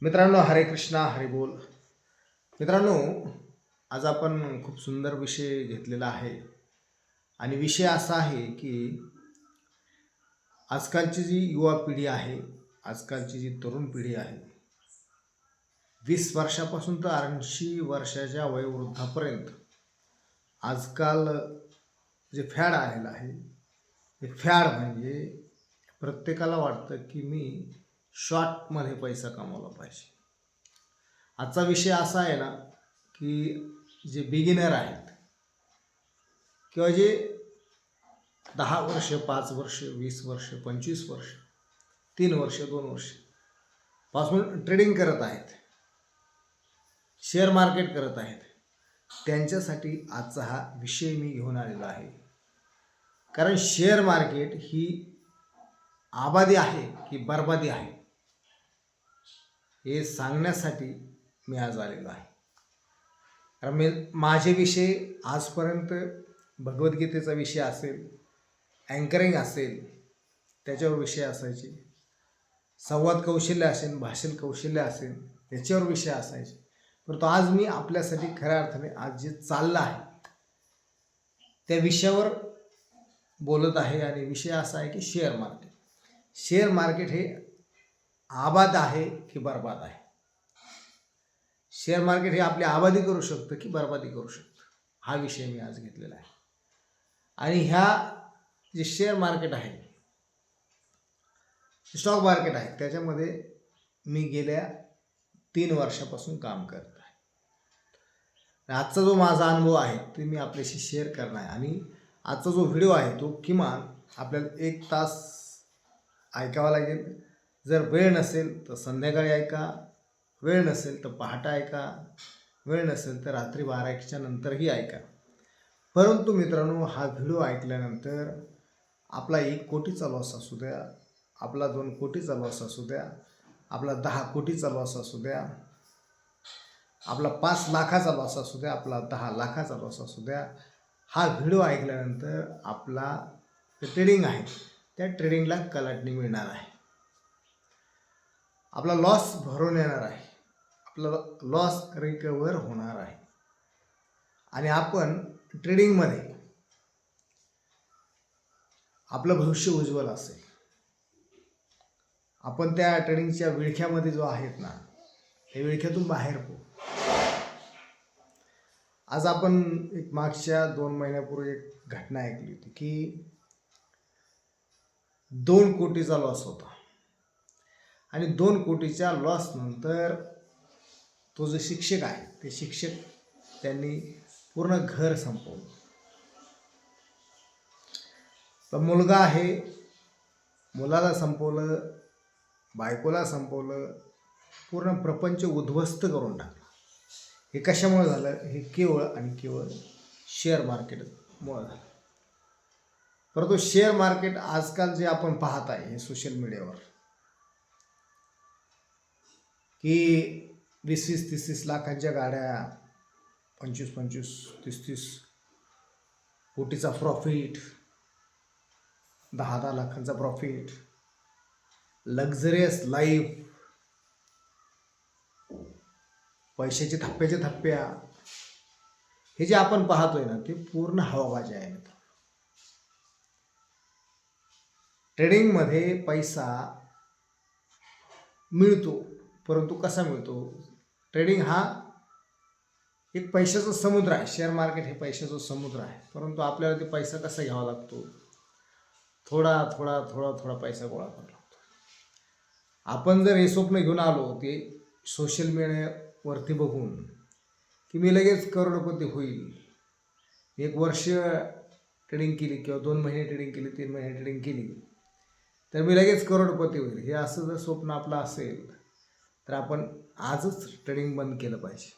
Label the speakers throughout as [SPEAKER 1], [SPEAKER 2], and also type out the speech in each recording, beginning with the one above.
[SPEAKER 1] मित्रांनो, हरे कृष्णा हरे बोल. मित्रांनो, आज आपण खूप सुंदर विषय घेतलेला आहे आणि विषय असा आहे की आजकालची जी युवा पिढी आहे, आजकालची जी तरुण पिढी आहे, 20 वर्षापासून तर 80 वर्षाच्या वयोवृद्धापर्यंत आजकाल जे फॅड आलेलं आहे, हे फॅड म्हणजे प्रत्येकाला वाटतं की मी शॉर्टमध्ये पैसा कमवला पाहिजे. आजचा विषय असा आहे ना की जे बिगिनर आहेत किंवा जे 10 वर्ष, 5 वर्ष, 20 वर्ष, 25 वर्ष, 3 वर्ष, 2 वर्ष पासून ट्रेडिंग करत आहेत, शेअर मार्केट करत आहेत, त्यांच्यासाठी आजचा हा विषय मी घेऊन आलेला आहे. कारण शेअर मार्केट ही आबादी आहे की बरबादी आहे हे सांगण्यासाठी मी आज आलेलो आहे. कारण माझे विषय आजपर्यंत भगवद्गीतेचा विषय असेल, अँकरिंग असेल त्याच्यावर विषय असायचे, संवाद कौशल्य असेल, भाषण कौशल्य असेल त्याच्यावर विषय असायचे. परंतु आज मी आपल्यासाठी खऱ्या अर्थाने आज जे चाललं आहे त्या विषयावर बोलत आहे. आणि विषय असा आहे की शेअर मार्केट. शेअर मार्केट हे आबाद आहे की बरबाद आहे. शेअर मार्केट हे आपली आबादी करू शकतं की बरबादी करू शकतं, हा विषय मी आज घेतलेला आहे. आणि ह्या जे शेअर मार्केट आहे, स्टॉक मार्केट आहे, त्याच्यामध्ये मी गेल्या 3 वर्षापासून काम करत आहे. आजचा जो माझा अनुभव आहे ते मी आपल्याशी शेअर करणार आहे. आणि आजचा जो व्हिडिओ आहे तो किमान आपल्याला 1 तास ऐकावा लागेल. जर वेळ नसेल तर संध्याकाळी ऐका, वेळ नसेल तर पहाटे ऐका, वेळ नसेल तर रात्री 12-1च्या नंतरही ऐका. परंतु मित्रांनो, हा व्हिडिओ ऐकल्यानंतर आपला 1 कोटीचा लॉस असू द्या, आपला 2 कोटीचा लॉस असू द्या, आपला 10 कोटीचा लॉस असू द्या, आपला 5 लाखाचा लॉस असू द्या, आपला 10 लाखाचा लॉस असू द्या, हा व्हिडिओ ऐकल्यानंतर आपला ट्रेडिंग आहे त्या ट्रेडिंगला कलाटणी मिळणार आहे, आपला लॉस भरून येणार आहे, आपला लॉस रिकवर होणार आहे. आणि आपण ट्रेडिंगमध्ये आपलं भविष्य उज्ज्वल असेल. आपण त्या ट्रेडिंगच्या विळख्यामध्ये जो आहेत ना, त्या विळख्यातून बाहेर पडू. आज आपण एक मागच्या 2 महिन्यापूर्वी एक घटना ऐकली होती की 2 कोटीचा लॉस होता. आणि 2 कोटीच्या लॉस नंतर तो जो शिक्षक आहे ते शिक्षक त्यांनी पूर्ण घर संपवलं. तर मुलगा आहे, मुलाला संपवलं, बायकोला संपवलं, पूर्ण प्रपंच उद्ध्वस्त करून टाकलं. हे कशामुळे झालं? हे केवळ आणि केवळ शेअर मार्केटमुळे झालं. परंतु शेअर मार्केट आजकाल जे आपण पाहत आहे हे सोशल मीडियावर की 20-20, 30-30 लाखांच्या गाड्या, 25-25, 30-30 कोटीचा प्रॉफिट, 10-10 लाखांचा प्रॉफिट, लक्झरियस लाईफ, पैशाचे थप्प्याच्या थप्प्या, हे जे आपण पाहतोय ना ते पूर्ण हवाबाजी आहे. ट्रेडिंगमध्ये पैसा मिळतो, परंतु कसा मिळतो? ट्रेडिंग हा एक पैशाचा समुद्र आहे. शेअर मार्केट हे पैशाचा समुद्र आहे. परंतु आपल्याला ते पैसा कसा घ्यावा लागतो? थोडा थोडा थोडा थोडा पैसा गोळा करावा लागतो. आपण जर हे स्वप्न घेऊन आलो ते सोशल मीडियावरती बघून की मी लगेच करोडपती होईल, 1 वर्ष ट्रेडिंग केली किंवा 2 महिने ट्रेडिंग केली, 3 महिने ट्रेडिंग केली तर मी लगेच करोडपती होईल, हे असं जर स्वप्न आपलं असेल तर आपण आजच ट्रेडिंग बंद केलं पाहिजे.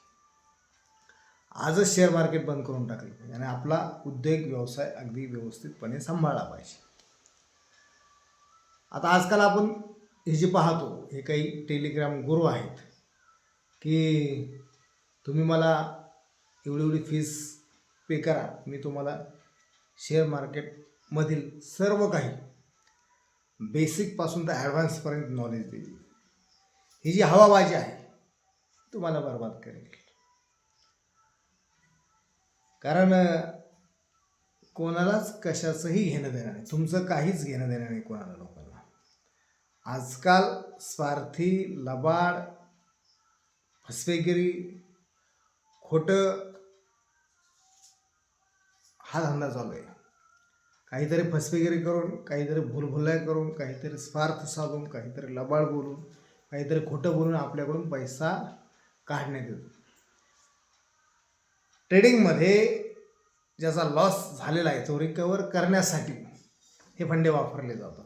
[SPEAKER 1] आजच शेअर मार्केट बंद करून टाकलं पाहिजे आणि आपला उद्योग व्यवसाय अगदी व्यवस्थितपणे सांभाळला पाहिजे. आता आजकाल आपण हे जे पाहतो हे काही टेलिग्राम गुरु आहेत की तुम्ही मला एवढी एवढी फीस पे करा, मी तुम्हाला शेअर मार्केटमधील सर्व काही बेसिकपासून तर ॲडव्हान्सपर्यंत नॉलेज देईल. ही जी हवाबाजी आहे तुम्हाला बर्बाद करेल. कारण कोणालाच कशाचंही घेणं देणं नाही, तुमचं काहीच घेणं देणं नाही कोणाला. लोकांना आजकाल स्वार्थी, लबाड, फसवेगिरी, खोटं हा धंदा चालू आहे. काहीतरी फसवेगिरी करून, काहीतरी भूलभुलैया करून, काहीतरी स्वार्थ साधून, काहीतरी लबाड बोलून, काहीतरी खोटं बोलून आपल्याकडून पैसा काढण्यात येतो. ट्रेडिंगमध्ये ज्याचा लॉस झालेला आहे तो रिकवर करण्यासाठी हे फंडे वापरले जातात.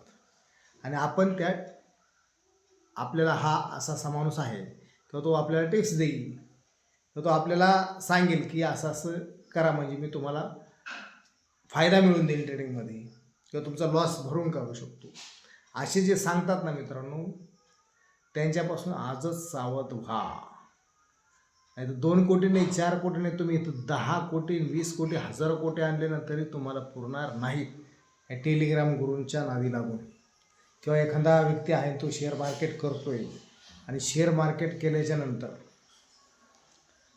[SPEAKER 1] आणि आपण त्यात आपल्याला हा असा माणूस आहे किंवा तो आपल्याला टिप्स देईल किंवा तो आपल्याला सांगेल की असं असं करा, म्हणजे मी तुम्हाला फायदा मिळवून देईल ट्रेडिंगमध्ये किंवा तुमचा लॉस भरून काढू शकतो. असे जे सांगतात ना मित्रांनो, त्यांच्यापासून आजच सावध व्हा. नाही तर 2 कोटी नाही, 4 कोटी नाही, तुम्ही इथं 10 कोटी, 20 कोटी, 1000 कोटी आणले ना तरी तुम्हाला पुरणार नाहीत या टेलिग्राम गुरूंच्या नादी लागून. किंवा एखादा व्यक्ती आहे तो शेअर मार्केट करतोय आणि शेअर मार्केट केल्याच्या नंतर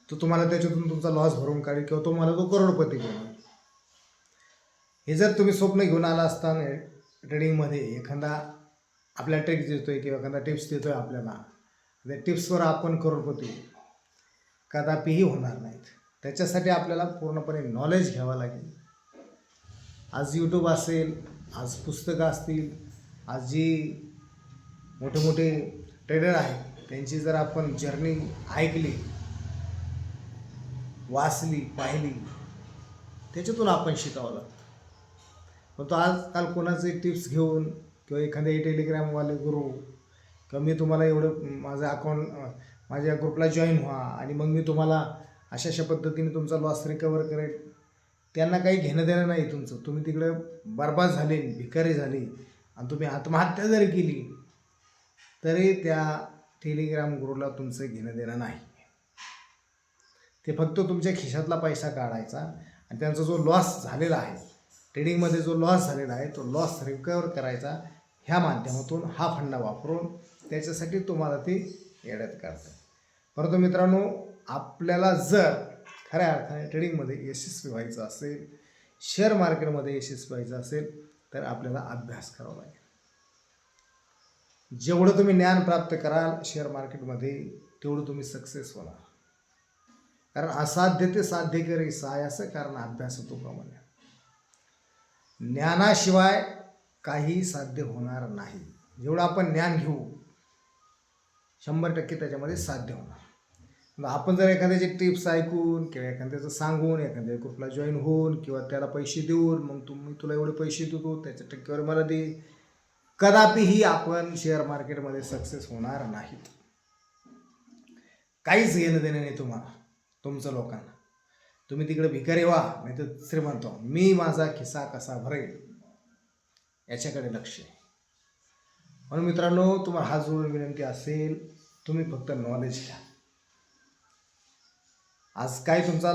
[SPEAKER 1] तो तुम्हाला त्याच्यातून तुमचा लॉस भरून काढेल किंवा तुम्हाला तो करोडपती बनवेल. हे जर तुम्ही स्वप्न घेऊन आला असताना ट्रेडिंगमध्ये एखादा आपल्याला ट्रिक्स देतोय किंवा एखादा टिप्स देतोय आपल्याला, त्या टिप्सवर आपण करोडपती कदापिही होणार नाहीत. त्याच्यासाठी आपल्याला पूर्णपणे नॉलेज घ्यावं लागेल. आज यूट्यूब असेल, आज पुस्तकं असतील, आज जी मोठे मोठे ट्रेडर आहेत त्यांची जर आपण जर्नी ऐकली, वाचली, पाहिली, त्याच्यातून आपण शिकावं लागतं. पण तो आजकाल कोणाचे टिप्स घेऊन किंवा एखादे टेलिग्रामवाले गुरु किंवा मी तुम्हाला एवढं माझं अकाउंट, माझ्या ग्रुपला जॉईन व्हा आणि मग मी तुम्हाला अशा पद्धतीने तुमचा लॉस रिकवर करेल, त्यांना काही घेणं देणं नाही तुमचं. तुम्ही तिकडे बर्बाद झाले, भिकारी झाले आणि तुम्ही आत्महत्या जरी केली तरी त्या टेलिग्राम गुरूला तुमचं घेणं देणं नाही. ते फक्त तुमच्या खिशातला पैसा काढायचा आणि त्यांचा जो लॉस झालेला आहे, ट्रेडिंगमध्ये जो लॉस झालेला आहे तो लॉस रिकवर करायचा. ह्या माध्यमातून हा फंडा वापरून त्याच्यासाठी तुम्हाला ते येड्यात काढतात. परंतु मित्रांनो, आपल्याला जर खऱ्या अर्थाने ट्रेडिंगमध्ये यशस्वी व्हायचं असेल, शेअर मार्केटमध्ये यशस्वी व्हायचं असेल तर आपल्याला अभ्यास करावा लागेल. जेवढं तुम्ही ज्ञान प्राप्त कराल शेअर मार्केटमध्ये तेवढं तुम्ही सक्सेस होणार. कारण असाध्य ते साध्य करी सायास कारण अभ्यास होतो प्रमाणे. ज्ञानाशिवाय काही साध्य होणार नाही. जेवढं आपण ज्ञान घेऊ 100% त्याच्यामध्ये साध्य होणार. आपण जर एखाद्याचे टिप्स ऐकून किंवा एखाद्याचं सांगून, एखाद्या ग्रुपला जॉईन होऊन किंवा त्याला पैसे देऊन मग तुला एवढे पैसे देतो त्याच्या टक्केवारी मला दे, कदापिही आपण शेअर मार्केटमध्ये सक्सेस होणार नाहीत. काहीच घेणं देणं नाही तुम्हाला तुमचं लोकांना. तुम्ही तिकडे भिकारी व्हा नाही तर श्रीमंत व्हा. मी माझा खिसा कसा भरेल याच्याकडे लक्ष आहे. म्हणून मित्रांनो, तुम्हाला हात जोडून विनंती असेल, तुम्ही फक्त नॉलेज घ्या. आज काय तुमचा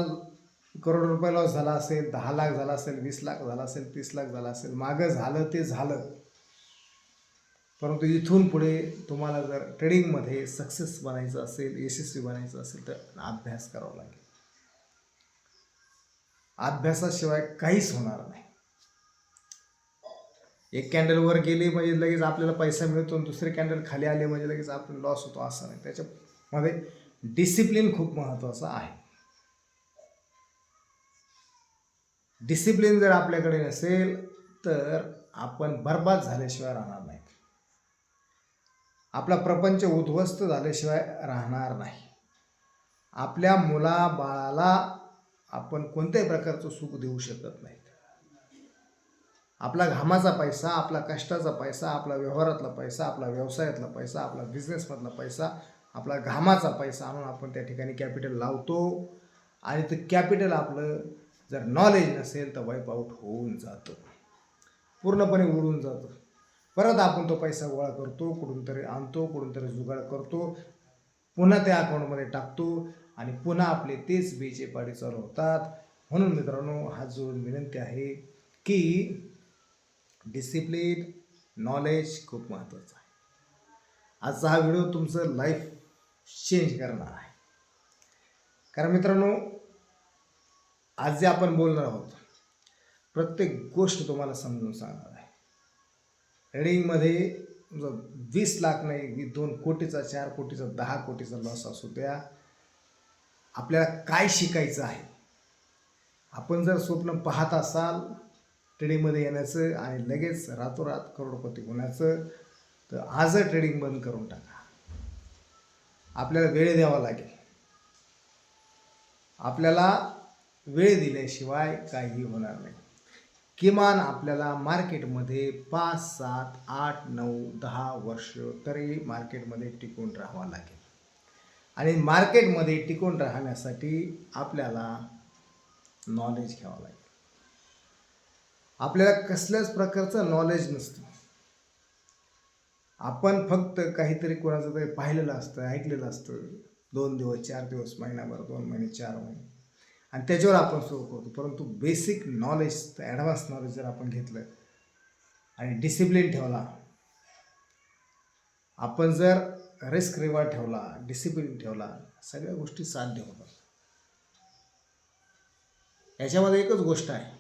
[SPEAKER 1] करोड रुपये लॉस झाला असेल, 10 लाख झाला असेल, 20 लाख झाला असेल, 30 लाख झाला असेल, मागं झालं ते झालं. परंतु इथून पुढे तुम्हाला जर ट्रेडिंगमध्ये सक्सेस बनायचं असेल, यशस्वी बनायचं असेल तर अभ्यास करावा लागेल. अभ्यासाशिवाय काहीच होणार नाही. एक कॅन्डल वर गेली म्हणजे लगेच आपल्याला पैसा मिळतो आणि दुसरे कॅन्डल खाली आले म्हणजे लगेच आपला लॉस होतो असं नाही. त्याच्यामध्ये डिसिप्लिन खूप महत्त्वाचं आहे. डिसिप्लिन जर आपल्याकडे नसेल तर आपण बर्बाद झाल्याशिवाय राहणार नाही. आपला प्रपंच उद्ध्वस्त झाल्याशिवाय राहणार नाही. आपल्या मुलाबाळाला आपण कोणत्याही प्रकारचं सुख देऊ शकत नाही. आपला घामाचा पैसा, आपला कष्टाचा पैसा, आपला व्यवहारातला पैसा, आपला व्यवसायातला पैसा, आपला बिझनेसमधला पैसा, आपला घामाचा पैसा आणून आपण त्या ठिकाणी कॅपिटल लावतो आणि ते कॅपिटल आपलं जर नॉलेज नसेल तर वाईप आऊट होऊन जातं, पूर्णपणे उडून जातं. परत आपण तो पैसा गोळा करतो, कुठून तरी आणतो, कुठून तरी जुगाड करतो, पुन्हा त्या अकाउंटमध्ये टाकतो आणि पुन्हा आपले तेच बेचे पाडी चालू होतात. म्हणून मित्रांनो, हात जोडून विनंती आहे की डिसिप्लिन, नॉलेज खूप महत्त्वाचं आहे. आजचा हा व्हिडिओ तुमचं लाईफ चेंज करणार आहे. कारण मित्रांनो, आज जे आपण बोलणार आहोत प्रत्येक गोष्ट तुम्हाला समजून सांगणार आहे. ट्रेडिंगमध्ये 20 लाख नाही, 2 कोटीचा, 4 कोटीचा, 10 कोटीचा लॉस असू द्या, आपल्याला काय शिकायचं आहे. आपण जर स्वप्न पाहत असाल ट्रेडिंगमध्ये येण्याचं आणि लगेच रातोरात करोडपती होण्याचं, तर आजच ट्रेडिंग बंद करून टाका. आपल्याला वेळ द्यावा लागेल. आपल्याला वेळ दिल्याशिवाय काहीही होणार नाही. किमान आपल्याला मार्केटमध्ये 5, 7, 8, 9, 10 वर्ष तरी मार्केटमध्ये टिकून राहावं लागेल. आणि मार्केटमध्ये टिकून राहण्यासाठी आपल्याला नॉलेज घ्यावं लागेल. आपल्याला कसल्याच प्रकारचं नॉलेज नसतं. आपण फक्त काहीतरी कोणाचं तरी पाहिलेलं असतं, ऐकलेलं असतं, 2 दिवस, 4 दिवस, महिनाभर, 2 महिने, 4 महिने, आणि त्याच्यावर आपण सुरू करतो. परंतु बेसिक नॉलेज, ॲडव्हान्स नॉलेज जर आपण घेतलं आणि डिसिप्लिन ठेवला, आपण जर रिस्क रिवॉर्ड ठेवला, डिसिप्लिन ठेवला, सगळ्या गोष्टी साध्य होतात. याच्यामध्ये एकच गोष्ट आहे,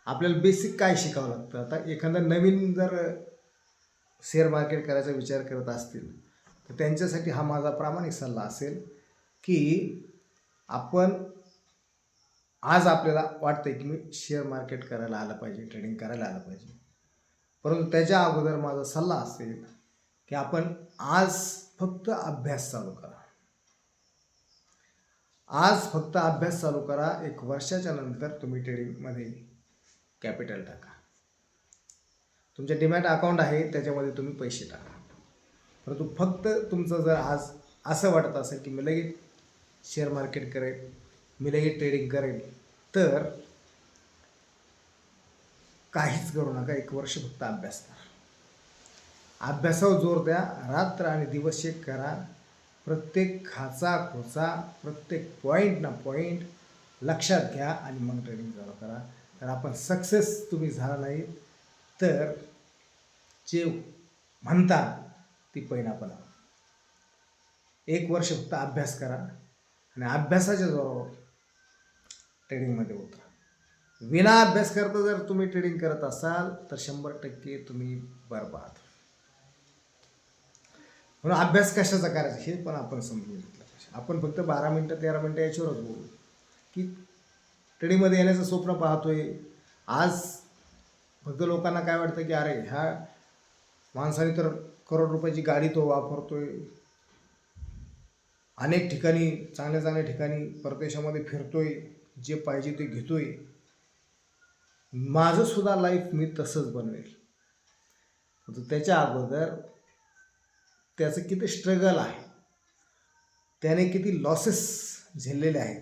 [SPEAKER 1] आपल्याला बेसिक काय शिकावं लागतं. आता एखादा नवीन जर शेअर मार्केट करायचा विचार करत असतील तर त्यांच्यासाठी हा माझा प्रामाणिक सल्ला असेल की आपण आज आपल्याला वाटतंय की मी शेअर मार्केट करायला आलं पाहिजे, ट्रेडिंग करायला आलं पाहिजे, परंतु त्याच्या अगोदर माझा सल्ला असेल की आपण आज फक्त अभ्यास चालू करा. आज फक्त अभ्यास चालू करा. 1 वर्षाच्या नंतर तुम्ही ट्रेडिंगमध्ये कॅपिटल टाका. तुमच्या डीमॅट अकाउंट आहे त्याच्यामध्ये तुम्ही पैसे टाका. परंतु फक्त तुमचं जर आज असं वाटत असेल की मी लगेच शेअर मार्केट करेल, मी लगेच ट्रेडिंग करेल, तर काहीच करू नका. 1 वर्ष फक्त अभ्यास करा. अभ्यासावर जोर द्या. रात्र आणि दिवस चेक करा. प्रत्येक खाचा खोचा, प्रत्येक पॉईंट ना पॉईंट लक्षात घ्या आणि मग ट्रेडिंग चालू करा. तर आपण सक्सेस तुम्ही झाला नाही तर जे म्हणता ती पैनापणा. 1 वर्ष फक्त अभ्यास करा आणि अभ्यासाच्या जोरावर ट्रेडिंगमध्ये उतरा. विना अभ्यास करता जर तुम्ही ट्रेडिंग करत असाल तर 100% तुम्ही बरबाद. म्हणून अभ्यास कशाचा करायचा हे पण आपण समजून घेतलं पाहिजे. आपण फक्त 12 मिनटं 13 मिनटं याच्यावरच बोलू की ट्रेडिंगमध्ये येण्याचं स्वप्न पाहतोय. आज फक्त लोकांना काय वाटतं की अरे ह्या माणसाने तर करोड रुपयाची गाडी तो वापरतोय, अनेक ठिकाणी चांगल्या चांगल्या ठिकाणी परदेशामध्ये फिरतोय, जे पाहिजे ते घेतोय. माझं सुद्धा लाईफ मी तसंच बनवेल. त्याच्या अगोदर त्याचं किती स्ट्रगल आहे, त्याने किती लॉसेस झेललेले आहेत,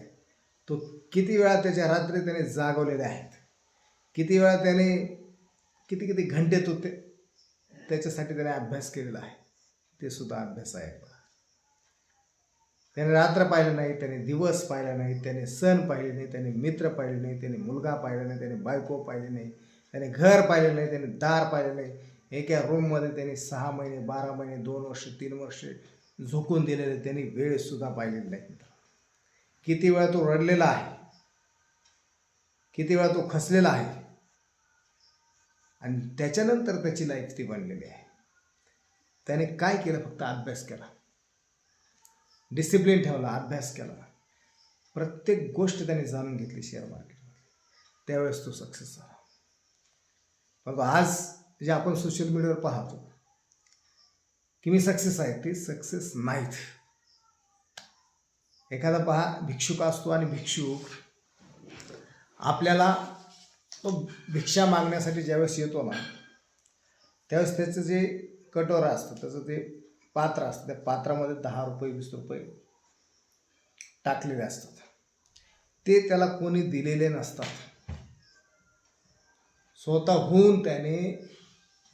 [SPEAKER 1] तो किती वेळा त्याच्या रात्री त्याने जागवलेले आहेत, किती वेळा त्याने किती किती घंटे तो त्याच्यासाठी त्याने अभ्यास केलेला आहे. ते सुद्धा अभ्यास आहे. त्याने रात्र पाहिलं नाही, त्याने दिवस पाहिला नाही, त्याने सण पाहिले नाही, त्याने मित्र पाहिले नाही, त्याने मुलगा पाहिला नाही, त्याने बायको पाहिले नाही, त्याने घर पाहिलं नाही, त्याने दार पाहिलं नाही. एका रूममध्ये त्यांनी 6 महिने, 12 महिने, 2 वर्ष, 3 वर्ष झोकून दिलेले, त्यांनी वेळसुद्धा पाहिलेली नाही. किती वेळा तो रडलेला आहे, किती वेळा तो खचलेला आहे, आणि त्याच्यानंतर त्याची लाईफ ती बनलेली आहे. त्याने काय केलं? फक्त अभ्यास केला, डिसिप्लिन ठेवला, अभ्यास केला, प्रत्येक गोष्ट त्याने जाणून घेतली शेअर मार्केटमध्ये. त्यावेळेस तो सक्सेस झाला. परंतु आज जे आपण सोशल मीडियावर पाहतो की मी सक्सेस आहे, ते सक्सेस नाहीत. एखादा पहा भिक्षुक असतो आणि भिक्षुक आपल्याला तो भिक्षा मागण्यासाठी ज्यावेळेस येतो ना, त्यावेळेस त्याचं जे कटोरा असतं, त्याचं ते पात्र असतं, त्या पात्रामध्ये 10 रुपये 20 रुपये टाकलेले असतात. ते त्याला कोणी दिलेले नसतात, स्वतःहून त्याने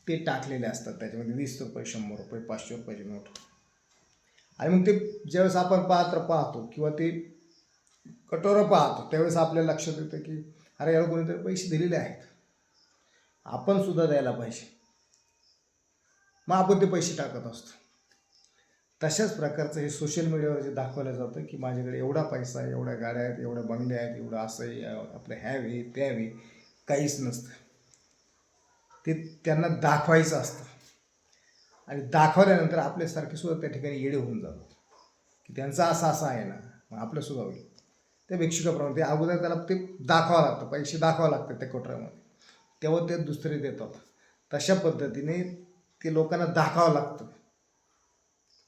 [SPEAKER 1] ते टाकलेले असतात. त्याच्यामध्ये 20 रुपये, 100 रुपये, 500 रुपयाची नोट. आणि मग ते ज्यावेळेस आपण पात्र पाहतो किंवा ते कटोरं पाहतो, त्यावेळेस आपल्या लक्षात येतं की अरे याला कोणीतरी पैसे दिलेले आहेत, आपण सुद्धा द्यायला पाहिजे. मग आपण ते पैसे टाकत असतो. तशाच प्रकारचं हे सोशल मीडियावर जे दाखवलं जातं की माझ्याकडे एवढा पैसा आहे, एवढ्या गाड्या आहेत, एवढ्या बंगल्या आहेत, एवढं असं आहे, आपलं ह्यावे त्यावे, काहीच नसतं. ते त्यांना दाखवायचं असतं आणि दाखवल्यानंतर आपल्यासारखे सुद्धा त्या ठिकाणी येडे होऊन जातात की त्यांचं असं आहे ना, मग आपलंसुद्धा होईल. त्या भिक्षुकाप्रमाणे ते अगोदर त्याला ते दाखवावं लागतं, पैसे द्यावं लागतात त्या कोटऱ्यामध्ये, तेव्हा ते दुसरे देतात. तशा पद्धतीने ते लोकांना दाखवावं लागतं.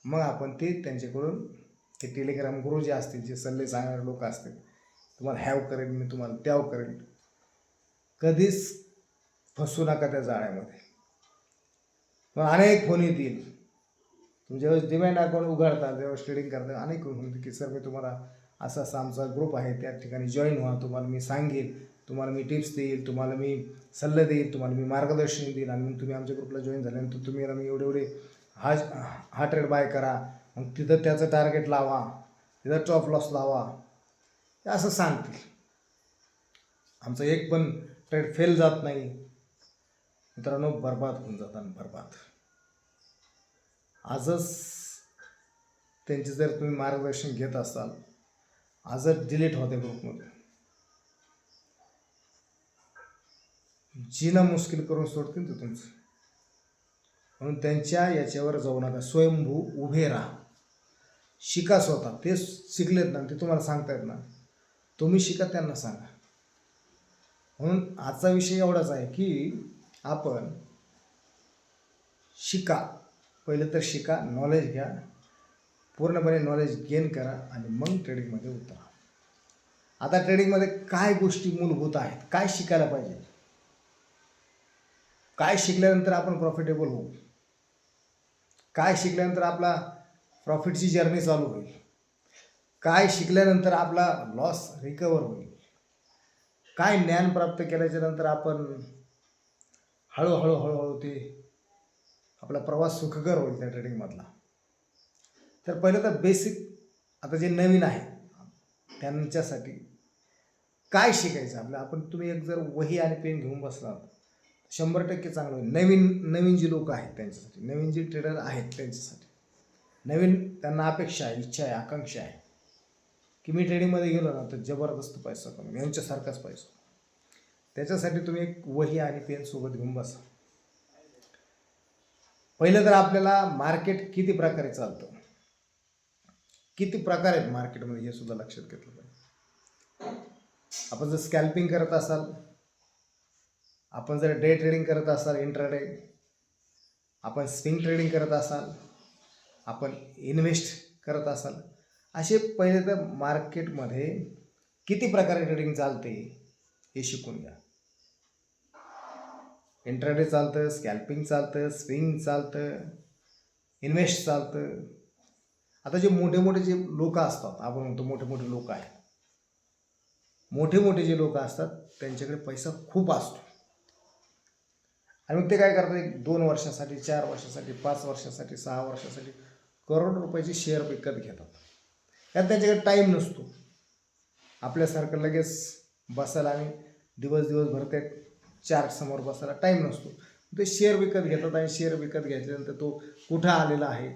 [SPEAKER 1] मग आपण ते त्यांच्याकडून ते टेलिग्राम गुरु जे असतील, जे सल्ले सांगणारे लोक असतील, तुम्हाला ह्याव करेल मी, तुम्हाला त्याव करेल, कधीच फसू नका त्या जाळ्यामध्ये. मग अनेक फोन येतील. तुम्ही ज्यावेळेस डिमॅट अकाउंट उघडता, ज्यावेळेस ट्रेडिंग करता, अनेक फोन येतील की सर मी तुम्हाला असा असा आमचा ग्रुप आहे, त्या ठिकाणी जॉईन व्हा, तुम्हाला मी सांगेल, तुम्हाला मी टिप्स देईल, तुम्हाला मी सल्ले देईल, तुम्हाला मी मार्गदर्शन देईल, आणि मग तुम्ही आमच्या ग्रुपला जॉईन झाल्यानंतर तुम्ही मी एवढे हा ट्रेड बाय करा, मग तिथं त्याचं टार्गेट लावा, तिथं टॉप लॉस लावा, असं सांगतील. आमचं एक पण ट्रेड फेल जात नाही. मित्रांनो, बरबाद होऊन जातात, बरबाद. आजच त्यांचे जर तुम्ही मार्गदर्शन घेत असाल, आजच डिलीट होते ग्रुपमध्ये. जीना मुश्किल करून सोडतील ते तुमचं. म्हणून त्यांच्या याच्यावर जाऊ नका. स्वयंभू उभे राहा, शिका स्वतः. ते शिकलेत ना, ते तुम्हाला सांगतायत ना, तुम्ही शिका, त्यांना सांगा. म्हणून आजचा विषय एवढाच आहे की आपण शिका, पहिलं तर शिका, नॉलेज घ्या, पूर्णपणे नॉलेज गेन करा आणि मग ट्रेडिंगमध्ये उतरा. आता ट्रेडिंगमध्ये काय गोष्टी मूलभूत आहेत, काय शिकायला पाहिजे, काय शिकल्यानंतर आपण प्रॉफिटेबल होऊ, काय शिकल्यानंतर आपला प्रॉफिटची जर्नी चालू होईल, काय शिकल्यानंतर आपला लॉस रिकवर होईल, काय ज्ञान प्राप्त केल्याच्या नंतर आपण हळूहळू ते आपला प्रवास सुखकर होईल त्या ट्रेडिंगमधला. तर पहिलं तर बेसिक, आता जे नवीन आहे त्यांच्यासाठी काय शिकायचं आपलं, तुम्ही एक जर वही आणि पेन घेऊन बसलात 100% चांगलं होईल. नवीन जी लोक आहेत त्यांच्यासाठी, नवीन जे ट्रेडर आहेत त्यांच्यासाठी, नवीन त्यांना अपेक्षा आहे, इच्छा आहे, आकांक्षा आहे की मी ट्रेडिंगमध्ये गेलो ना तर जबरदस्त पैसा कमी, यांच्यासारखाच पैसा. त्याच्यासाठी तुम्ही एक वही आणि पेन सोबत घेऊन बसा. पहिलं तर आपल्याला मार्केट किती प्रकारे चालतं, किती प्रकार आहेत मार्केटमध्ये, हे सुद्धा लक्षात घेतलं पाहिजे. आपण जर स्कॅल्पिंग करत असाल, आपण जर डे ट्रेडिंग करत असाल, इंट्राडे, आपण स्विंग ट्रेडिंग करत असाल, आपण इन्व्हेस्ट करत असाल, असे पहिले तर मार्केटमध्ये किती प्रकारे ट्रेडिंग चालते हे शिकून घ्या. इंट्राडे चालतं, स्कॅल्पिंग चालतं, स्विंग चालतं, इन्व्हेस्ट चालतं. आता जे मोठे जे लोक असतात, आपण म्हणतो मोठे लोक आहेत, मोठे जे लोक असतात त्यांच्याकडे पैसा खूप असतो आणि मग ते काय करतात, 1-2 वर्षासाठी, 4 वर्षासाठी, 5 वर्षासाठी, 6 वर्षासाठी करोड रुपयाचे शेअर विकत घेतात. त्यात त्यांच्याकडे टाईम नसतो आपल्यासारखं लगेच बसायला आणि दिवसभर त्या चार्ट समोर बसायला टाईम नसतो. ते शेअर विकत घेतात आणि शेअर विकत घेतल्यानंतर तो कुठं आलेला आहे,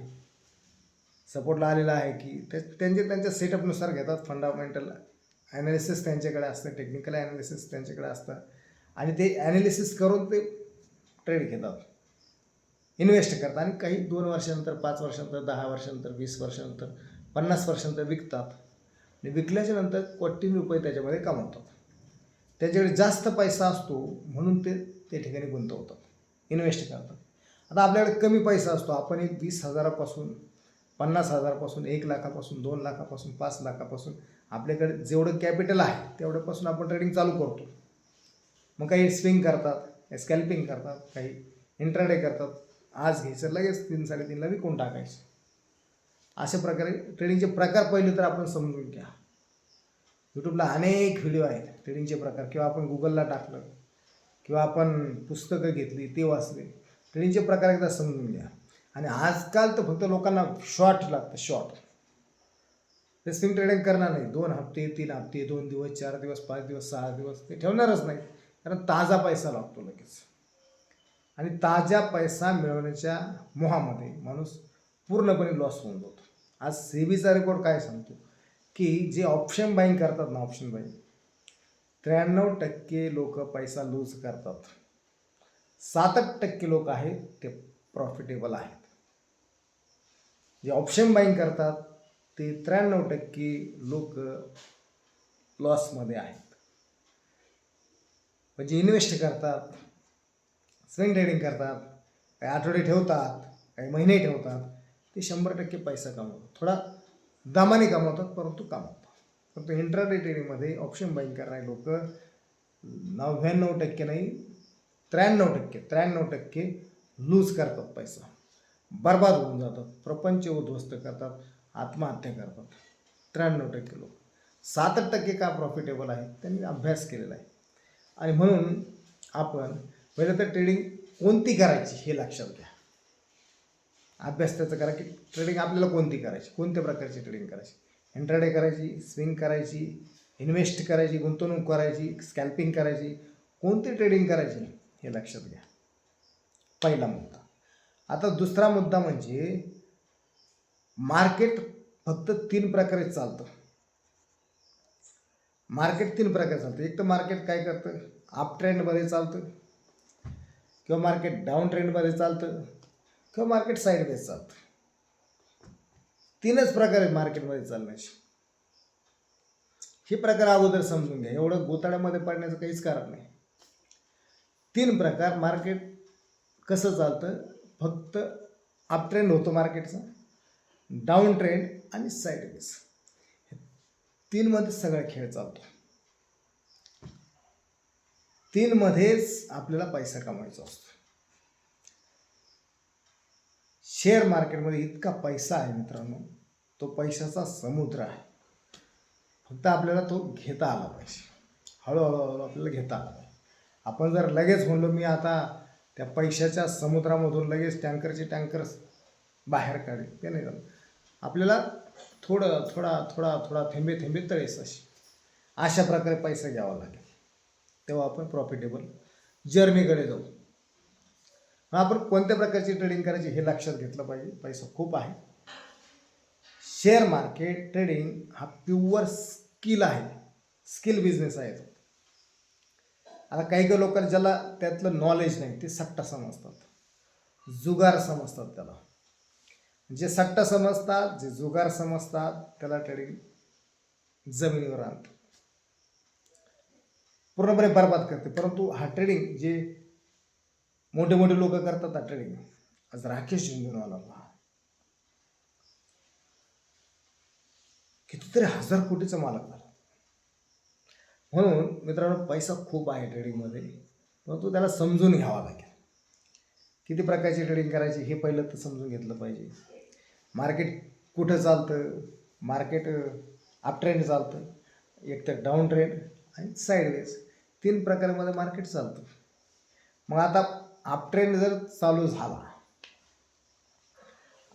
[SPEAKER 1] सपोर्टला आलेला आहे की त्यांच्या सेटअपनुसार घेतात. फंडामेंटल ॲनालिसिस त्यांच्याकडे असतं, टेक्निकल ॲनालिसिस त्यांच्याकडे असतं आणि ते ॲनालिसिस करून ते ट्रेड घेतात, इन्व्हेस्ट करतात आणि काही 2 वर्षानंतर, 5 वर्षानंतर, 10 वर्षानंतर, 20 वर्षानंतर, 50 वर्षानंतर विकतात आणि विकल्याच्या नंतर कोट्यवधी रुपये त्याच्यामध्ये कमवतात. त्याच्याकडे जास्त पैसा असतो म्हणून ते त्या ठिकाणी गुंतवतात, इन्व्हेस्ट करतात. आता आपल्याकडे कमी पैसा असतो, आपण एक 20,000पासून, 50,000पासून, 1 लाखापासून, 2 लाखापासून, 5 लाखापासून, आपल्याकडे जेवढं कॅपिटल आहे तेवढ्यापासून आपण ट्रेडिंग चालू करतो. मग काही स्विंग करतात, काही स्कॅल्पिंग करतात, काही इंट्राडे करतात. आज घ्यायचं, लगेच 3-3.5ला विकून टाकायचं. अशा प्रकारे ट्रेडिंगचे प्रकार पहिले तर आपण समजून घ्या. यूट्यूबला अनेक व्हिडिओ आहेत ट्रेडिंगचे प्रकार, किंवा आपण गुगलला टाकलं, किंवा आपण पुस्तकं घेतली, ते वाचले. ट्रेडिंगचे प्रकार एकदा समजून घ्या. आणि आजकाल तर फक्त लोकांना शॉर्ट लागतं, शॉर्ट. ते स्विंग ट्रेडिंग करणार नाही, 2 हप्ते, 3 हप्ते, 2 दिवस, 4 दिवस, 5 दिवस, 6 दिवस ते ठेवणारच नाही, कारण ताजा पैसा लागतो लगेच. आणि ताजा पैसा मिळवण्याच्या मोहामध्ये माणूस पूर्णपणे लॉस होऊन जातो. आज सेबीचा रिपोर्ट काय सांगतो की जे ऑप्शन बाईंग करतात ना, ऑप्शन बाईंग 93% लोक पैसा लूज करतात. 67% लोक आहेत ते प्रॉफिटेबल आहेत. जे ऑप्शन बाईंग करतात ते 93% लोक लॉसमध्ये आहेत. म्हणजे इन्व्हेस्ट करतात, स्विंग ट्रेडिंग करतात, काही आठवडे ठेवतात, काही महिने ठेवतात, ते 100% पैसा कमवतात. थोडा दमाने कमवतात परंतु कमवतात. परंतु इंट्राडे ट्रेडिंगमध्ये ऑप्शन बाईंग करणारे लोक 99% नाही 93% लूज करतात, पैसा बर्बाद होऊन जातात, प्रपंच उद्ध्वस्त करतात, आत्महत्या करतात. 93% लोक. 67% का प्रॉफिटेबल आहेत त्यांनी अभ्यास केलेला आहे. आणि म्हणून आपण पहिलं तर ट्रेडिंग कोणती करायची हे लक्षात घ्या. अभ्यास त्याचा करा की ट्रेडिंग आपल्याला कोणती करायची, कोणत्या प्रकारची ट्रेडिंग करायची. इंट्राडे करायची, स्विंग करायची, इन्व्हेस्ट करायची, गुंतवणूक करायची, स्कॅल्पिंग करायची, कोणती ट्रेडिंग करायची हे लक्षात घ्या. पहिला मुद्दा. आता दुसरा मुद्दा म्हणजे मार्केट फक्त 3 प्रकारे चालतं. मार्केट 3 प्रकारे चालतं. एक तर मार्केट काय करतं, अप ट्रेंडमध्ये चालतं, किंवा मार्केट डाऊन ट्रेंडमध्ये चालतं, किंवा मार्केट साईडवेज चालतं. 3च प्रकारे मार्केटमध्ये चालण्याचे. हे प्रकार अगोदर समजून घ्या. एवढं गोताळ्यामध्ये पडण्याचं काहीच कारण नाही. 3 प्रकार. मार्केट कसं चालतं, फक्त अप ट्रेंड होतो मार्केटचा, डाऊन ट्रेंड आणि साईडवेज. 3 मध्ये सगळा खेळ चालतो. 3 मध्येच आपल्याला पैसा कमवायचा असतो. शेअर मार्केटमध्ये इतका पैसा आहे मित्रांनो, तो पैशाचा समुद्र आहे. फक्त आपल्याला तो घेता आला पाहिजे. हळूहळू आपल्याला घेता आला पाहिजे. आपण जर लगेच म्हणलो मी आता त्या पैशाच्या समुद्रामधून लगेच टँकर्स बाहेर काढेल, ते नाही झालं. आपल्याला थोडा थेंबे थेंबे तळेस अशा प्रकारे पैसा घ्यावा लागेल. तेव्हा आपण प्रॉफिटेबल जर्नीकडे जाऊ. आपण कोणत्या प्रकारची ट्रेडिंग करायची हे लक्षात घेतलं पाहिजे. पैसा खूप आहे. शेअर मार्केट ट्रेडिंग हा प्युअर स्किल आहे, स्किल बिझनेस आहे. आता काही लोकांना ज्याला त्यातलं नॉलेज नाही ते सट्टा समजतात, जुगार समजतात. त्याला जे सट्टा समजतात, जे जुगार समजतात, त्याला ट्रेडिंग जमिनीवर आणतं, पूर्णपणे बरबाद करते. परंतु हा ट्रेडिंग जे मोठे मोठे लोक करतात, हा ट्रेडिंग आज राकेश झुंझुनवाला कितीतरी 1000 कोटीचा मालक झाला. म्हणून मित्रांनो पैसा खूप आहे ट्रेडिंगमध्ये, परंतु त्याला समजून घ्यावा लागेल. किती प्रकारची ट्रेडिंग करायची हे पहिलं तर समजून घेतलं पाहिजे. मार्केट कुठं चालतं, मार्केट अप ट्रेंड चालतं, एक तर डाऊन ट्रेंड आणि साईडवेज, 3 प्रकारामध्ये मार्केट चालतं. मग आता अप ट्रेंड जर चालू झाला,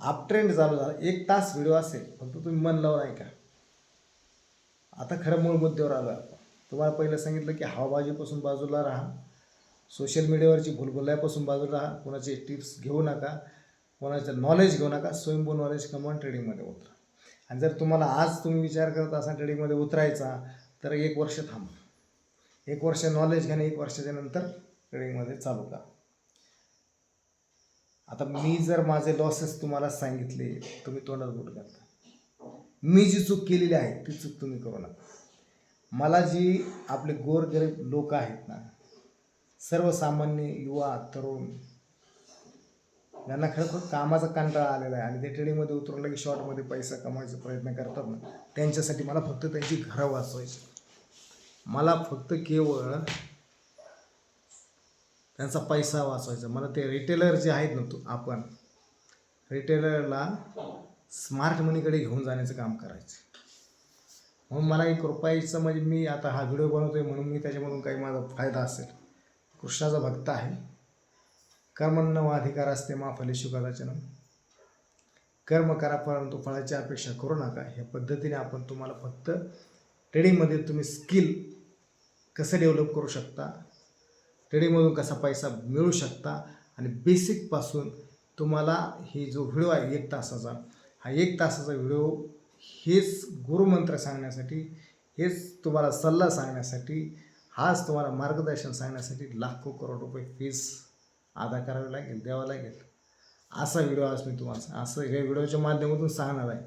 [SPEAKER 1] अप ट्रेंड चालू झाला, 1 तास व्हिडिओ असेल, फक्त तुम्ही मन लावून ऐका. आता खरं मूळ मुद्द्यावर आलो आपण. तुम्हाला पहिलं सांगितलं की हवाबाजीपासून बाजूला राहा, सोशल मीडियावरची भुलभुलयापासून बाजूला राहा, कोणाचे टिप्स घेऊ नका, कोणाचं नॉलेज घेऊ नका, स्वयंभू नॉलेज कमवून ट्रेडिंगमध्ये उतरा. आणि जर तुम्हाला आज तुम्ही विचार करत असाल ट्रेडिंगमध्ये उतरायचा, तर 1 वर्ष थांबा. 1 वर्ष नॉलेज घ्या, 1 वर्षाच्या नंतर ट्रेडिंगमध्ये चालू करा. आता मी जर माझे लॉसेस तुम्हाला सांगितले, तुम्ही तोंडात बोट घालता. मी जी चूक केलेली आहे ती चूक तुम्ही करू नका. मला जी आपले गोरगरीब लोक आहेत ना, सर्वसामान्य युवा तरुण, ज्यांना खरंतर कामाचा कंटाळा आलेला आहे आणि ते ट्रेडिंगमध्ये उतरलं की शॉर्टमध्ये पैसा कमवायचा प्रयत्न करतात ना, त्यांच्यासाठी मला फक्त त्यांची घरं वाचवायची. मला फक्त केवळ त्यांचा पैसा वाचवायचा. मला ते रिटेलर जे आहेत ना, आपण रिटेलरला स्मार्ट मनीकडे घेऊन जाण्याचं काम करायचं. म्हणून मला 1 रुपयाचं, म्हणजे मी आता हा व्हिडिओ बनवतोय म्हणून मी त्याच्यामधून काही माझा फायदा असेल. कृष्णाचा भक्त आहे. कर्मण्येव अधिकारस्ते मा फलेषु कदाचन. कर्म करा परंतु फळाची अपेक्षा करू नका. ह्या पद्धतीने आपण तुम्हाला फक्त ट्रेडिंगमध्ये तुम्ही स्किल कसं डेव्हलप करू शकता, ट्रेडिंगमधून कसा पैसा मिळू शकता आणि बेसिकपासून तुम्हाला हे जो व्हिडिओ आहे 1 तासाचा, हा 1 तासाचा व्हिडिओ हेच गुरुमंत्र सांगण्यासाठी, हेच तुम्हाला सल्ला सांगण्यासाठी, हाच तुम्हाला मार्गदर्शन सांगण्यासाठी लाखो करोड रुपये फीस अदा करावी लागेल, द्यावं लागेल. असा व्हिडिओ आज मी तुम्हाला असं हे व्हिडिओच्या माध्यमातून सांगणार आहे.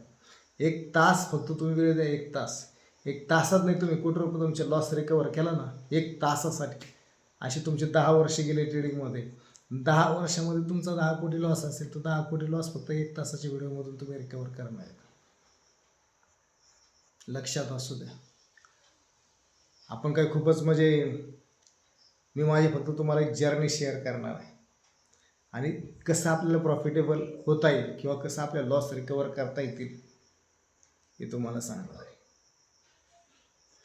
[SPEAKER 1] 1 तास फक्त तुम्ही वेळ द्या. 1 तास. 1 तासात नाही तुम्ही कोटी रुपये तुमचे लॉस रिकवर केला ना 1 तासासाठी. असे तुमचे 10 वर्ष गेले ट्रेडिंगमध्ये. 10 वर्षामध्ये तुमचा 10 कोटी लॉस असेल तर 10 कोटी लॉस फक्त 1 तासाच्या व्हिडिओमधून तुम्ही रिकवर करणार आहे. लक्षात असू द्या. आपण काय खूपच म्हणजे मी माझी फक्त तुम्हाला एक जर्नी शेअर करणार आहे आणि कसं आपल्याला प्रॉफिटेबल होता येईल किंवा कसं आपल्या लॉस रिकवर करता येतील हे तुम्हाला सांगणार आहे.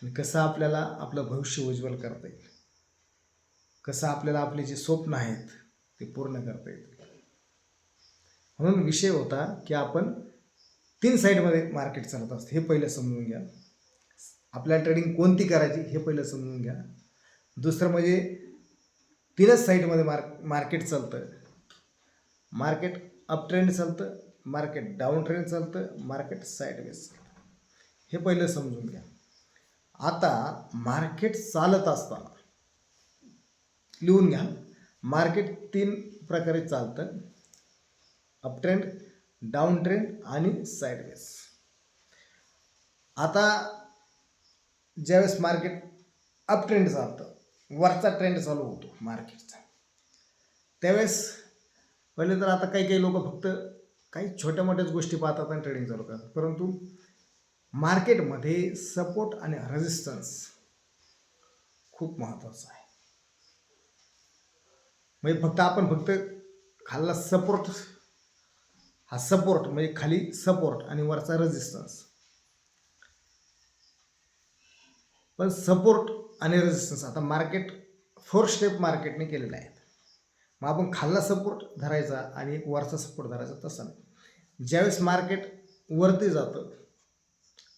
[SPEAKER 1] आणि कसं आपल्याला आपलं भविष्य उज्ज्वल करता येईल, कसं आपल्याला आपले जे स्वप्न आहेत ते पूर्ण करता येतील. म्हणून विषय होता की आपण 3 साईडमध्ये मार्केट चालत असतं हे पहिलं समजून घ्या. आपल्याला ट्रेडिंग कोणती करायची हे पहिलं समजून घ्या. दुसरं म्हणजे 3च साईडमध्ये मार्केट चालतं. मार्केट अप ट्रेंड चालतं, मार्केट डाऊन ट्रेंड चालतं, मार्केट साईडवेज चालतं. हे पहिलं समजून घ्या. आता मार्केट चालत असताना लिहून घ्या. मार्केट 3 प्रकारे चालतं. अप ट्रेंड, डाऊन ट्रेंड आणि साईडवेज. आता ज्यावेळेस मार्केट अप ट्रेंड चालतं, वरचा ट्रेंड चालू होतो मार्केटचा, त्यावेळेस पहिले तर आता काही लोक फक्त काही छोट्या मोठ्याच गोष्टी पाहतात आणि ट्रेडिंग चालू करतात. परंतु मार्केटमध्ये सपोर्ट आणि रेजिस्टन्स खूप महत्त्वाचं आहे. म्हणजे फक्त खाल्ला सपोर्ट, हा सपोर्ट म्हणजे खाली सपोर्ट आणि वरचा रेजिस्टन्स. पण सपोर्ट आणि रेजिस्टन्स आता मार्केट 4 स्टेप मार्केटने केलेले आहेत. मग आपण खाल्ला सपोर्ट धरायचा आणि एक वरचा सपोर्ट धरायचा तसं नाही. ज्यावेळेस मार्केट वरती जातं,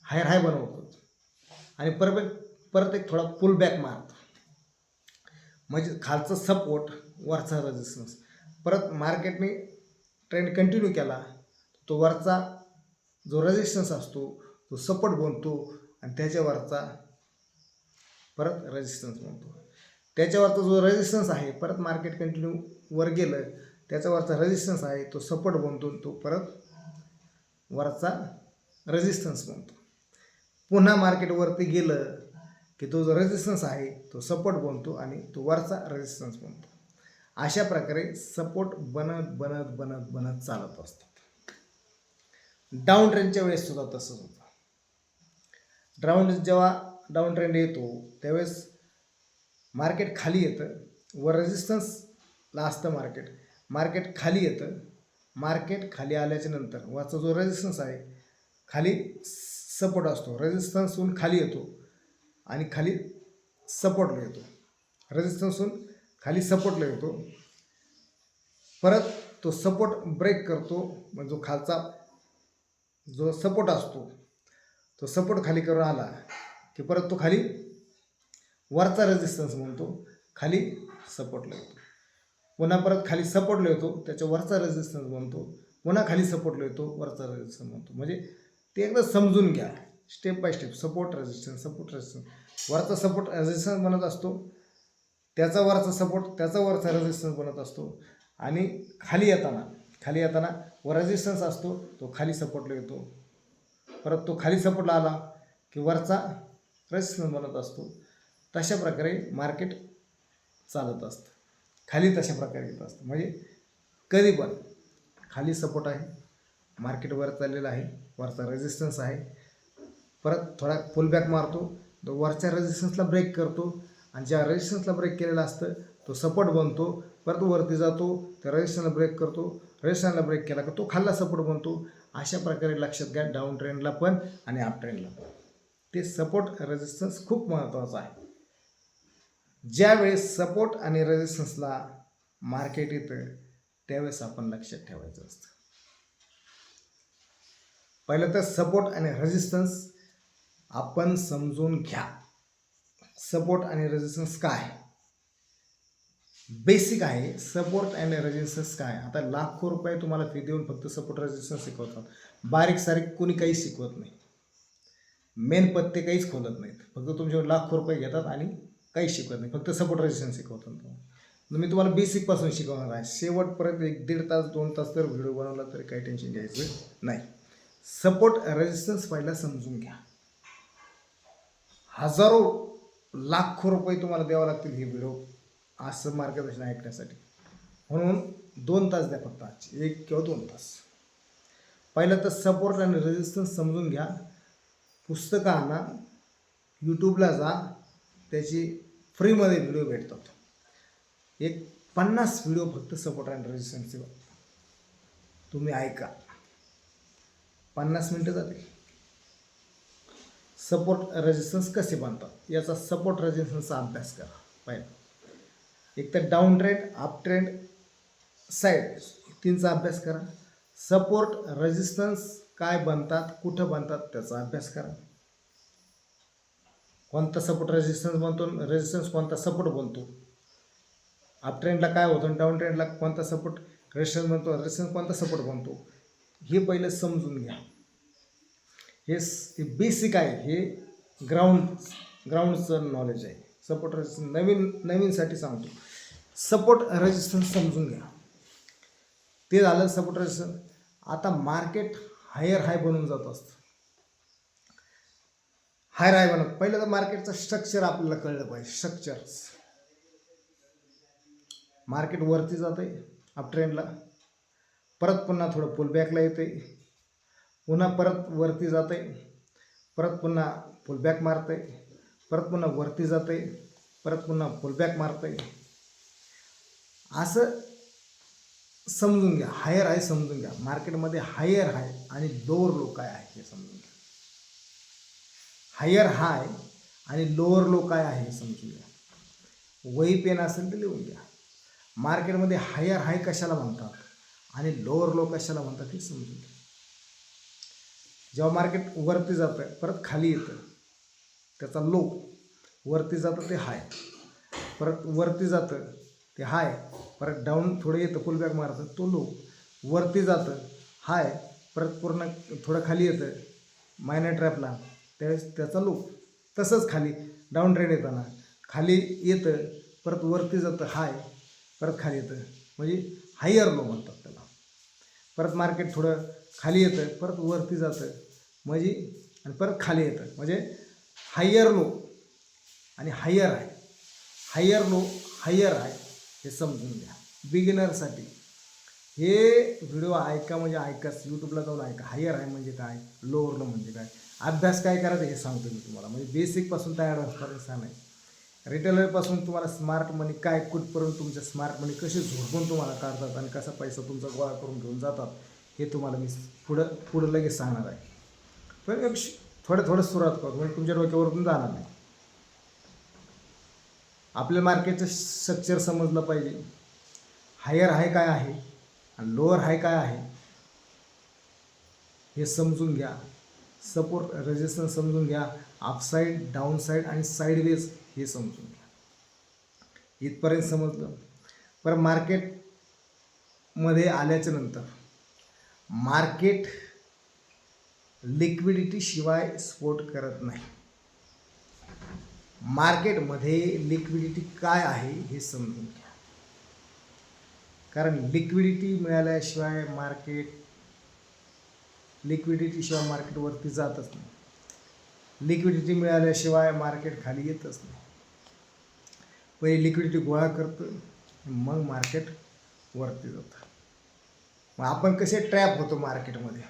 [SPEAKER 1] हायर हाय बनवतं आणि परत एक थोडा पुल बॅक मारतं, म्हणजे खालचा सपोर्ट वरचा रेजिस्टन्स. परत मार्केटने ट्रेंड कंटिन्यू केला, तो वरचा जो रेजिस्टन्स असतो तो सपोर्ट बनतो आणि त्याच्यावरचा परत रेजिस्टन्स बनतो. त्याच्यावरचा जो रेजिस्टन्स आहे परत मार्केट कंटिन्यू वर गेलं, त्याच्यावरचा रेजिस्टन्स आहे तो सपोर्ट बनतो, तो परत वरचा रेजिस्टन्स बनतो. पुन्हा मार्केट वरती गेलं की तो जो रेजिस्टन्स आहे तो सपोर्ट बनतो आणि तो वरचा रेजिस्टन्स बनतो. अशा प्रकारे सपोर्ट बनत चालत असतात. डाऊन ट्रेंडच्या वेळेस सुद्धा तसंच होतं. जेव्हा डाऊन ट्रेंड येतो त्यावेळेस मार्केट खाली येतं, वर रेजिस्टन्सला असतं मार्केट खाली येतं. मार्केट खाली आल्याच्या नंतर वरचा जो रेजिस्टन्स आहे खाली सपोर्ट असतो, रेजिस्टन्सहून खाली येतो आणि खाली सपोर्टला येतो, रेजिस्टन्सहून खाली सपोर्टला येतो. परत तो सपोर्ट ब्रेक करतो, म्हणजे जो खालचा जो सपोर्ट असतो तो सपोर्ट खाली करून आला की परत तो खाली वरचा रेजिस्टन्स म्हणतो, खाली सपोर्टला येतो. पुन्हा परत खाली सपोर्टला येतो, त्याच्या वरचा रेजिस्टन्स बनतो, पुन्हा खाली सपोर्टला येतो, वरचा रेजिस्टन्स बनतो. म्हणजे ते एकदा समजून घ्या step by step. Support resistance, वरचा सपोर्ट रेजिस्टन्स बनत असतो, त्याचा वरचा सपोर्ट त्याचा वरचा रेजिस्टन्स बनत असतो आणि खाली येताना वर रेजिस्टन्स असतो तो खाली सपोर्टला येतो, परत तो खाली सपोर्टला आला की वरचा रेजिस्टन्स बनत असतो. तशा प्रकारे मार्केट चालत असतं. खाली तशा प्रकारे येत असतं. म्हणजे कधी पण खाली सपोर्ट आहे, मार्केट वर चाललेलं आहे, वरचा रेजिस्टन्स आहे, परत थोडा पुलबॅक मारतो, तो वरच्या रेजिस्टन्सला ब्रेक करतो आणि ज्या रेजिस्टन्सला ब्रेक केलेला असतं तो सपोर्ट बनतो, परत वरती जातो, त्या रेजिस्टन्सला ब्रेक करतो, रेजिस्टन्सला ब्रेक केला की तो खाल्ला सपोर्ट बनतो. अशा प्रकारे लक्षात घ्या डाऊन ट्रेंडला पण आणि अप ट्रेंडला पण ते सपोर्ट रेजिस्टन्स खूप महत्त्वाचा आहे. ज्यावेळेस सपोर्ट आणि रेजिस्टन्सला मार्केट येतं त्यावेळेस आपण लक्षात ठेवायचं असतं. पहिलं तर सपोर्ट आणि रेजिस्टन्स आपण समजून घ्या. सपोर्ट आणि रेजिस्टन्स काय? बेसिक आहे. सपोर्ट अँड रेजिस्टन्स काय, आता लाखो रुपये तुम्हाला फी देऊन फक्त सपोर्ट रेजिस्टन्स शिकवतात. बारीक सारीक कोणी काही शिकवत नाही. मेन पत्ते काहीच खोलत नाहीत. फक्त तुमच्यावर लाखो रुपये घेतात आणि काहीच शिकवत नाही. फक्त सपोर्ट रेजिस्टन्स शिकवतात तुम्हाला. मी तुम्हाला बेसिकपासून शिकवणार आहे. शेवटपर्यंत 1-1.5 तास 2 तास जर व्हिडिओ बनवला तरी काही टेन्शन घ्यायचं नाही. सपोर्ट रेजिस्टन्स पहिला समजून घ्या. हजारो लाखो रुपये तुम्हाला द्यावं लागतील हे व्हिडिओ असं मार्गदर्शन ऐकण्यासाठी. म्हणून 2 तास द्या फक्त आजचे, 1 किंवा 2 तास. पहिलं तर सपोर्ट आणि रेजिस्टन्स समजून घ्या. पुस्तकं आणा, यूट्यूबला जा, त्याची फ्रीमध्ये व्हिडिओ भेटतात. एक 50 व्हिडिओ फक्त सपोर्ट अँड रेजिस्टन्सचे तुम्ही ऐका, 50 मिनटं जातील. सपोर्ट रेजिस्टन्स कसे बनतात याचा सपोर्ट रेजिस्टन्सचा अभ्यास करा. पहिला एक तर down trend, up trend, side, तीनचा अभ्यास करा. सपोर्ट रेजिस्टन्स काय बनतात, कुठं बनतात त्याचा अभ्यास करा. कोणता सपोर्ट रेजिस्टन्स बनतो, रेजिस्टन्स कोणता सपोर्ट बनतो, अप ट्रेंडला काय होतं, डाऊन ट्रेंडला कोणता सपोर्ट रेजिस्टन्स बनतो, रेजिस्टन्स कोणता सपोर्ट बनतो, हे पहिलं समजून घ्या. हे बेसिक आहे. हे ग्राउंडचं नॉलेज आहे. सपोर्ट रेजिस्टन्स नवीनसाठी सांगतो. सपोर्ट रेजिस्टन्स समजून घ्या. ते झालं सपोर्ट रेजिस्टन्स. आता मार्केट हायर हाय बनून जात असतं. हायर हाय बनत पहिलं तर मार्केटचं स्ट्रक्चर आपल्याला कळलं पाहिजे. स्ट्रक्चर्स, मार्केट वरती जातं आहे अप ट्रेंडला, परत पुन्हा थोडं पुलबॅकला येतं आहे, पुन्हा परत वरती जातं आहे, परत पुन्हा पुलबॅक मारतं आहे, परत पुन्हा वरती जातं आहे, परत पुन्हा पुलबॅक मारतं आहे. असं समजून घ्या. हायर हाय समजून घ्या. मार्केटमध्ये हायर हाय आणि लोअर लो काय आहे हे समजून घ्या. हायर हाय आणि लोअर लो काय आहे हे समजून घ्या. वही पेन असेल तर लिहून घ्या. मार्केटमध्ये हायर हाय कशाला म्हणतात आणि लोअर लो कशाला म्हणतात हे समजून घ्या. जेव्हा मार्केट वरती जातं परत खाली येतं त्याचा लो, वरती जातं ते हाय, परत वरती जातं ते हाय, परत डाऊन थोडं येतं पुलबॅक मारतं तो लो, वरती जातं हाय, परत पूर्ण थोडं खाली येतं मायनर ट्रॅपला त्यावेळेस त्याचा लो. तसंच खाली डाऊन ट्रेंड येताना खाली येतं परत वरती जातं हाय, परत खाली येतं म्हणजे हायर लो म्हणतात त्याला. परत मार्केट थोडं खाली येतं परत वरती जातं म्हणजे आणि परत खाली येतं म्हणजे हायर लो आणि हायर आहे. हायर लो हायर आहे हे समजून घ्या. बिगिनरसाठी हे व्हिडिओ ऐका म्हणजे ऐकाच, यूट्यूबला जाऊन ऐका. हायर आहे म्हणजे काय, लोअर लो म्हणजे काय, अभ्यास काय करायचं हे सांगतो मी तुम्हाला. म्हणजे बेसिकपासून तयार ॲडव्हान्सपर्यंत नाही. रिटेलरपासून तुम्हाला स्मार्ट मनी काय, कुठपर्यंत तुमच्या स्मार्ट मनी कसे झोडपून तुम्हाला काढतात आणि कसा पैसा तुमचा गोळा करून घेऊन जातात हे तुम्हाला मी पुढं लगेच सांगणार आहे. पण एक थोडं सुरुवात करतो म्हणजे तुमच्या डोक्यावरून जाणार नाही. आपल्या मार्केटचं स्ट्रक्चर समजलं पाहिजे. हायर हाय काय आहे आणि लोअर हाय काय आहे हे समजून घ्या. सपोर्ट रेजिस्टन्स समजून घ्या. अपसाईड, डाऊनसाईड आणि साईडवेज हे समजून घ्या. इथपर्यंत समजलं. पण मार्केटमध्ये आल्याच्या नंतर मार्केट लिक्विडिटी शिवाय सपोर्ट करत नाही. मार्केटमध्ये लिक्विडिटी काय आहे हे समजून घ्या. कारण लिक्विडिटी मिळाल्याशिवाय लिक्विडिटीशिवाय मार्केट वरती जातच नाही. लिक्विडिटी मिळाल्याशिवाय मार्केट खाली येतच नाही. पहिले लिक्विडिटी गोळा करतं मग मार्केट वरती जातं. मग आपण कसे ट्रॅप होतो मार्केटमध्ये,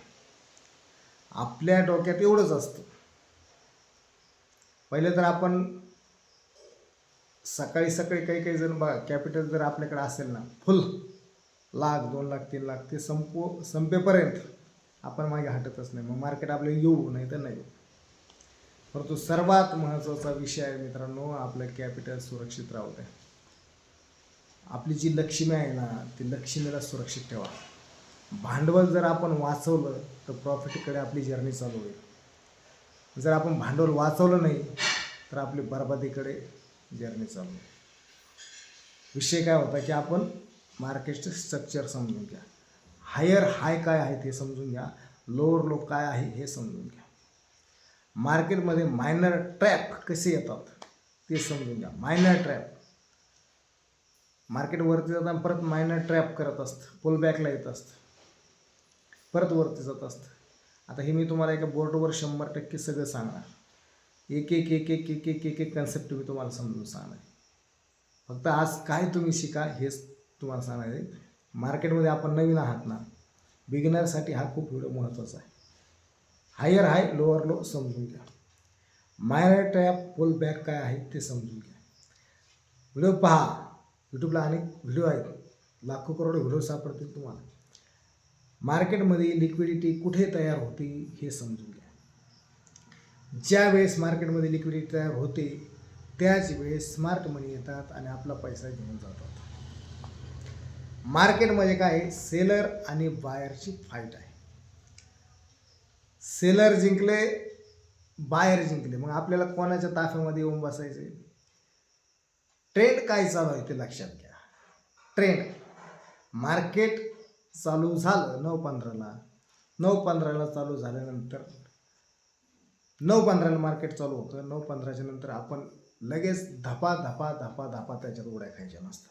[SPEAKER 1] आपल्या डोक्यात एवढंच असतं. पहिले तर आपण सकाळी काही जण बघा, कॅपिटल जर आपल्याकडे असेल ना फुल, 1,00,000 2,00,000 3,00,000 ते संपेपर्यंत आपण मागे हटतच नाही. मग मार्केट आपल्याला येऊ नाही तर नाही. परंतु सर्वात महत्त्वाचा विषय आहे मित्रांनो, आपलं कॅपिटल सुरक्षित राहू द्या. आपली जी लक्ष्मी आहे ना ती लक्ष्मीला सुरक्षित ठेवा. भांडवल जर आपण वाचवलं तर प्रॉफिटकडे आपली जर्नी चालू होईल. जर आपण भांडवल वाचवलं नाही तर आपली बरबादीकडे जर्नी चालू होईल. विषय काय होता की आपण मार्केटचं स्ट्रक्चर समजून घ्या, हायर हाय काय आहे ते समजून घ्या, लोअर लो काय आहे हे समजून घ्या, मार्केटमध्ये मायनर ट्रॅप कसे येतात ते समजून घ्या. मायनर ट्रॅप, मार्केट वरती जाताना परत मायनर ट्रॅप करत असतं, पुलबॅकला येत असतं, परत वरती जात असतं. आता हे मी तुम्हाला एका बोर्डवर 100% सगळं सांगणार, एक एक एक एक एक एक एक एक कन्सेप्ट मी तुम्हाला समजून सांगणार. फक्त आज काय तुम्ही शिका हेच तुम्हाला सांगणार आहे. मार्केटमध्ये आपण नवीन आहात ना, बिगिनरसाठी हा खूप व्हिडिओ महत्त्वाचा आहे. हायर हाय लोअर लो समजून घ्या, मायनर ट्रॅप पुल बॅक काय आहे ते समजून घ्या. व्हिडिओ पहा, यूट्यूबला अनेक व्हिडिओ आहेत, लाखो करोड व्हिडिओ सापडतील तुम्हाला. मार्केटमध्ये लिक्विडिटी कुठे तयार होते हे समजून घ्या. ज्या वेळेस मार्केटमध्ये लिक्विडिटी तयार होते त्याच वेळेस स्मार्ट मनी येतात आणि आपला पैसा घेऊन जातात. मार्केटमध्ये काय आहे, सेलर आणि बायरची फाईट आहे. सेलर जिंकले, बायर जिंकले, मग आपल्याला कोणाच्या ताफ्यामध्ये येऊन बसायचे? ट्रेंड काय चालू आहे ते लक्षात घ्या. ट्रेंड, मार्केट चालू झालं 9:15ला, 9:15ला चालू झाल्यानंतर 9:15ला मार्केट चालू होतं, 9:15च्या नंतर आपण लगेच धपा धपा धपा धपा त्याच्यात उड्या खायच्या नसतात.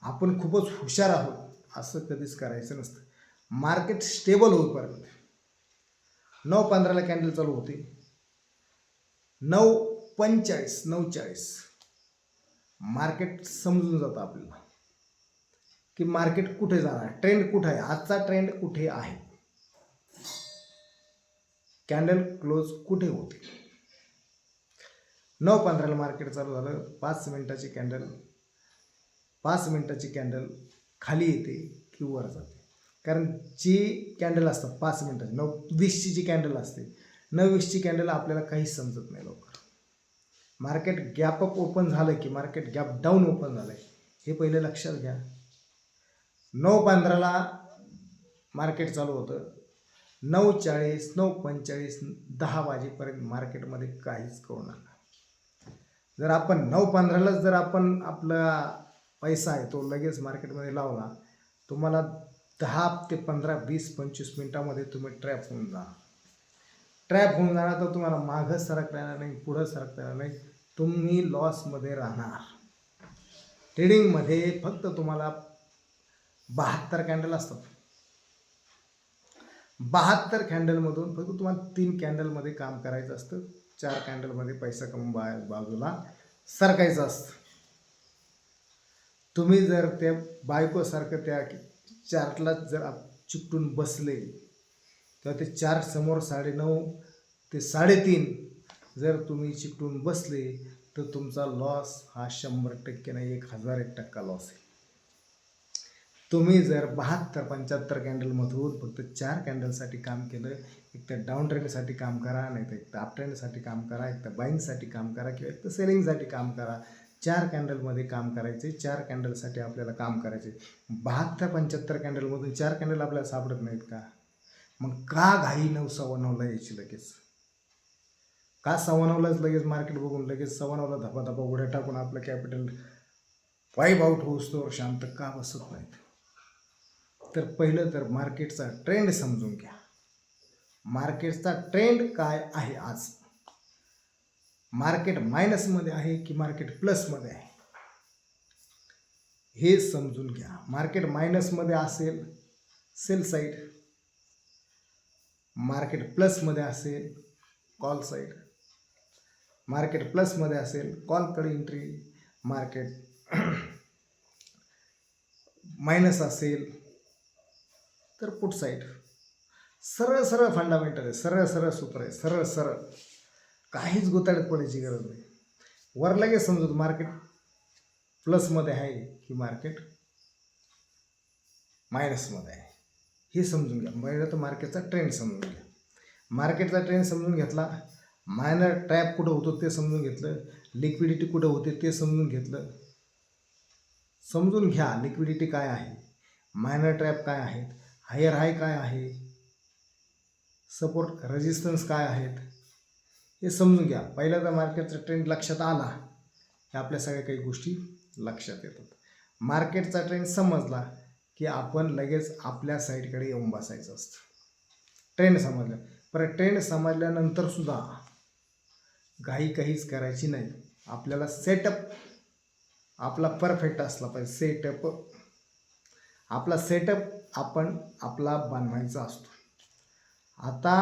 [SPEAKER 1] आपण खूपच हुशार आहोत असं कधीच करायचं नसतं. मार्केट स्टेबल होईपर्यंत 9:15ला कॅन्डल चालू होते, 9:45 9:40 मार्केट समजून जातं आपल्याला की मार्केट कुठे जाणार, ट्रेंड कुठे आहे, आजचा ट्रेंड कुठे आहे, कॅन्डल क्लोज कुठे होते. 9:15ला मार्केट चालू झालं, 5 मिनिटाची कॅन्डल, 5 मिनिटाची कॅन्डल खाली येते की वर जाते. कारण जी कॅन्डल असतात 5 मिनिटाची, 9:20ची जी कॅन्डल असते, 9:20ची कॅन्डल आपल्याला काहीच समजत नाही लवकर. मार्केट गॅप अप ओपन झालं की मार्केट गॅप डाऊन ओपन झालं हे पहिले लक्षात घ्या. 9:15ला मार्केट चालू होतं, 9:40 9:45 10 वाजेपर्यंत मार्केटमध्ये काहीच करू नका. जर आपण 9:15लाच जर आपण आपला पैसा आहे तो लगेच मार्केटमध्ये लावला, तुम्हाला 10 ते 15 20 25 मिनटामध्ये तुम्ही ट्रॅप होऊन जा. ट्रॅप होऊन जाणार तर तुम्हाला मागं सरकता येणार नाही, पुढं सरकता येणार नाही, तुम्ही लॉसमध्ये राहणार. ट्रेडिंगमध्ये फक्त तुम्हाला 72 कॅन्डल असतात, 72 कॅन्डलमधून फक्त तुम्हाला 3 कॅन्डलमध्ये काम करायचं असतं, 4 कॅन्डलमध्ये पैसा कमवून बाजूला सरकायचं असतं. तुम्ही जर त्या बायकोसारखं त्या चार्टला जर चिकटून बसले किंवा ते चार्ट समोर 9:30 ते 3:30 जर तुम्ही चिकटून बसले तर तुमचा लॉस हा 100% नाही, 1001% लॉस आहे. तुम्ही जर 72 75 कॅन्डलमधून फक्त 4 कॅन्डलसाठी काम केलं, एक तर डाऊन ट्रेंडसाठी काम करा, नाही तर एक तर अप ट्रेंडसाठी काम करा, एक तर बाईंगसाठी काम करा किंवा एक तर सेलिंगसाठी काम करा. 4 कॅन्डलमध्ये काम करायचे, 4 कॅन्डलसाठी आपल्याला काम करायचे. 72 75 कॅन्डलमधून 4 कॅन्डल आपल्याला सापडत नाहीत का? मग का घाई 9 9:15ला यायची लगेच? का 9:15लाच लगेच मार्केट बघून लगेच 9:15ला धपाधपा उड्या टाकून आपलं कॅपिटल वाईप आउट होऊस्तोवर शांत का बसत नाहीत? तर पहिलं तर मार्केटचा ट्रेंड समजून घ्या. मार्केटचा ट्रेंड काय आहे आज? मार्केट मायनसमध्ये आहे की मार्केट प्लसमध्ये आहे हे समजून घ्या. मार्केट मायनसमध्ये असेल सेल साईड, मार्केट प्लसमध्ये असेल कॉल साईड, मार्केट प्लसमध्ये असेल कॉलकडे एंट्री, मार्केट मायनस असेल तर पुट साईड. सरळ सरळ फंडामेंटल आहे, सरळ सरळ सूत्र आहे, सरळ सरळ, काहीच गोताळ्यात पडायची गरज नाही. वर लगेच समजू मार्केट प्लसमध्ये आहे की मार्केट मायनसमध्ये आहे हे समजून घ्या. पहिलं तर मार्केटचा ट्रेंड समजून घ्या. मार्केटचा ट्रेंड समजून घेतला, मायनर ट्रॅप कुठं होतो ते समजून घेतलं, लिक्विडिटी कुठं होते ते समजून घेतलं. समजून घ्या लिक्विडिटी काय आहे, मायनर ट्रॅप काय आहेत, हायर हाय काय आहे, सपोर्ट रेजिस्टन्स काय आहेत हे समजून घ्या. पहिला तर मार्केटचा ट्रेंड लक्षात आला की आपल्या सगळ्या काही गोष्टी लक्षात येतात. मार्केटचा ट्रेंड समजला की आपण लगेच आपल्या साईडकडे येऊन बसायचं असतं. ट्रेंड समजलं, पण ट्रेंड समजल्यानंतर सुद्धा घाई काहीच करायची नाही. आपल्याला सेटअप आपला परफेक्ट असला पाहिजे. आपला सेटअप आपण आपला बनवायचा असतो. आता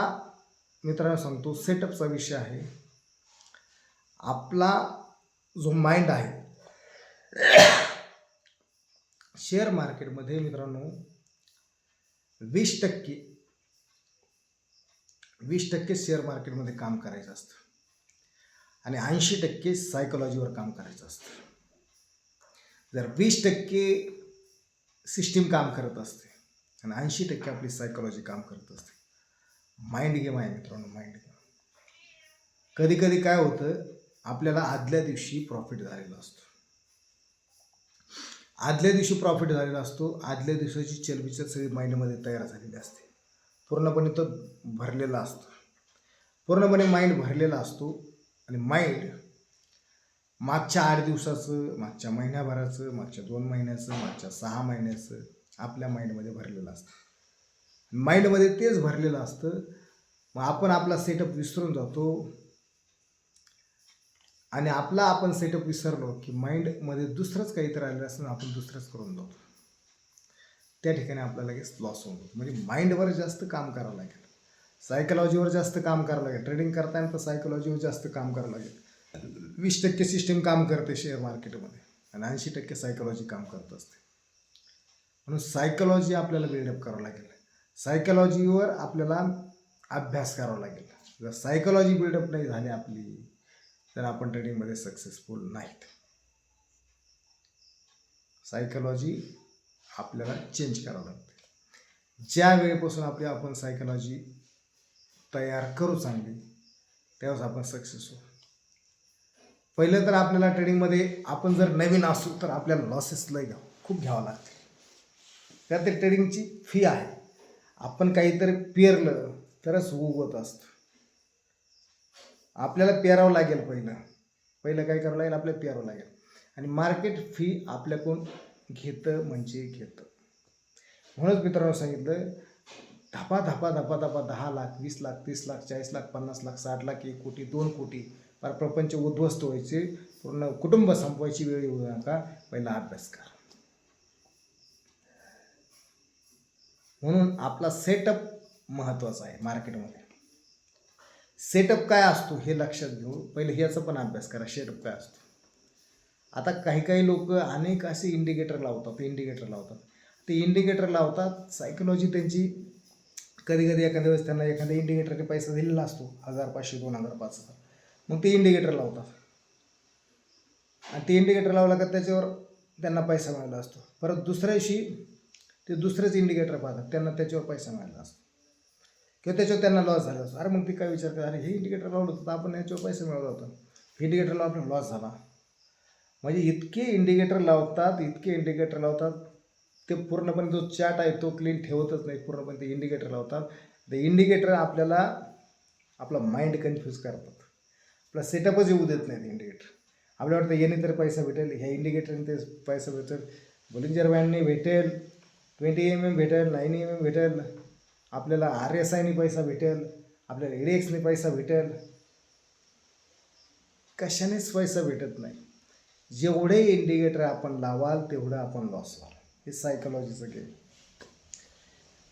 [SPEAKER 1] मित्रांनो सांगतो, सेटअपचा विषय आहे. आपला जो माइंड आहे शेअर मार्केटमध्ये मित्रांनो 20% शेअर मार्केटमध्ये काम करायचं असतं आणि 80% सायकोलॉजीवर काम करायचं असतं. जर 20% सिस्टीम काम करत असते आणि 80% आपली सायकोलॉजी काम करत असते. माइंड गेम आहे मित्रांनो, माइंड गेम. कधी कधी काय होतं, आपल्याला आदल्या दिवशी प्रॉफिट झालेला असतो. आदल्या दिवसाची चलबिचल सगळी माइंडमध्ये तयार झालेली असते. पूर्णपणे तो भरलेला असतो. पूर्णपणे माइंड भरलेला असतो आणि माइंड मागच्या 8 दिवसाचं, मागच्या महिन्याभराचं, मागच्या 2 महिन्याचं, मागच्या 6 महिन्याचं आपल्या माइंडमध्ये भरलेलं असतं. माइंडमध्ये तेच भरलेलं असतं. मग आपण आपला सेटअप विसरून जातो आणि आपण सेटअप विसरलो की माइंडमध्ये दुसरंच काहीतरी आलेलं असतं, आपण दुसरंच करून जातो. त्या ठिकाणी आपल्याला लगेच लॉस होऊन जातो. म्हणजे माइंडवर जास्त काम करावं लागेल, सायकोलॉजीवर जास्त काम करावं लागेल. ट्रेडिंग करताना तर सायकोलॉजीवर जास्त काम करावं लागेल. 20% सिस्टीम काम करते शेअर मार्केटमध्ये आणि 80% सायकोलॉजी काम करत असते. म्हणून सायकोलॉजी आपल्याला बिल्डअप करावं लागेल. सायकोलॉजीवर आपल्याला अभ्यास करावा लागेल. जर सायकोलॉजी बिल्डअप नाही झाली आपली, तर आपण ट्रेडिंगमध्ये सक्सेसफुल नाहीत. सायकोलॉजी आपल्याला चेंज करावं लागते. ज्या वेळेपासून आपण सायकोलॉजी तयार करू चांगली, त्यावेळेस आपण सक्सेस होऊ. पहिलं तर आपल्याला ट्रेडिंगमध्ये आपण जर नवीन असू तर आपल्याला लॉसेस खूप घ्यावं लागते. त्यात ते ट्रेडिंगची फी आहे. आपण काहीतरी पेरलं तरच उगवत असतं. आपल्याला पेरावं लागेल. पहिलं काय करावं लागेल, आपल्याला पेरावं लागेल. आणि मार्केट फी आपल्याकडून घेतं. म्हणूनच मित्रांनो सांगितलं, धपा 10 लाख, 20 लाख, 30 लाख, 40 लाख, 50 लाख, 60 लाख, 1 कोटी, 2 कोटी, पर प्रपंच उद्ध्वस्त व्हायचे, पूर्ण कुटुंब संपवायची वेळ येऊ नका. पहिला अभ्यास करा. म्हणून आपला सेटअप महत्त्वाचा आहे. मार्केटमध्ये सेटअप काय असतो हे लक्षात घेऊ. पहिले ह्याचा पण अभ्यास करा, सेटअप काय असतो. आता काही लोक अनेक असे इंडिकेटर लावतात. ते इंडिकेटर लावतात. सायकोलॉजी त्यांची कधी एखाद्या वेळेस त्यांना एखाद्या इंडिकेटरने पैसा दिलेला असतो, 1000, 500, 2000, 5000. मग ते इंडिकेटर लावतात आणि ते इंडिकेटर लावला का त्याच्यावर त्यांना पैसा मिळाला असतो. परत दुसऱ्या दिवशी ते दुसरेच इंडिकेटर पाहतात, त्यांना त्याच्यावर पैसा मिळाला असतो किंवा त्याच्यावर त्यांना लॉस झाला असतो. अरे मग ते काय विचारतात, अरे हे इंडिकेटर लावलं होतं तर आपण याच्यावर पैसा मिळवला होता, हे इंडिकेटर लावून आपल्याला लॉस झाला. म्हणजे इतके इंडिकेटर लावतात ते पूर्णपणे जो चार्ट आहे तो क्लीन ठेवतच नाही. पूर्णपणे ते इंडिकेटर लावतात. ते इंडिकेटर आपल्याला आपला माइंड कन्फ्यूज करतात. आपला सेटअपच येऊ देत नाही ते इंडिकेटर. आपल्याला वाटतं याने तर पैसा भेटेल, ह्या इंडिकेटरने ते पैसा भेटेल, बोलिंजर बँडने भेटेल, 20 mm भेटेल, 9 mm भेटेल, आपल्याला RSIने पैसा भेटेल, आपल्याला EDXने पैसा भेटेल. कशानेच पैसा भेटत नाही. जेवढे इंडिकेटर आपण लावाल तेवढं आपण लॉस व्हाल. हे सायकोलॉजीचं गेम.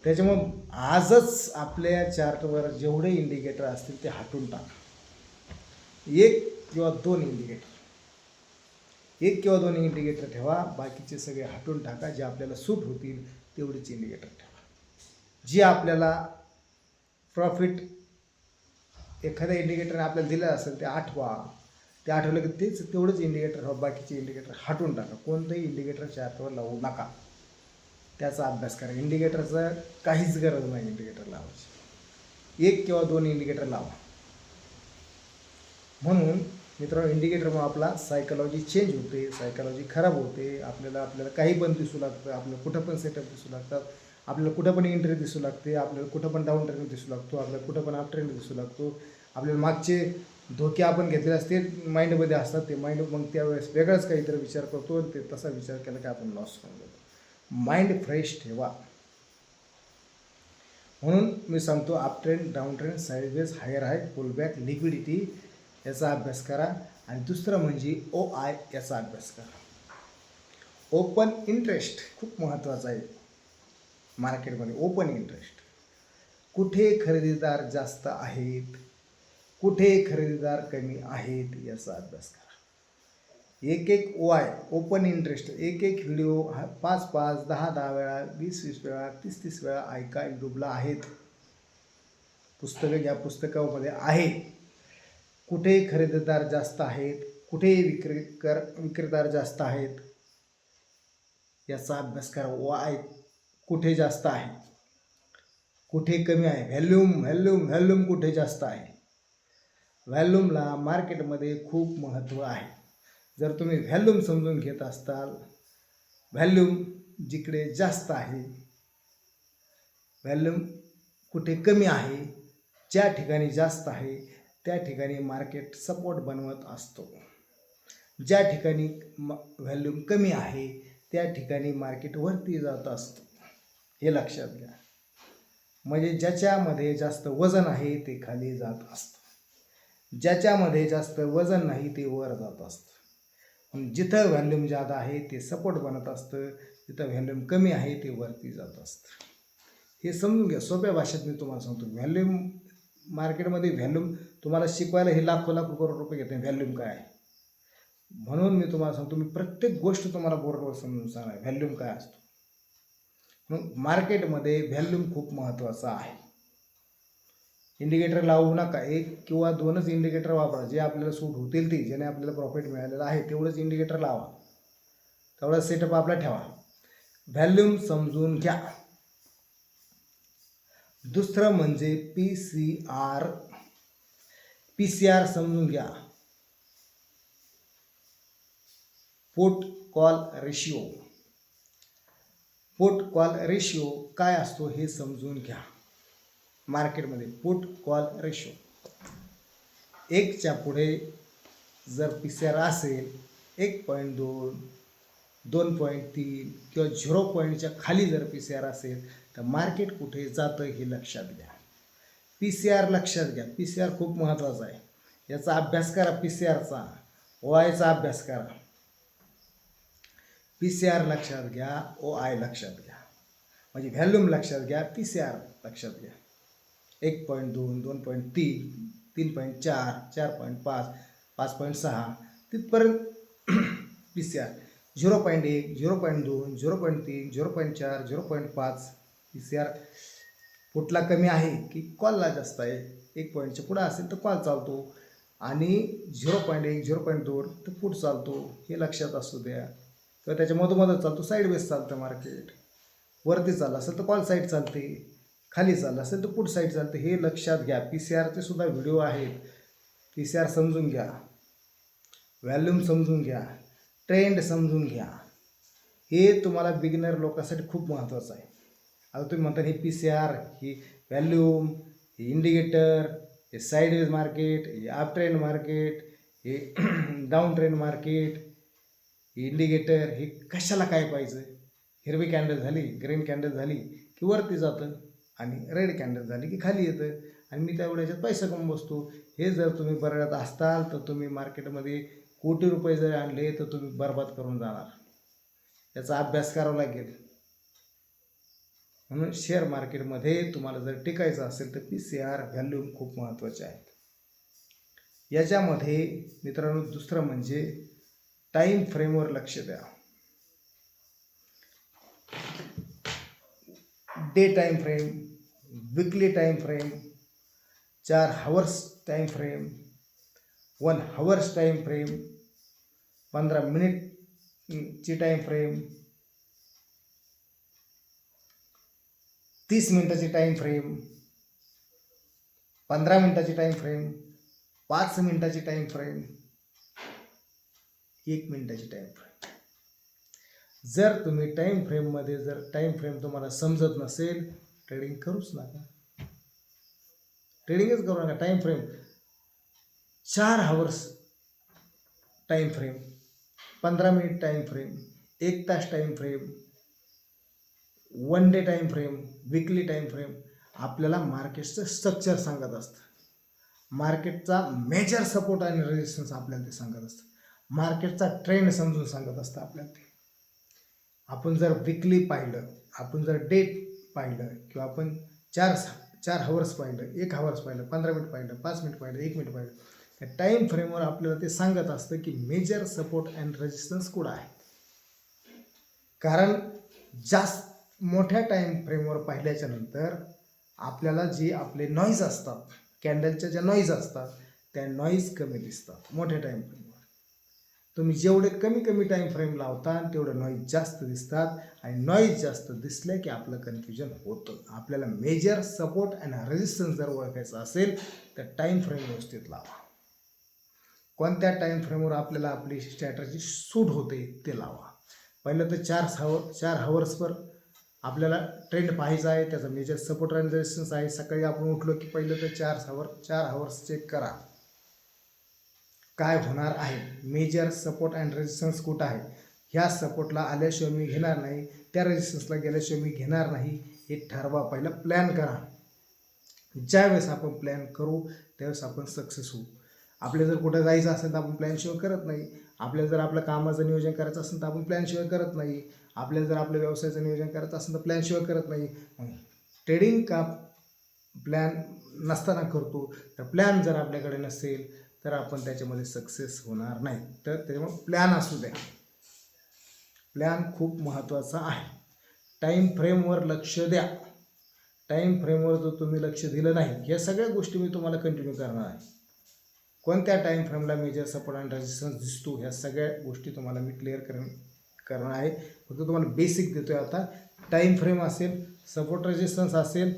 [SPEAKER 1] त्याच्यामुळं आजच आपल्या चार्टवर जेवढे इंडिकेटर असतील ते हटून टाका. 1 किंवा 2 इंडिकेटर ठेवा. बाकीचे सगळे हटून टाका. जे आपल्याला सूट होतील तेवढेच इंडिकेटर ठेवा. जे आपल्याला प्रॉफिट एखाद्या इंडिकेटरने आपल्याला दिलं असेल ते आठवा. ते आठवलं की तेवढंच इंडिकेटर ठेवा. बाकीचे इंडिकेटर हटून टाका. कोणतंही इंडिकेटर चार्टवर लावू नका. त्याचा अभ्यास करा. इंडिकेटरचं काहीच गरज नाही इंडिकेटर लावायची. 1 किंवा 2 इंडिकेटर लावा. म्हणून मित्रांनो, इंडिकेटरमुळे आपला सायकोलॉजी चेंज होते, सायकोलॉजी खराब होते. आपल्याला काही पण दिसू लागतं, आपल्याला कुठं पण सेटअप दिसू लागतात, आपल्याला कुठं पण एंट्री दिसू लागते, आपल्याला कुठं पण डाऊन ट्रेंड दिसू लागतो, आपल्याला कुठं पण अप ट्रेंड दिसू लागतो, आपल्याला मागचे धोके आपण घेतलेले असते माइंडमध्ये असतात, ते माइंड मग त्यावेळेस वेगळाच काहीतरी विचार करतो आणि ते तसा विचार केला की आपण लॉस होऊन जातो. माइंड फ्रेश ठेवा. म्हणून मी सांगतो up trend, down trend, sideways, higher high, pullback, liquidity याचा अभ्यास करा. आणि दुसरं म्हणजे OI याचा अभ्यास करा. ओपन इंटरेस्ट खूप महत्त्वाचा आहे मार्केटमध्ये. ओपन इंटरेस्ट, कुठे खरेदीदार जास्त आहेत, कुठे खरेदीदार कमी आहेत याचा अभ्यास करा. एक एक OI ओपन इंटरेस्ट एक एक व्हिडिओ 5-5, 10-10 वेळा, 20-20 वेळा, 30-30 वेळा ऐका. यूट्यूबला आहेत, पुस्तकं घ्या, पुस्तकामध्ये आहे. कुठे खरेदीदार जास्त आहेत, कुठे विक्रेतार जास्त आहेत याचा अभ्यास करा. OI कुठे जास्त आहे, कुठे कमी आहे. व्हॅल्यूम कुठे जास्त आहे. व्हॅल्यूमला मार्केटमध्ये खूप महत्त्व आहे. जर तुम्ही व्हॅल्यूम समजून घेत असताल, व्हॅल्यूम जिकडे जास्त आहे, व्हॅल्यूम कुठे कमी आहे, ज्या ठिकाणी जास्त आहे त्या ठिकाणी मार्केट सपोर्ट बनवत असतो. ज्या ठिकाणी व्हॅल्यूम कमी आहे त्या ठिकाणी मार्केट वरती जात असतं, हे लक्षात घ्या. म्हणजे ज्याच्यामध्ये जास्त वजन आहे ते खाली जात असतं, ज्याच्यामध्ये जास्त वजन नाही ते वर जात असतं. जिथं व्हॅल्यूम जादा आहे ते सपोर्ट बनत असतं, जिथं व्हॅल्यूम कमी आहे ते वरती जात असतं. हे समजून घ्या. सोप्या भाषेत मी तुम्हाला सांगतो. व्हॅल्यूम मार्केटमध्ये व्हॅल्यूम तुम्हाला शिकवायला हे लाखो करोड रुपये घेते. व्हॅल्यूम काय आहे म्हणून मी तुम्हाला सांगतो. मी प्रत्येक गोष्ट तुम्हाला बोर्डवर समजून सांगणार व्हॅल्यूम काय असतो. मग मार्केटमध्ये व्हॅल्यूम खूप महत्त्वाचा आहे. इंडिकेटर लावू नका. 1 किंवा 2च इंडिकेटर वापरा, जे आपल्याला सूट होतील ते, ज्याने आपल्याला प्रॉफिट मिळालेलं आहे तेवढंच इंडिकेटर लावा, तेवढा सेटअप आपला ठेवा. व्हॅल्यूम समजून घ्या. दुसरं म्हणजे PCR समजून घ्या. Put call ratio. Put call ratio काय असतो हे समजून घ्या. मार्केटमध्ये पुट कॉल रेशो 1च्या पुढे जर PCR असेल 1.2, 2.3 किंवा 0 खाली जर PCR असेल तर मार्केट कुठे जातं हे लक्षात घ्या. PCR लक्षात घ्या. PCR खूप महत्त्वाचा आहे. याचा अभ्यास करा. PCRचा, OIचा अभ्यास करा. PCR लक्षात घ्या, OI लक्षात घ्या. म्हणजे व्हॅल्यूम लक्षात घ्या, PCR लक्षात घ्या. 1.2, 2.3, 3.4, 4.5, 5.6 तिथपर्यंत PCR. 0.1, 0.2, 0.3, 0.4, 0.5 PCR पुटला कमी आहे की कॉलला जास्त आहे. 1 पॉईंटच्या पुढं असेल तर कॉल चालतो आणि 0.1, 0.2 तर पुट चालतो. हे लक्षात असू द्या. किंवा त्याच्या मधोमधच चालतो, साईडवेज चालतं मार्केट. वरती चाललं असेल तर कॉल साईड चालते, खाली चाललं असेल तर पुट साईड चालते. हे लक्षात घ्या. PCRचे सुद्धा व्हिडिओ आहेत. PCR समजून घ्या, व्हॅल्यूम समजून घ्या, ट्रेंड समजून घ्या. हे तुम्हाला बिगिनर लोकांसाठी खूप महत्त्वाचं आहे. आता तुम्ही म्हणता हे PCR, ही व्हॅल्यूम, हे इंडिकेटर, हे साईडवेज मार्केट, हे अप ट्रेंड मार्केट, हे डाऊन ट्रेंड मार्केट, हे इंडिकेटर, हे कशाला काय पाहिजे. हिरवी कॅन्डल झाली, ग्रीन कॅन्डल झाली की वरती जातं आणि रेड कॅन्डल झाली की खाली येतं आणि मी त्यावेळेच्यात पैसा कमवून बसतो. हे जर तुम्ही बघत असताल तर तुम्ही मार्केटमध्ये कोटी रुपये जर आणले तर तुम्ही बर्बाद करून जाणार. याचा अभ्यास करावा लागेल. म्हणून शेअर मार्केटमध्ये तुम्हाला जर टिकायचं असेल तर PCR, व्हॅल्यूम खूप महत्त्वाचे आहेत. याच्यामध्ये मित्रांनो दुसरं म्हणजे टाईम फ्रेमवर लक्ष द्या. Day time frame, weekly time frame, 4 hours time frame, 1 hours time frame, 15 मिनिटची टाईम फ्रेम, 30 मिनिटाची टाईम फ्रेम, 15 मिनिटाची टाईम फ्रेम, 5 मिनिटाची टाईम फ्रेम, 1 मिनिटाची टाईम फ्रेम. जर तुम्ही टाईम फ्रेममध्ये जर टाईम फ्रेम तुम्हाला समजत नसेल, ट्रेडिंग करूच नका. ट्रेडिंगच करू नका. Time frame 4 hours time frame, 15 minute time frame, 1 तास time frame, 1 day time frame, weekly time frame आपल्याला मार्केटचं स्ट्रक्चर सांगत असतं. मार्केटचा मेजर सपोर्ट आणि रेजिस्टन्स आपल्याला ते सांगत असतं. मार्केटचा ट्रेंड समजून सांगत असतं आपल्याला ते. आपण जर विकली पाहिलं, आपण जर डे पाहिलं किंवा आपण चार हावर्स पाहिलं, 1 हावर्स पाहिलं, 15 मिनिट पाहिलं, 5 मिनिट पाहिलं, 1 मिनिट पाहिलं, त्या टाईम फ्रेमवर आपल्याला ते सांगत असतं की मेजर सपोर्ट अँड रेजिस्टन्स कुठं आहे. कारण जास्त मोठ्या टाईम फ्रेमवर पाहिल्याच्या नंतर आपल्याला जे आपले नॉईज असतात, कॅन्डलच्या ज्या नॉईज असतात त्या नॉईज कमी दिसतात मोठ्या टाईम फ्रेमवर. तुम्ही जेवढे कमी टाईम फ्रेम लावता तेवढं नॉईज जास्त दिसतात आणि नॉईज जास्त दिसलं की आपलं कन्फ्युजन होतं. आपल्याला मेजर सपोर्ट अँड रेजिस्टन्स जर ओळखायचं असेल तर टाईम फ्रेम व्यवस्थित लावा. कोणत्या टाईम फ्रेमवर आपल्याला आपली स्ट्रॅटर्जी सूट होते ते लावा. पहिलं तर 4 हावर्सवर आपल्याला ट्रेंड पाहायचा आहे, त्याचा मेजर सपोर्ट अँड रेजिस्टन्स आहे. सकाळी आपण उठलो की पहिलं तर 4 हावर्स चेक करा काय होणार आहे, मेजर सपोर्ट अँड रेजिस्टन्स कुठं आहे. ह्या सपोर्टला आल्याशिवाय मी घेणार नाही, त्या रेजिस्टन्सला गेल्याशिवाय मी घेणार नाही, हे ठरवा. पहिलं प्लॅन करा. ज्यावेळेस आपण प्लॅन करू त्यावेळेस आपण सक्सेस होऊ. आपल्याला जर कुठं जायचं असेल तर आपण प्लॅनशिवाय करत नाही. आपल्याला जर आपलं कामाचं नियोजन करायचं असेल तर आपण प्लॅनशिवाय करत नाही. आपल्याला जर आपल्या व्यवसायाचं नियोजन करायचं असेल तर प्लॅनशिवाय करत नाही. ट्रेडिंग का प्लॅन नसताना करतो, तर प्लॅन जर आपल्याकडे नसेल तर आपण त्याच्यामध्ये सक्सेस होणार नाही. तर त्याच्यामुळे प्लॅन असू द्या. प्लॅन खूप महत्त्वाचा आहे. टाईम फ्रेमवर लक्ष द्या. टाईम फ्रेमवर जर तुम्ही लक्ष दिलं नाही, या सगळ्या गोष्टी मी तुम्हाला कंटिन्यू करणार आहे. कोणत्या टाईम फ्रेमला मेजर सपोर्ट अँड रेजिस्टन्स दिसतो ह्या सगळ्या गोष्टी तुम्हाला मी क्लिअर करणार आहे. फक्त तुम्हाला बेसिक देतो आहे आता. टाईम फ्रेम असेल, सपोर्ट रेजिस्टन्स असेल,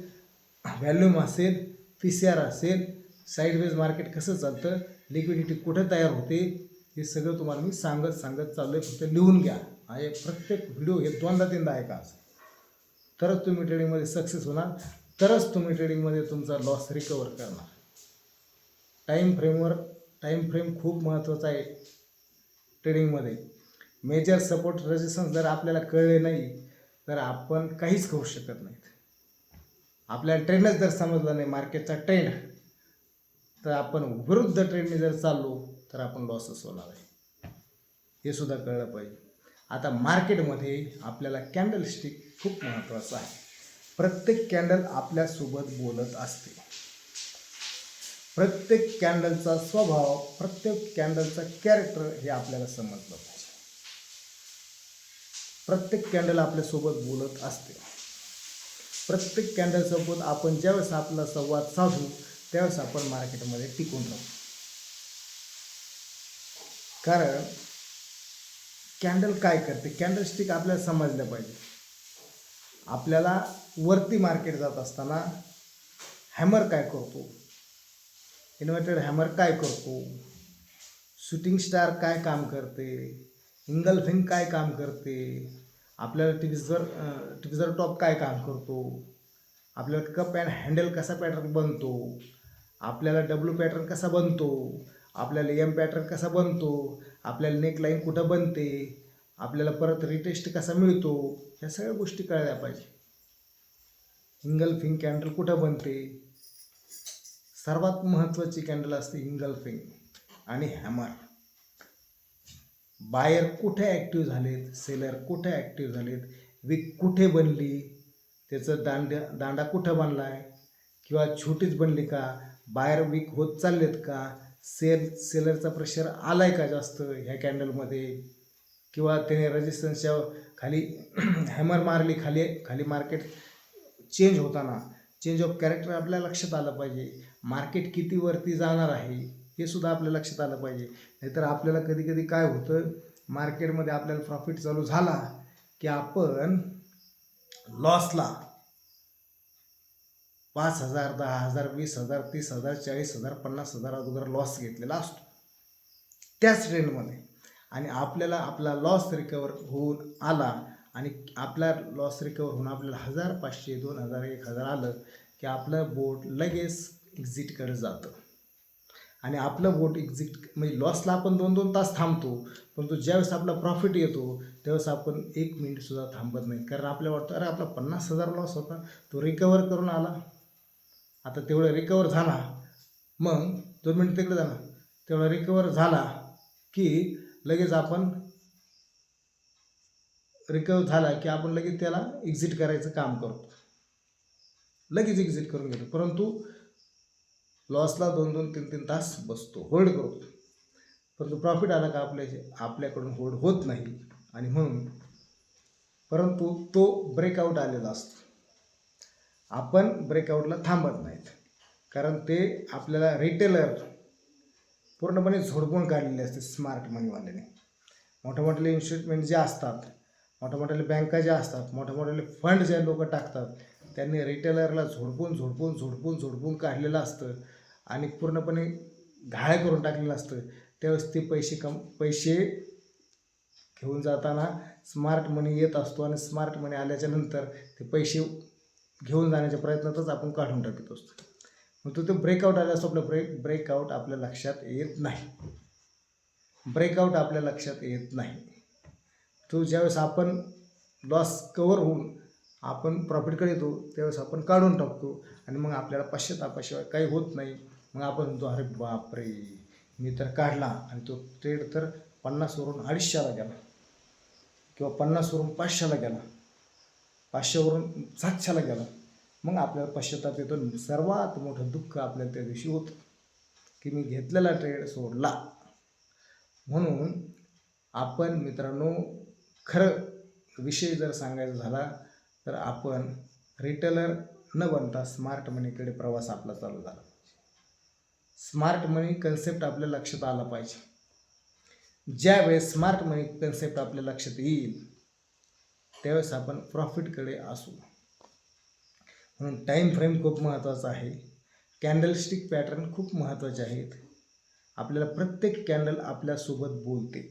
[SPEAKER 1] व्हॅल्यूम असेल, PCR असेल, साईडवेज मार्केट कसं चालतं, लिक्विडिटी कुठं तयार होते, हे सगळं तुम्हाला मी सांगत चाललो आहे. फक्त लिहून घ्या. आहे प्रत्येक व्हिडिओ हे 2दा-3दा ऐका, तरच तुम्ही ट्रेडिंगमध्ये सक्सेस होणार, तरच तुम्ही ट्रेडिंगमध्ये तुमचा लॉस रिकवर करणार. टाईम फ्रेम खूप महत्त्वाचा आहे ट्रेडिंगमध्ये. मेजर सपोर्ट रेजिस्टन्स जर आपल्याला कळले नाही तर आपण काहीच करू शकत नाहीत. आपल्याला ट्रेंडच जर समजला नाही, मार्केटचा ट्रेंड, तर आपण विरुद्ध ट्रेंडने जर चाललो तर आपण लॉसच होणार आहे. हे सुद्धा कळलं पाहिजे. आता मार्केटमध्ये आपल्याला कॅन्डलस्टिक खूप महत्त्वाचं आहे. प्रत्येक कॅन्डल आपल्यासोबत बोलत असते. प्रत्येक कॅन्डलचा स्वभाव, प्रत्येक कॅन्डलचा कॅरेक्टर हे आपल्याला समजलं पाहिजे. प्रत्येक कॅन्डल आपल्यासोबत बोलत असते. प्रत्येक कॅन्डलसोबत आपण ज्यावेळेस आपला संवाद साधू त्यावेळेस आपण मार्केटमध्ये टिकून राहू. कारण कॅन्डल काय करते, कॅन्डलस्टिक आपल्याला समजलं पाहिजे. आपल्याला वरती मार्केट जात असताना हॅमर काय करतो, इन्व्हर्टेड हॅमर काय करतो, शूटिंग स्टार काय काम करते, इंगल्फिंग काय काम करते, आपल्याला ट्विझर टॉप काय काम करतो, आपल्याला कप अँड हँडल कसा पॅटर्न बनतो, आपल्याला डब्ल्यू पॅटर्न कसा बनतो, आपल्याला एम पॅटर्न कसा बनतो, आपल्याला नेकलाईन कुठं बनते, आपल्याला परत रिटेस्ट कसा मिळतो, ह्या सगळ्या गोष्टी कळल्या पाहिजे. इंगल्फिंग कॅन्डल कुठं बनते, सर्वात महत्त्वाची कॅन्डल असते इंगल्फिंग आणि हॅमर. बायर कुठे ॲक्टिव्ह झालेत, सेलर कुठे ॲक्टिव्ह झालेत, विक कुठे बनली, त्याचं दांडा कुठं बनला आहे किंवा छोटीच बनली का, बायर वीक होत चाललेत का, सेलरचा प्रेशर आला आहे का जास्त ह्या कॅन्डलमध्ये, किंवा त्याने रेजिस्टन्सच्या खाली हॅमर मारली, खाली मार्केट चेंज होताना चेंज ऑफ कॅरेक्टर आपल्या लक्षात आलं पाहिजे. मार्केट किती वरती जाणार आहे हे सुद्धा आपल्या लक्षात आलं पाहिजे. नाहीतर आपल्याला कधी काय होतं, मार्केटमध्ये आपल्याला प्रॉफिट चालू झाला की आपण लॉसला 5,000, 10,000, 20,000, 30,000, 40,000, 50,000 अगोदर लॉस घेतलेला असतो त्याच ट्रेंडमध्ये. आणि आपल्याला आपला लॉस रिकवर होऊन आला आणि आपला लॉस रिकवर होऊन आपल्याला 1,000, 500, 2,000, 1,000 आलं की आपलं बोट लगेच एक्झिटकडे जातं. आणि आपलं बोट एक्झिट म्हणजे लॉसला आपण 2-2 तास थांबतो, परंतु ज्यावेळेस आपला प्रॉफिट येतो त्यावेळेस आपण 1 मिनिटसुद्धा थांबत नाही. कारण आपल्याला वाटतं अरे आपला 50,000 लॉस होता, तो रिकवर करून आला, आता तेवढं रिकवर झाला, मग 2 मिनिट तिकडे झाला, तेवढा रिकवर झाला की लगेच आपण रिकवर झाला की आपण लगेच त्याला एक्झिट करायचं काम करतो, लगेच एक्झिट करून घेतो. परंतु लॉसला 2-2, 3-3 तास बसतो, होल्ड करतो. परंतु प्रॉफिट आला का आपल्याकडून होल्ड होत नाही. आणि म्हणून परंतु तो ब्रेकआउट आलेला असतो, आपण ब्रेकआउटला थांबत नाहीत. कारण ते आपल्याला रिटेलर पूर्णपणे झोडपून काढलेले असते स्मार्ट मनीवाल्याने. मोठ्या इन्व्हेस्टमेंट जे असतात, मोठ्या बँका ज्या असतात, मोठे फंड जे लोक टाकतात, त्यांनी रिटेलरला झोडपून काढलेलं असतं आणि पूर्णपणे घाळ करून टाकलेलं असतं. त्यावेळेस ते पैसे घेऊन जाताना स्मार्ट मनी येत असतो आणि स्मार्ट मनी आल्याच्या नंतर ते पैसे घेऊन जाण्याच्या प्रयत्नातच आपण काढून टाकत असतो. मग तो ब्रेकआउट आला असतो, आपलं ब्रेकआउट आपल्या लक्षात येत नाही. ब्रेकआउट आपल्या लक्षात येत नाही. तो ज्यावेळेस आपण लॉस कवर होऊन आपण प्रॉफिटकडे येतो त्यावेळेस आपण काढून टाकतो आणि मग आपल्याला पश्चातापाशिवाय काही होत नाही. मग आपण म्हणतो अरे बापरे, मी तर काढला आणि तो ट्रेड तर 50वरून 250ला गेला, किंवा 50वरून 500ला गेला, 500वरून 700ला गेला. मग आपल्याला पश्चाताप येतो. सर्वात मोठं दुःख आपल्याला त्या दिवशी होतं की मी घेतलेला ट्रेड सोडला. म्हणून आपण मित्रांनो, खरं विषय जर सांगायचा झाला तर आपण रिटेलर न बनता स्मार्ट मनीकडे प्रवास आपला चालू झाला. स्मार्ट मनी कन्सेप्ट आपल्या लक्षात आला पाहिजे. ज्यावेळेस स्मार्ट मनी कन्सेप्ट आपल्या लक्षात येईल त्यावेळेस आपण प्रॉफिटकडे असू. म्हणून टाईम फ्रेम खूप महत्त्वाचा आहे. कॅन्डलस्टिक पॅटर्न खूप महत्त्वाचे आहेत. आपल्याला प्रत्येक कॅन्डल आपल्यासोबत बोलते.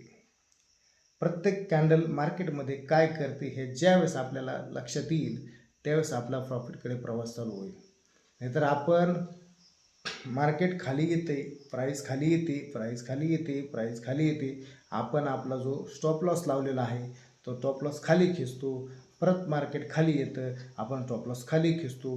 [SPEAKER 1] प्रत्येक कॅन्डल मार्केटमध्ये काय करते हे ज्यावेळेस आपल्याला लक्षात येईल त्यावेळेस आपला प्रॉफिटकडे प्रवास चालू होईल. नाहीतर आपण मार्केट खाली येते, प्राईस खाली येते, प्राईस खाली येते, प्राईस खाली येते, आपण आपला जो स्टॉप लॉस लावलेला आहे तो स्टॉप लॉस खाली खिचतो, परत मार्केट खाली येतं, आपण स्टॉप लॉस खाली खिचतो,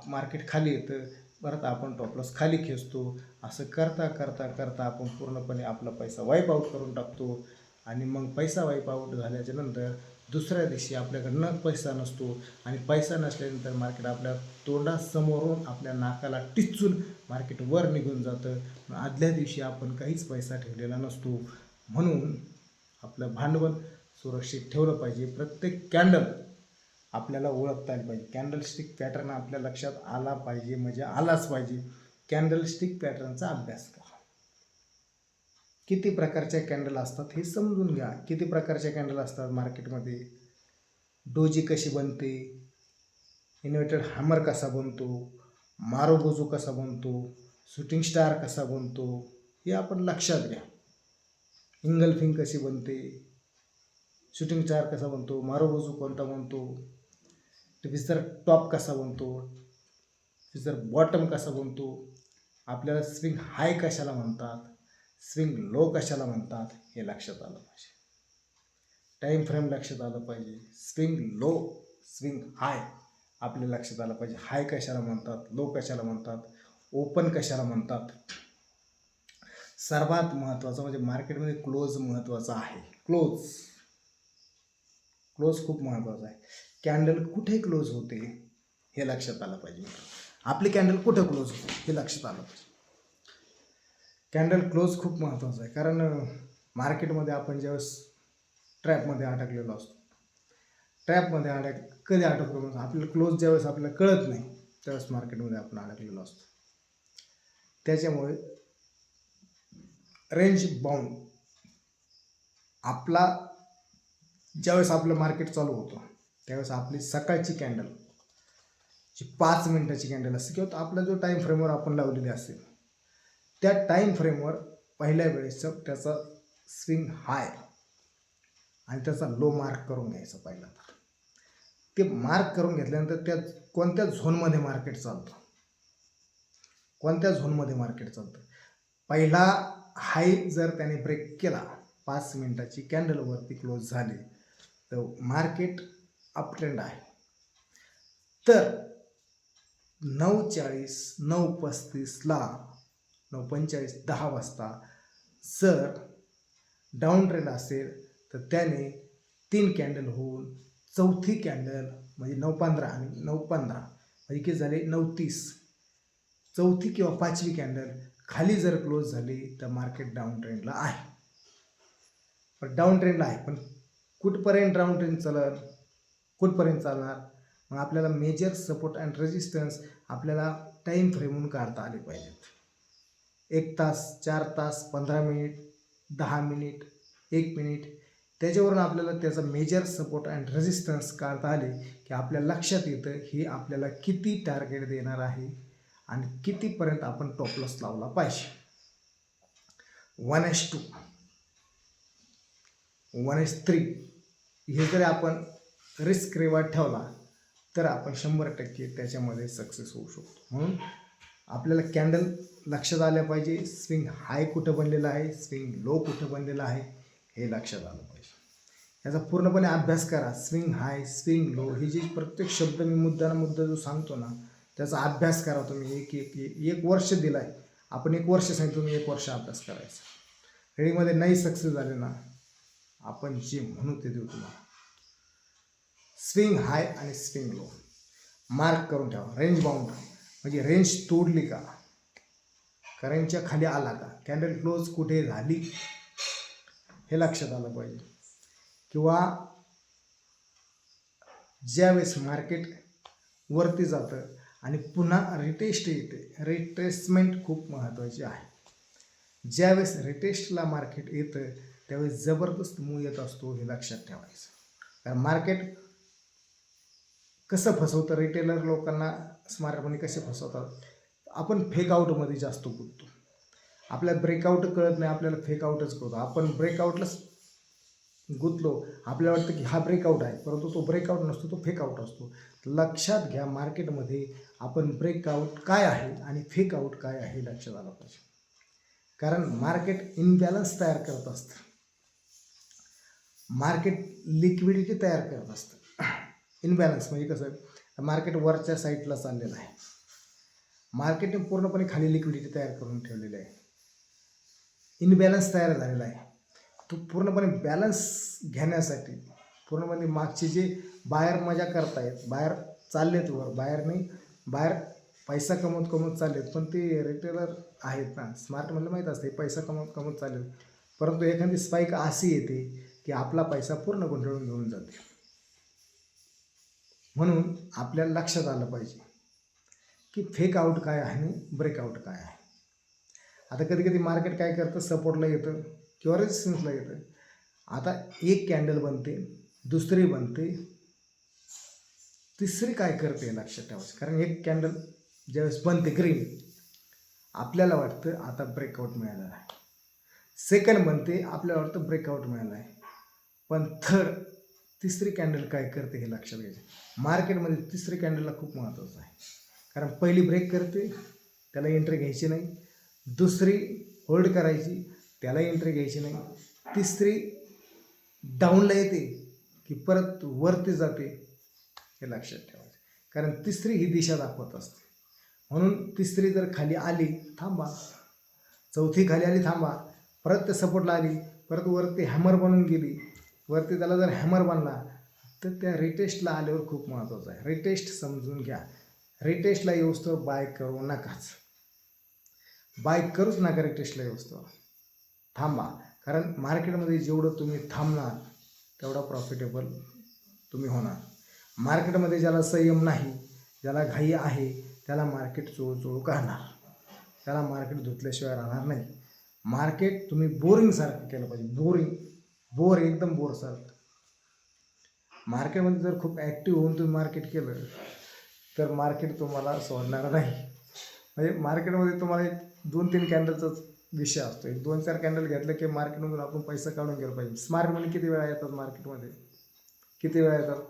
[SPEAKER 1] मार्केट खाली येतं, परत आपण स्टॉप लॉस खाली खिचतो. असं करता करता करता आपण पूर्णपणे आपला पैसा वाईप आऊट करून टाकतो. आणि मग पैसा वाईप आऊट झाल्याच्या नंतर दुसऱ्या दिवशी आपल्याकडनं पैसा नसतो आणि पैसा नसल्यानंतर मार्केट आपल्या तोंडासमोरून आपल्या नाकाला टिचून मार्केट वर निघून जातं. आदल्या दिवशी आपण काहीच पैसा ठेवलेला नसतो. म्हणून आपलं भांडवल सुरक्षित ठेवलं पाहिजे. प्रत्येक कॅन्डल आपल्याला ओळखता आली पाहिजे. कॅन्डलस्टिक पॅटर्न आपल्या लक्षात आला पाहिजे, म्हणजे आलाच पाहिजे. कॅन्डलस्टिक पॅटर्नचा अभ्यास करा. किती प्रकारच्या कॅन्डल असतात हे समजून घ्या. किती प्रकारच्या कॅन्डल असतात मार्केटमध्ये, डोजी कशी बनते, इन्व्हर्टेड हॅमर कसा बनतो, मारोबोजो कसा बनतो, शूटिंग स्टार कसा बनतो, हे आपण लक्षात घ्या. इंगल्फिंग कशी बनते, शूटिंग स्टार कसा बनतो, मारोबोजो कोणता बनतो, फिशर टॉप कसा बनतो, फिशर बॉटम कसा बनतो, आपल्याला स्विंग हाय कशाला म्हणतात, स्विंग लो कशाला म्हणतात हे लक्षात आलं पाहिजे. टाईम फ्रेम लक्षात आलं पाहिजे. स्विंग लो, स्विंग हाय आपल्या लक्षात आलं पाहिजे. हाय कशाला म्हणतात, लो कशाला म्हणतात, ओपन कशाला म्हणतात. सर्वात महत्त्वाचं म्हणजे मार्केटमध्ये क्लोज महत्त्वाचा आहे. क्लोज खूप महत्त्वाचा आहे. कॅन्डल कुठे क्लोज होते हे लक्षात आलं पाहिजे. आपली कॅन्डल कुठे क्लोज होते हे लक्षात आलं पाहिजे. कॅन्डल क्लोज खूप महत्त्वाचं आहे. कारण मार्केटमध्ये आपण ज्यावेळेस ट्रॅपमध्ये अडकलेलो असतो, ट्रॅपमध्ये कधी अडकतो म्हणजे आपल्याला क्लोज ज्यावेळेस आपल्याला कळत नाही त्यावेळेस मार्केटमध्ये आपण अडकलेलो असतो. त्याच्यामुळे रेंज बाउंड आपला ज्यावेळेस आपलं मार्केट चालू होतं त्यावेळेस आपली सकाळची कॅन्डल जी 5 मिनिटाची कॅन्डल असते किंवा आपला जो टाईम फ्रेमवर आपण लावलेली असेल त्या टाईम फ्रेमवर पहिल्या वेळेसचं त्याचा स्विंग हाय आणि त्याचा लो मार्क करून घ्यायचा. पहिला ते मार्क करून घेतल्यानंतर त्या कोणत्या झोनमध्ये मार्केट चालतं, कोणत्या झोनमध्ये मार्केट चालतं पहिला हाय जर त्याने ब्रेक केला 5 मिनिटाची कॅन्डलवरती क्लोज झाली तर मार्केट अपट्रेंड आहे. तर 9:40 9:35ला 9:45 10 वाजता जर डाऊन ट्रेंड असेल तर त्याने 3 कॅन्डल होऊन चौथी कॅन्डल म्हणजे 9:15 आणि 9:15 म्हणजे किती झाले 9:30 चौथी किंवा पाचवी कॅन्डल खाली जर क्लोज झाली तर मार्केट डाऊन ट्रेंडला आहे. पण डाऊन ट्रेंडला आहे पण कुठपर्यंत डाऊन ट्रेंड चालल, कुठपर्यंत चालणार, मग आपल्याला मेजर सपोर्ट अँड रेजिस्टन्स आपल्याला टाईम फ्रेम म्हणून काढता आले पाहिजेत. 1 तास, 4 तास, 15 मिनिट, 10 मिनिट, 1 मिनिट, त्याच्यावरून आपल्याला त्याचा मेजर सपोर्ट अँड रेजिस्टन्स काढता आले की आपल्या लक्षात येतं ही आपल्याला किती टार्गेट देणार आहे आणि कितीपर्यंत आपण टॉप लॉस लावला पाहिजे. 1:2 1:3 हे जर आपण रिस्क रिवॉर्ड ठेवला तर आपण 100% त्याच्यामध्ये सक्सेस होऊ शकतो. म्हणून आपल्याला कॅन्डल लक्षात आल्या पाहिजे, स्विंग हाय कुठं बनलेला आहे, स्विंग लो कुठं बनलेला आहे हे लक्षात आलं पाहिजे. याचा पूर्णपणे अभ्यास करा. स्विंग हाय, स्विंग लो हे जे प्रत्येक शब्द मी मुद्दा जो सांगतो ना त्याचा अभ्यास करा तुम्ही. एक वर्ष दिलं आहे आपण, 1 वर्ष सांगितलं तुम्ही 1 वर्ष अभ्यास करायचा. ट्रेडिंगमध्ये नाही सक्सेस झाले ना आपण जे म्हणू ते देऊ तुम्हाला. स्विंग हाय आणि स्विंग लो मार्क करून ठेवा. रेंज बाउंड म्हणजे रेंज तोडली का, रेंजच्या खाली आला का, कॅन्डल क्लोज कुठे झाली हे लक्षात आलं पाहिजे. किंवा ज्यावेळेस मार्केट वरती जातं आणि पुन्हा रिटेस्ट येते, रिट्रेसमेंट खूप महत्त्वाची आहे. ज्यावेळेस रिटेस्टला मार्केट येतं त्यावेळेस जबरदस्त मूव येत असतो हे लक्षात ठेवायचं. कारण मार्केट कसं फसवतं, रिटेलर लोकांना स्मार्ट मनी कसे फसवतात, आपण फेकआउटमध्ये जास्त गुंततो. आपल्याला ब्रेकआउट कळत नाही, आपल्याला फेकआउटच कळतो. आपण ब्रेकआउटलाच गुंतलो, आपल्याला वाटतं की हा ब्रेकआउट आहे, परंतु तो ब्रेकआउट नसतो, तो फेकआउट असतो. लक्षात घ्या मार्केटमध्ये आपण ब्रेकआउट काय आहे आणि फेकआउट काय आहे लक्षात आलं पाहिजे. कारण मार्केट इनबॅलन्स तयार करत असतं, मार्केट लिक्विडिटी तयार करत असतं. इनबॅलन्स म्हणजे कसं, मार्केट वरच्या साईडला चाललेलं आहे, मार्केटने पूर्णपणे खाली लिक्विडिटी तयार करून ठेवलेली आहे, इनबॅलन्स तयार झालेला आहे. तो पूर्णपणे बॅलन्स घेण्यासाठी पूर्णपणे मागचे जे बाहेर मजा करतायत, बाहेर चाललेत वर, बाहेर पैसा कमवत चाललेत, पण ते रिटेलर आहेत ना स्मार्ट म्हणलं माहीत असते पैसा कमवत चाललेत, परंतु एखादी स्पाईक अशी येते की आपला पैसा पूर्ण गुंतवून घेऊन जाते. म्हणून आपल्याला लक्षात आलं पाहिजे की फेक आउट काय आहे आणि ब्रेकआउट काय आहे. आता कधी कधी मार्केट काय करतं, सपोर्टला येतं किंवा रेजिस्टन्सला येतं. आता एक कॅन्डल बनते, दुसरी बनते, तिसरी काय करते लक्षात ठेवायचं. कारण एक कॅन्डल ज्यावेळेस बनते ग्रीन, आपल्याला वाटतं आता ब्रेकआउट मिळालेला आहे. सेकंड बनते, आपल्याला वाटतं ब्रेकआउट मिळाला आहे, पण तिसरी कॅन्डल काय करते हे लक्षात घ्यायचं. मार्केटमध्ये तिसरी कॅन्डलला खूप महत्त्वाचं आहे. कारण पहिली ब्रेक करते त्याला एंट्री घ्यायची नाही, दुसरी होल्ड करायची त्याला एंट्री घ्यायची नाही, तिसरी डाऊनला येते की परत वरती जाते हे लक्षात ठेवायचं. कारण तिसरी ही दिशा दाखवत असते. म्हणून तिसरी जर खाली आली थांबा, चौथी खाली आली थांबा, परत ते सपोर्टला आली, परत वरती हॅमर बनून गेली, वरती त्याला जर हॅमर बनला तर त्या रिटेस्टला आल्यावर खूप महत्त्वाचं आहे. रिटेस्ट समजून घ्या. रिटेस्टला येऊस्तोवर बाय करू नकाच, बाय करूच नका. रिटेस्टला येऊस्तोवर थांबा. कारण मार्केटमध्ये जेवढं तुम्ही थांबणार तेवढा प्रॉफिटेबल तुम्ही होणार. मार्केटमध्ये ज्याला संयम नाही, ज्याला घाई आहे, त्याला मार्केट चोळू काढणार, त्याला मार्केट धुतल्याशिवाय राहणार नाही. मार्केट तुम्ही बोरिंगसारखं केलं पाहिजे, बोर एकदम बोरसारखं. मार्केटमध्ये जर खूप ॲक्टिव्ह होऊन तुम्ही मार्केट केलं तर मार्केट तुम्हाला सोडणार नाही. म्हणजे मार्केटमध्ये तुम्हाला एक 2-3 कॅन्डलचाच विषय असतो. एक 2-4 कॅन्डल घेतलं की मार्केटमधून आपण पैसा काढून गेला पाहिजे. स्मार्ट मनी किती वेळा येतात मार्केटमध्ये, किती वेळा येतात,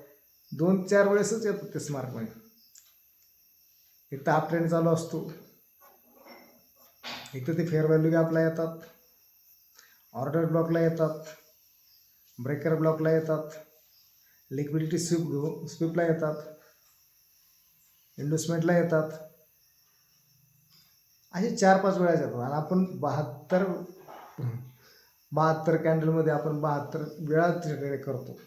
[SPEAKER 1] 2-4 वेळेसच येतात ते स्मार्ट मनी. एक तर अप ट्रेंड चालू असतो, एक तर ते फेअर व्हॅल्यू गॅपला येतात, ऑर्डर ब्लॉकला येतात, ब्रेकर ब्लॉकला येतात, लिक्विडिटी स्वीपला येतात, इन्व्हेस्टमेंटला येतात. असे 4-5 वेळा येतात आणि आपण 72 कॅन्डलमध्ये आपण 72 वेळा ट्रेड करतो.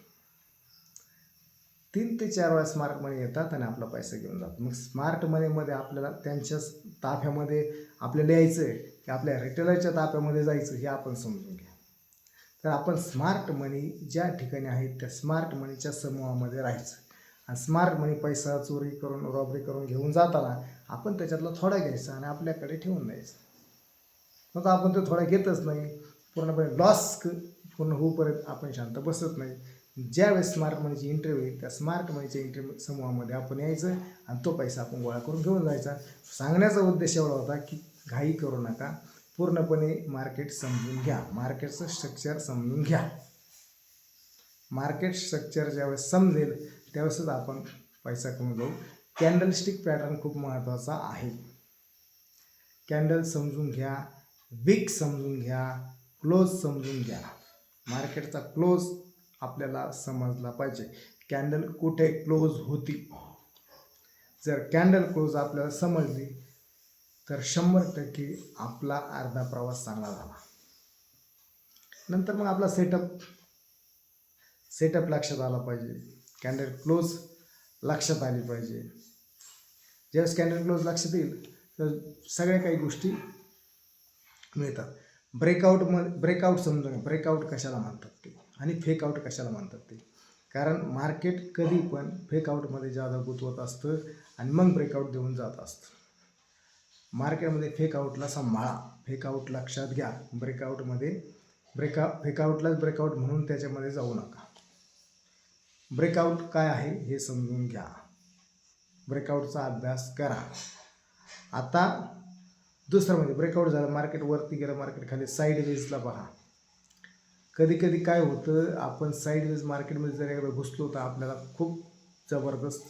[SPEAKER 1] 3 ते 4 वेळा स्मार्ट मनी येतात आणि आपला पैसा घेऊन जातो. मग स्मार्ट मनीमध्ये आपल्याला त्यांच्याच ताफ्यामध्ये आपल्याला यायचं आहे की आपल्या रिटेलरच्या ताफ्यामध्ये जायचं हे आपण समजून घ्या. तर आपण स्मार्ट मनी ज्या ठिकाणी आहेत त्या स्मार्ट मनीच्या समूहामध्ये राहायचं आणि स्मार्ट मनी पैसा चोरी करून रॉबरी करून घेऊन जाताना आपण त्याच्यातला थोडा घ्यायचा आणि आपल्याकडे ठेवून द्यायचं. मग आपण तो थोडा घेतच नाही, पूर्णपणे लॉस पूर्ण होऊपर्यंत आपण शांत बसत नाही. ज्यावेळेस स्मार्ट मनीची एंट्री होईल त्या स्मार्ट मनीच्या एंट्री समूहामध्ये आपण यायचं आणि तो पैसा आपण गोळा करून घेऊन जायचा. सांगण्याचा उद्देश एवढा होता की घाई करू नका, पूर्णपणे मार्केट समजून घ्या, मार्केटचं स्ट्रक्चर समजून घ्या. मार्केट स्ट्रक्चर ज्यावेळेस समजेल त्यावेळेसच आपण पैसा कमवून जाऊ. कॅन्डलस्टिक पॅटर्न खूप महत्त्वाचा आहे. कॅन्डल समजून घ्या, विक समजून घ्या, क्लोज समजून घ्या. मार्केटचा क्लोज आपल्याला समजला पाहिजे. कॅन्डल कुठे क्लोज होती. जर कॅन्डल क्लोज आपल्याला समजली तर 100% आपला अर्धा प्रवास चांगला झाला. नंतर मग आपला सेटअप लक्षात आला पाहिजे. कॅन्डल क्लोज लक्षात आली पाहिजे. ज्यावेळेस कॅन्डल क्लोज लक्षात येईल तर सगळ्या काही गोष्टी मिळतात. ब्रेकआउट समजून ब्रेकआउट कशाला म्हणतात ते आणि फेकआउट कशाला म्हणतात ते. कारण मार्केट कधी पण फेकआउटमध्ये जादा गुंतवत असतं आणि मग ब्रेकआउट देऊन जात असतं. मार्केटमध्ये फेकआउटला सांभाळा, फेकआउट लक्षात घ्या. फेकआउटलाच ब्रेकआउट म्हणून त्याच्यामध्ये जाऊ नका. ब्रेकआउट काय आहे हे समजून घ्या, ब्रेकआउटचा अभ्यास करा. आता दुसरं म्हणजे ब्रेकआउट झालं, मार्केट वरती गेलं, मार्केट खाली साईडवेजला पहा. कधी कधी काय होतं, आपण साईडवेज मार्केटमध्ये जर एकदा घुसलो तर आपल्याला खूप जबरदस्त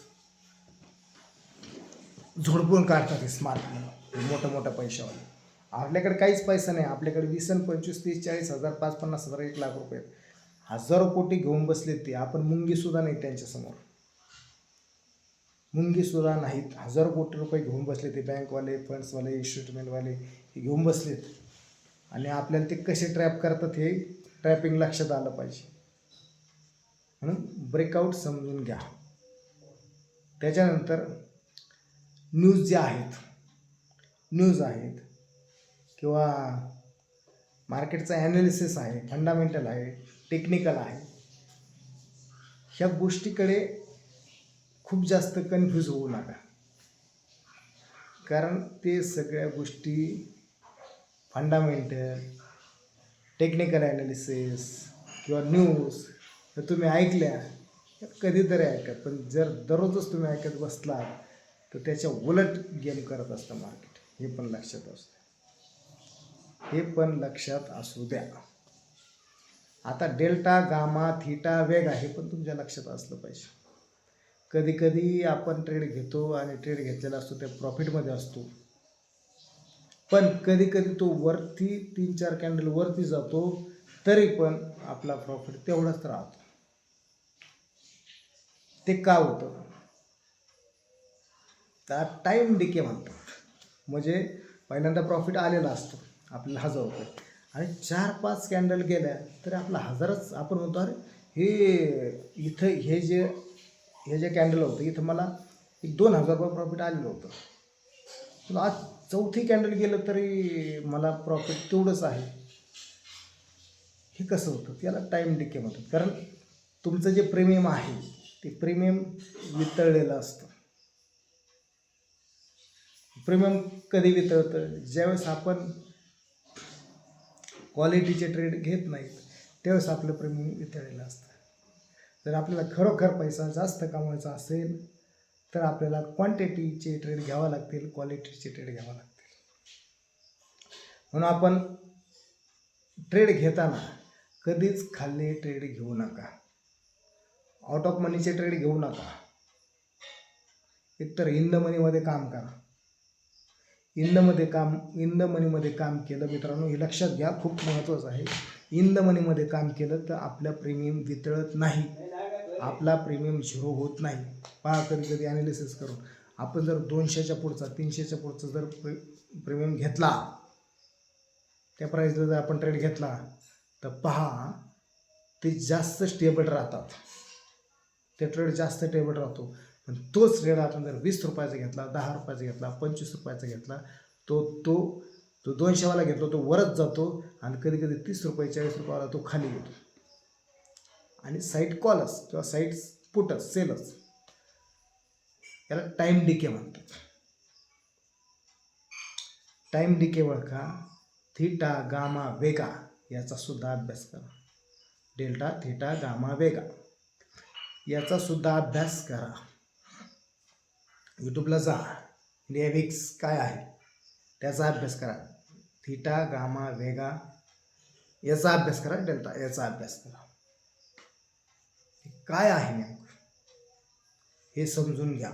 [SPEAKER 1] झोडपून काढतात हे स्मार्ट मनी, मोठ्या पैशावाले. आपल्याकडे काहीच पैसा नाही, आपल्याकडे 20, 25, 30, 40 हजार, 5, 50 हजार, 1 लाख रुपये, हजारो कोटी घेऊन बसलेत ते. आपण मुंगीसुद्धा नाही त्यांच्यासमोर, मुंगीसुद्धा नाहीत. हजारो कोटी रुपये घेऊन बसले ते बँकवाले, फंड्सवाले, इन्स्टिट्यूटमेंटवाले हे घेऊन बसलेत. आणि आपल्याला ते कसे ट्रॅप करतात हे ट्रॅपिंग लक्षात आलं पाहिजे. म्हणून ब्रेकआउट समजून घ्या. त्याच्यानंतर न्यूज आहेत किंवा मार्केटचा ॲनालिसिस आहे, फंडामेंटल आहे, टेक्निकल आहे, ह्या गोष्टीकडे खूप जास्त कन्फ्यूज होऊ नका. कारण ते सगळ्या गोष्टी फंडामेंटल, टेक्निकल ॲनालिसिस किंवा न्यूज तर तुम्ही ऐकल्या कधीतरी ऐका, पण जर दररोजच तुम्ही ऐकत बसलात तर त्याच्या उलट गेम करत असतं मार्केट. हे पण लक्षात असू द्या. आता डेल्टा, गामा, थीटा वेग आहे, पण तुमच्या लक्षात असलं पाहिजे. कधी कधी आपण ट्रेड घेतो आणि ट्रेड घेतलेला असतो त्या प्रॉफिटमध्ये असतो, पण कधी कधी तो वरती 3-4 कॅन्डल वरती जातो तरी पण आपला प्रॉफिट तेवढाच राहतो. ते का होतं? त्या टाईम डिके म्हणतात. म्हणजे पहिल्यांदा प्रॉफिट आलेला असतो आपल्याला 1000 रुपये आणि 4-5 कॅन्डल गेल्या तरी आपला 1000च. आपण म्हणतो अरे इथं हे जे कॅन्डल होतं इथं मला 2000 रुपये प्रॉफिट आलेलं होतं, पण आज चौथी कॅन्डल गेलं तरी मला प्रॉफिट तेवढंच आहे. हे कसं होतं? त्याला टाईम डिके म्हणतात. कारण तुमचं जे प्रीमियम आहे ते प्रीमियम वितळलेलं असतं. प्रीमियम कधी वितळतं? ज्यावेळेस आपण क्वालिटीचे ट्रेड घेत नाहीत त्यावेळेस आपलं प्रीमियम वितळलेलं असतं. जर आपल्याला खरोखर पैसा जास्त कमवायचा असेल तर आपल्याला क्वांटिटीचे ट्रेड घ्यावं लागतील, क्वालिटीचे ट्रेड घ्यावं लागतील. म्हणून आपण ट्रेड घेताना कधीच खाल्ले ट्रेड घेऊ नका, आउट ऑफ मनीचे ट्रेड घेऊ नका. एकतर इन द मनीमध्ये काम करा. इन द मनीमध्ये काम केलं मित्रांनो, हे लक्षात घ्या, खूप महत्त्वाचं आहे. इन द मनीमध्ये काम केलं तर आपल्या प्रीमियम वितळत नाही, आपला प्रीमियम झिरो होत नाही. पहा, कधी कधी ॲनालिसिस करून आपण जर 200च्या पुढचा 300च्या पुढचा जर प्रीमियम घेतला, त्या प्राईसला जर आपण ट्रेड घेतला तर पहा ते जास्त स्टेबल राहतात, ते ट्रेड जास्त स्टेबल राहतो. पण तोच ट्रेड आपण जर 20 रुपयाचा घेतला, 10 रुपयाचा घेतला, 25 रुपयाचा घेतला, तो 200वाला घेतला तो वरच जातो आणि कधी कधी 30 रुपये 40 रुपयावाला तो खाली येतो. आणि साईड कॉलच किंवा साईड पुटच सेलच, याला टाईम डिके म्हणतात. टाईम डिके ओळखा, थीटा गामा वेगा याचा सुद्धा अभ्यास करा. डेल्टा थीटा गामा वेगा याचा सुद्धा अभ्यास करा. यूट्यूबला जा, इंडिया विक्स काय आहे त्याचा अभ्यास करा. थीटा गामा वेगा याचा अभ्यास करा, डेल्टा याचा अभ्यास करा. काय आहे नेमकं हे समजून घ्या.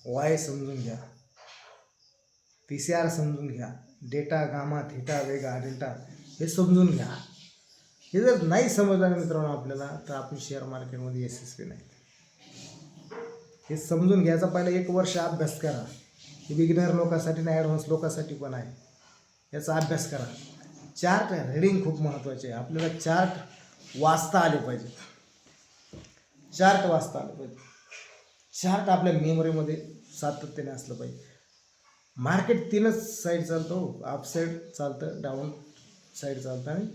[SPEAKER 1] वाय समजून घ्या, PCR समजून घ्या, डेटा गामा थीटा वेगा डेल्टा हे समजून घ्या. हे जर नाही समजलं ना मित्रांनो आपल्याला, तर आपण शेअर मार्केटमध्ये यशस्वी नाही. हे समजून घ्यायचा पहिला 1 वर्ष अभ्यास करा. हे बिगिनर लोकांसाठी नाही, ॲडव्हान्स लोकांसाठी पण आहे. याचा अभ्यास करा. चार्ट रीडिंग खूप महत्त्वाचे आहे. आपल्याला चार्ट वाचता आले पाहिजे, चार्ट वाचता आले पाहिजे. चार्ट आपल्या मेमरीमध्ये सातत्याने असलं पाहिजे. मार्केट 3च साईड चालतो, अप साईड चालतं, डाऊन साईड चालतं आणि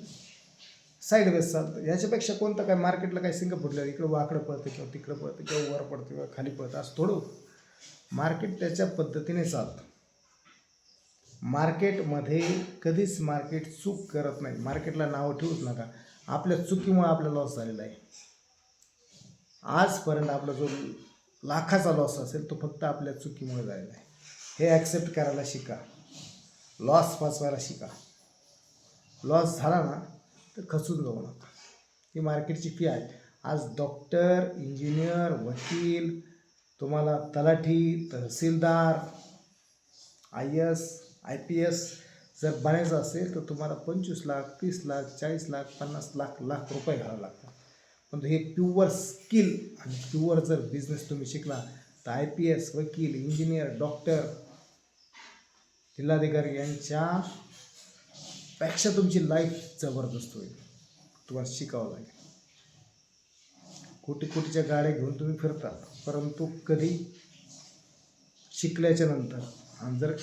[SPEAKER 1] साईड वेज चालतं. याच्यापेक्षा कोणतं काय मार्केटला काय सिंग फुटलं, इकडं वाकडं पळतं किंवा तिकडं पळतं किंवा वर पडतं किंवा खाली पळतं असं थोडं. मार्केट त्याच्या पद्धतीने चालतं. मार्केटमध्ये कधीच मार्केट चूक करत नाही. मार्केटला नावं ठेवूच नका. आपल्या चुकीमुळे आपला लॉस झालेला आहे. आजपर्यंत आपला जो लाखाचा लॉस असेल तो फक्त आपल्या चुकीमुळे झालेला आहे. हे ॲक्सेप्ट करायला शिका, लॉस वाचवायला शिका. लॉस झाला ना तर खचून जाऊ नका. ही मार्केटची फी आहे. आज डॉक्टर, इंजिनियर, वकील, तुम्हाला तलाठी, तहसीलदार, IAS, IPS जर बनायचं असेल तर तुम्हाला 25 लाख, 30 लाख, 40 लाख, 50 लाख रुपये घालावे लागतात. पण हे प्युअर स्किल आणि प्युअर जर बिझनेस तुम्ही शिकला तर IPS, वकील, इंजिनियर, डॉक्टर, जिल्हाधिकारी यांच्यापेक्षा तुमची लाईफ जबरदस्त होईल. तुम्हाला शिकावं लागेल. कोटीच्या गाड्या घेऊन तुम्ही फिरता, परंतु कधी शिकल्याच्या नंतर, आणि जर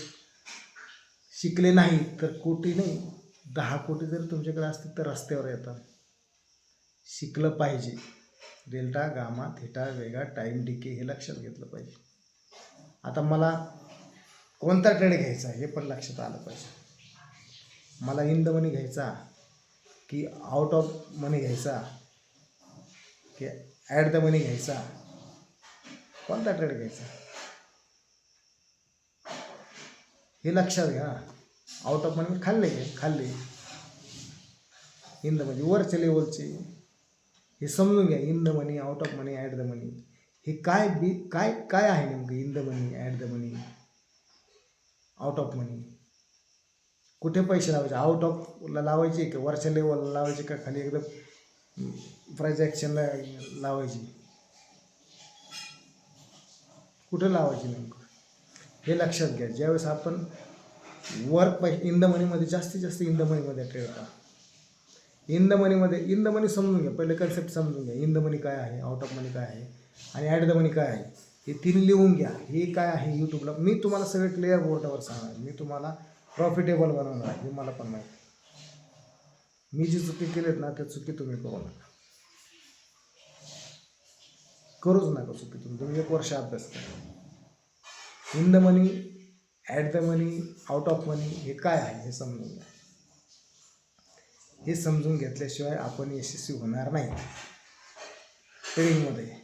[SPEAKER 1] शिकले नाही तर कोटी नाही 10 कोटी जर तुमच्याकडे असतील तर रस्त्यावर येतात. शिकलं पाहिजे. डेल्टा गामा थीटा वेगा टाईम डिके हे लक्षात घेतलं पाहिजे. आता मला कोणता ट्रेड घ्यायचा हे पण लक्षात आलं पाहिजे. मला इन द मनी घ्यायचा की आउट ऑफ मनी घ्यायचा की ॲट द मनी घ्यायचा, कोणता ट्रेड घ्यायचा हे लक्षात घ्या. आउट ऑफ मनी खाल्ले इन द मनी वरच्या लेवलचे हे समजून घ्या. In the money, out of money, at the money हे काय आहे नेमकं. In the money, at the money, out of money कुठे पैसे लावायचे. आउट ऑफला लावायचे का वरच्या लेवलला लावायचे का खाली एकदम प्राइस ॲक्शनला लावायची, कुठे लावायची नेमकं हे लक्षात घ्या. ज्यावेळेस आपण इन द मनीमध्ये जास्तीत जास्त इन द मनीमध्ये ट्रेड करा. इन द मनी समजून घ्या. पहिले कन्सेप्ट समजून घ्या. इन द मनी काय आहे, आउट ऑफ मनी काय आहे आणि ॲट द मनी काय आहे हे 3 लिहून घ्या. हे काय आहे यूट्यूबला मी तुम्हाला सगळे क्लिअर बोर्डावर सांगणार. मी तुम्हाला प्रॉफिटेबल बनवणार आहे हे मला पण माहिती. मी जी चुकी केलीत ना त्या चुकी तुम्ही करू नका, करूच नका चुकी. तुम्ही 1 वर्ष अभ्यास करा. In the money, at the money, out of money हे काय आहे हे समजून घ्या. हे समजून घेतल्याशिवाय आपण यशस्वी होणार नाही ट्रेडिंगमध्ये.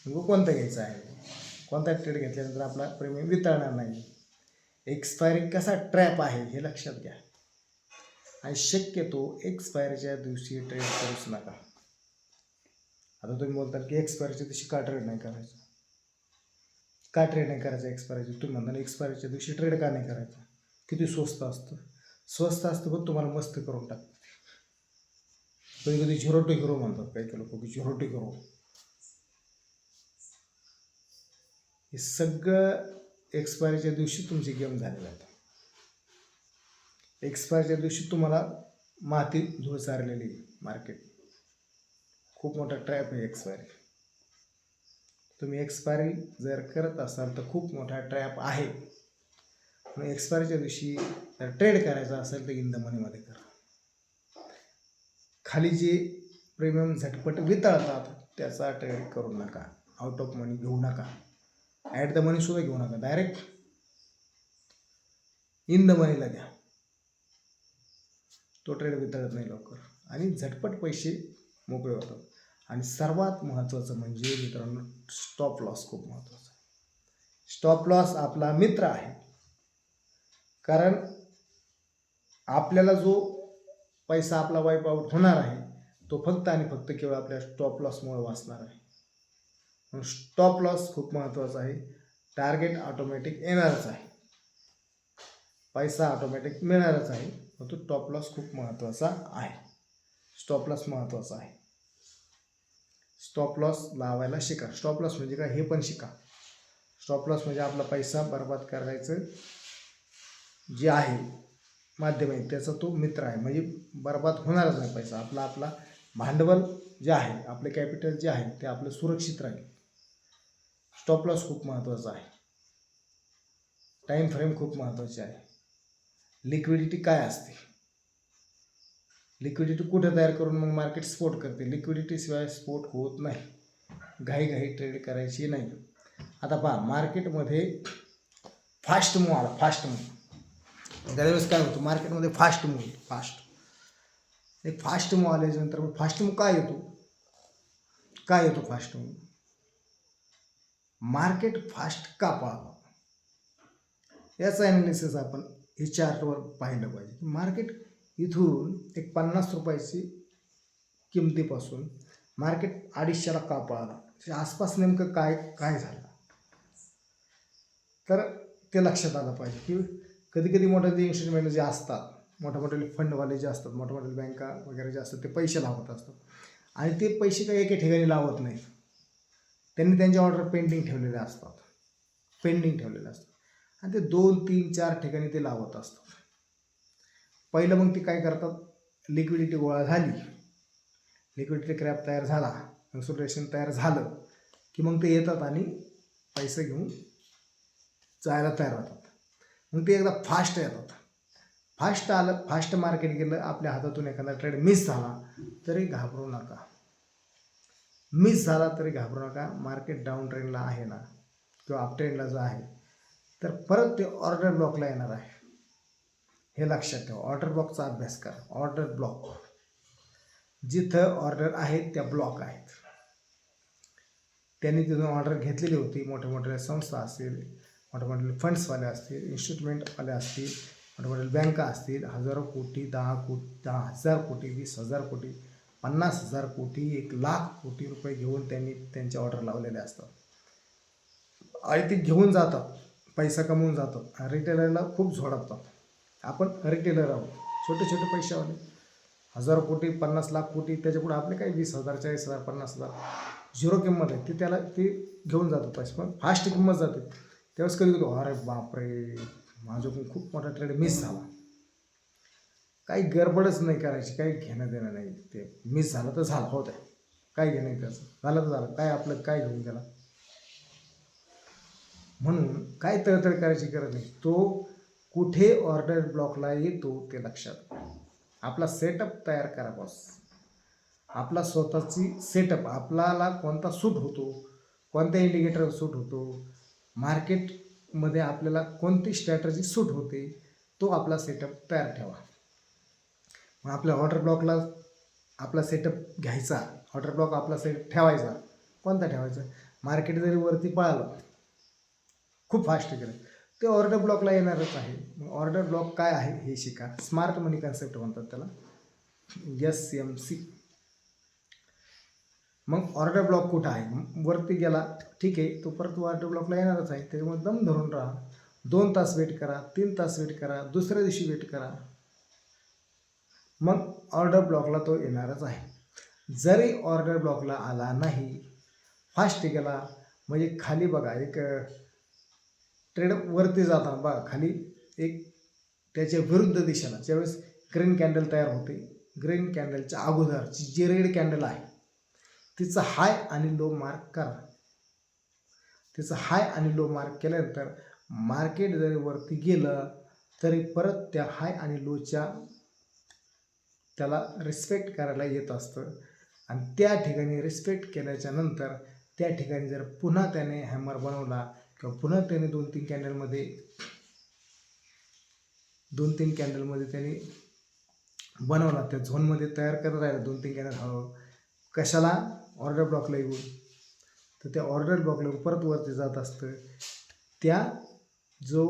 [SPEAKER 1] कोणतं घ्यायचं आहे, कोणता ट्रेड घेतल्यानंतर आपला प्रीमियम वितळणार नाही. एक्सपायरी कसा ट्रॅप आहे हे लक्षात घ्या. आणि शक्यतो एक्सपायरीच्या दिवशी ट्रेड करूच नका. आता तुम्ही बोलताल की एक्सपायरीच्या दिवशी का ट्रेड नाही करायचं. का ट्रेड नाही करायचा एक्सपायरीच्या? तुम्ही म्हणता ना एक्सपायरीच्या दिवशी ट्रेड का नाही करायचा? किती स्वस्त असतं. स्वस्त असतं पण तुम्हाला मस्त करून टाकतं. कधी कधी झिरो टू हिरो म्हणतात काही काही लोक, की झिरो टू हिरो. हे सगळं एक्सपायरीच्या दिवशी तुमची गेम झालेला आहे. एक्सपायरीच्या दिवशी तुम्हाला माती धूळ चारलेली मार्केट. खूप मोठा ट्रॅप आहे एक्सपायरी. तुम्ही एक्सपायरी जर करत असाल तर खूप मोठा ट्रॅप आहे. पण एक्सपायरीच्या दिवशी जर ट्रेड करायचा असेल तर इन द मनीमध्ये करा. खाली जे प्रीमियम झटपट वितळतात त्याचा ट्रेड करू नका. आउट ऑफ मनी घेऊ नका. ॲट द मनीसुद्धा घेऊ नका. डायरेक्ट इन द मनीला घ्या. तो ट्रेड वितळत नाही लवकर आणि झटपट पैसे मोकळे होतात. आणि सर्वात महत्त्वाचं म्हणजे मित्रांनो, स्टॉप लॉस खूप महत्त्वाचा आहे. स्टॉप लॉस आपला मित्र आहे. कारण आपल्याला जो पैसा आपला वाईप आउट होणार आहे तो फक्त आणि फक्त केवळ आपल्या स्टॉप लॉसमुळे वाचणार आहे. म्हणून स्टॉप लॉस खूप महत्त्वाचा आहे. टार्गेट ऑटोमॅटिक येणारच आहे. पैसा ऑटोमॅटिक मिळणारच आहे. पण तो स्टॉप लॉस खूप महत्त्वाचा आहे. स्टॉप लॉस महत्त्वाचा आहे. स्टॉप लॉस लावायला शिका. स्टॉप लॉस म्हणजे काय हे पण शिका. स्टॉप लॉस म्हणजे आपला पैसा बर्बाद करायचं जे आहे माध्यम आहे त्याचा तो मित्र आहे. म्हणजे बर्बाद होणारच नाही पैसा. आपला भांडवल जे आहे, आपले कॅपिटल जे आहे ते आपलं सुरक्षित राहील. स्टॉप लॉस खूप महत्त्वाचा आहे. टाईम फ्रेम खूप महत्त्वाची आहे. लिक्विडिटी काय असते? लिक्विडिटी कुठे तयार करून मग मार्केट स्पोर्ट करते? लिक्विडिटीशिवाय स्पोर्ट होत नाही. घाई ट्रेड करायची नाही. आता पहा, मार्केटमध्ये फास्ट मूव्ह आला. फास्ट मूव्ह त्यावेळेस काय होतं मार्केटमध्ये? Fast move. एक फास्ट मूव्ह आल्याच्यानंतर मग फास्ट मूव्ह काय येतो फास्ट मूव्ह? मार्केट फास्ट का पळालं याचं ॲनालिसिस आपण हे चार्टवर पाहिलं पाहिजे. मार्केट इथून एक 50 रुपयाची किमतीपासून मार्केट 250ला का पळाला? आसपास नेमकं काय झालं तर ते लक्षात आलं पाहिजे. की कधी कधी मोठे इन्स्ट्रुमेंट जे असतात, मोठे फंडवाले जे असतात, मोठ्या बँका वगैरे जे असतात ते पैसे लावत असतात. आणि ते पैसे काही एके ठिकाणी लावत नाही. त्यांनी त्यांच्या ऑर्डर पेंडिंग ठेवलेले असतात. आणि ते 2, 3, 4 ठिकाणी ते लावत असतात. पहिलं मग ते काय करतात, लिक्विडिटी गोळा झाली, लिक्विडिटी क्रॅप तयार झाला, कन्सोलिडेशन तयार झालं की मग ते येतात आणि पैसे घेऊन जायला तयार होतात. मग ते एकदा फास्ट येतात. फास्ट मार्केट गेलं, आपल्या हातातून एखादा ट्रेड मिस झाला तरी घाबरू नका. मार्केट डाऊन ट्रेंडला आहे ना किंवा अप ट्रेंडला जो आहे तर परत ते ऑर्डर ब्लॉकला येणार आहे. हे लक्षात ठेवा. ऑर्डर ब्लॉकचा अभ्यास करा. ऑर्डर ब्लॉक जिथं ऑर्डर आहेत त्या ब्लॉक आहेत. त्यांनी तिथून ऑर्डर घेतलेली होती. मोठ्या संस्था असतील, मोठे फंड्सवाले असतील, इन्स्टिट्यूटमेंटवाले असतील, मोठ्या बँका असतील. हजारो कोटी, 10,000 कोटी, 20,000 कोटी, 50,000 कोटी, 1,00,000 कोटी रुपये घेऊन त्यांनी त्यांचे ऑर्डर लावलेले असतात. आणि ते घेऊन जातात, पैसा कमवून जातात. रिटेलरला खूप झोडपतात. आपण रिटेलर आहोत, छोटे पैशावाले. 1,000 कोटी, 50 लाख कोटी, त्याच्या पुढे आपले काही 20,000, 40,000, 50,000 झिरो किंमत आहे. ते घेऊन जातात पैसे. पण फास्ट किंमत जाते. त्यावेळेस कधी अरे बापरे, माझ्याकडून खूप मोठा ट्रेड मिस झाला. काही गडबडच नाही करायची, काही घेणं देणं नाही. ते मिस झालं तर झालं, होत आहे, काय घेणं नाही त्याचं. झालं तर झालं, काय आपलं काय घेऊन गेला. म्हणून काय तळतळ करायची गरज नाही. तो कुठे ऑर्डर ब्लॉकला येतो ते लक्षात. आपला सेटअप तयार करा बॉस. आपला स्वतःची सेटअप, आपल्याला कोणता सूट होतो, कोणत्या इंडिकेटर सूट होतो, मार्केटमध्ये आपल्याला कोणती स्ट्रॅटजी सूट होते, तो आपला सेटअप तयार ठेवा. मग आपल्या ऑर्डर ब्लॉकला आपला सेटअप घ्यायचा. ऑर्डर ब्लॉक आपला सेट ठेवायचा. कोणता ठेवायचा? मार्केट जरी वरती पळालं, खूप फास्ट केलं, ते ऑर्डर ब्लॉकला येणारच आहे. मग ऑर्डर ब्लॉक काय आहे हे शिका. स्मार्ट मनी कन्सेप्ट म्हणतात त्याला, SMC. मग ऑर्डर ब्लॉक कुठं आहे, वरती गेला ठीक आहे, तो परत ऑर्डर ब्लॉकला येणारच आहे, त्याच्यामुळे दम धरून राहा, 2 तास वेट करा, 3 तास वेट करा, दुसऱ्या दिवशी वेट करा, मग ऑर्डर ब्लॉकला तो येणारच आहे. जरी ऑर्डर ब्लॉकला आला नाही, फास्ट गेला, म्हणजे खाली बघा एक ट्रेड वरती जाताना बघा खाली एक त्याच्या विरुद्ध दिशेला ज्यावेळेस ग्रीन कॅन्डल तयार होते, ग्रीन कॅन्डलच्या अगोदरची जी रेड कॅन्डल आहे तिचा हाय आणि लो मार्क करा. तिचा हाय आणि लो मार्क केल्यानंतर मार्केट जरी वरती गेलं तरी परत त्या हाय आणि लोच्या त्याला रिस्पेक्ट करायला येत असतं, आणि त्या ठिकाणी रिस्पेक्ट केल्याच्या नंतर त्या ठिकाणी जर पुन्हा त्याने हॅमर बनवला किंवा पुन्हा त्याने 2-3 कॅन्डलमध्ये त्याने बनवला, त्या झोनमध्ये तयार करत राहिला 2-3 कॅन्डल हळूहळू, कशाला, ऑर्डर ब्लॉकला येऊन, तर त्या ऑर्डर ब्लॉकला परत वरती जात असतं. त्या जो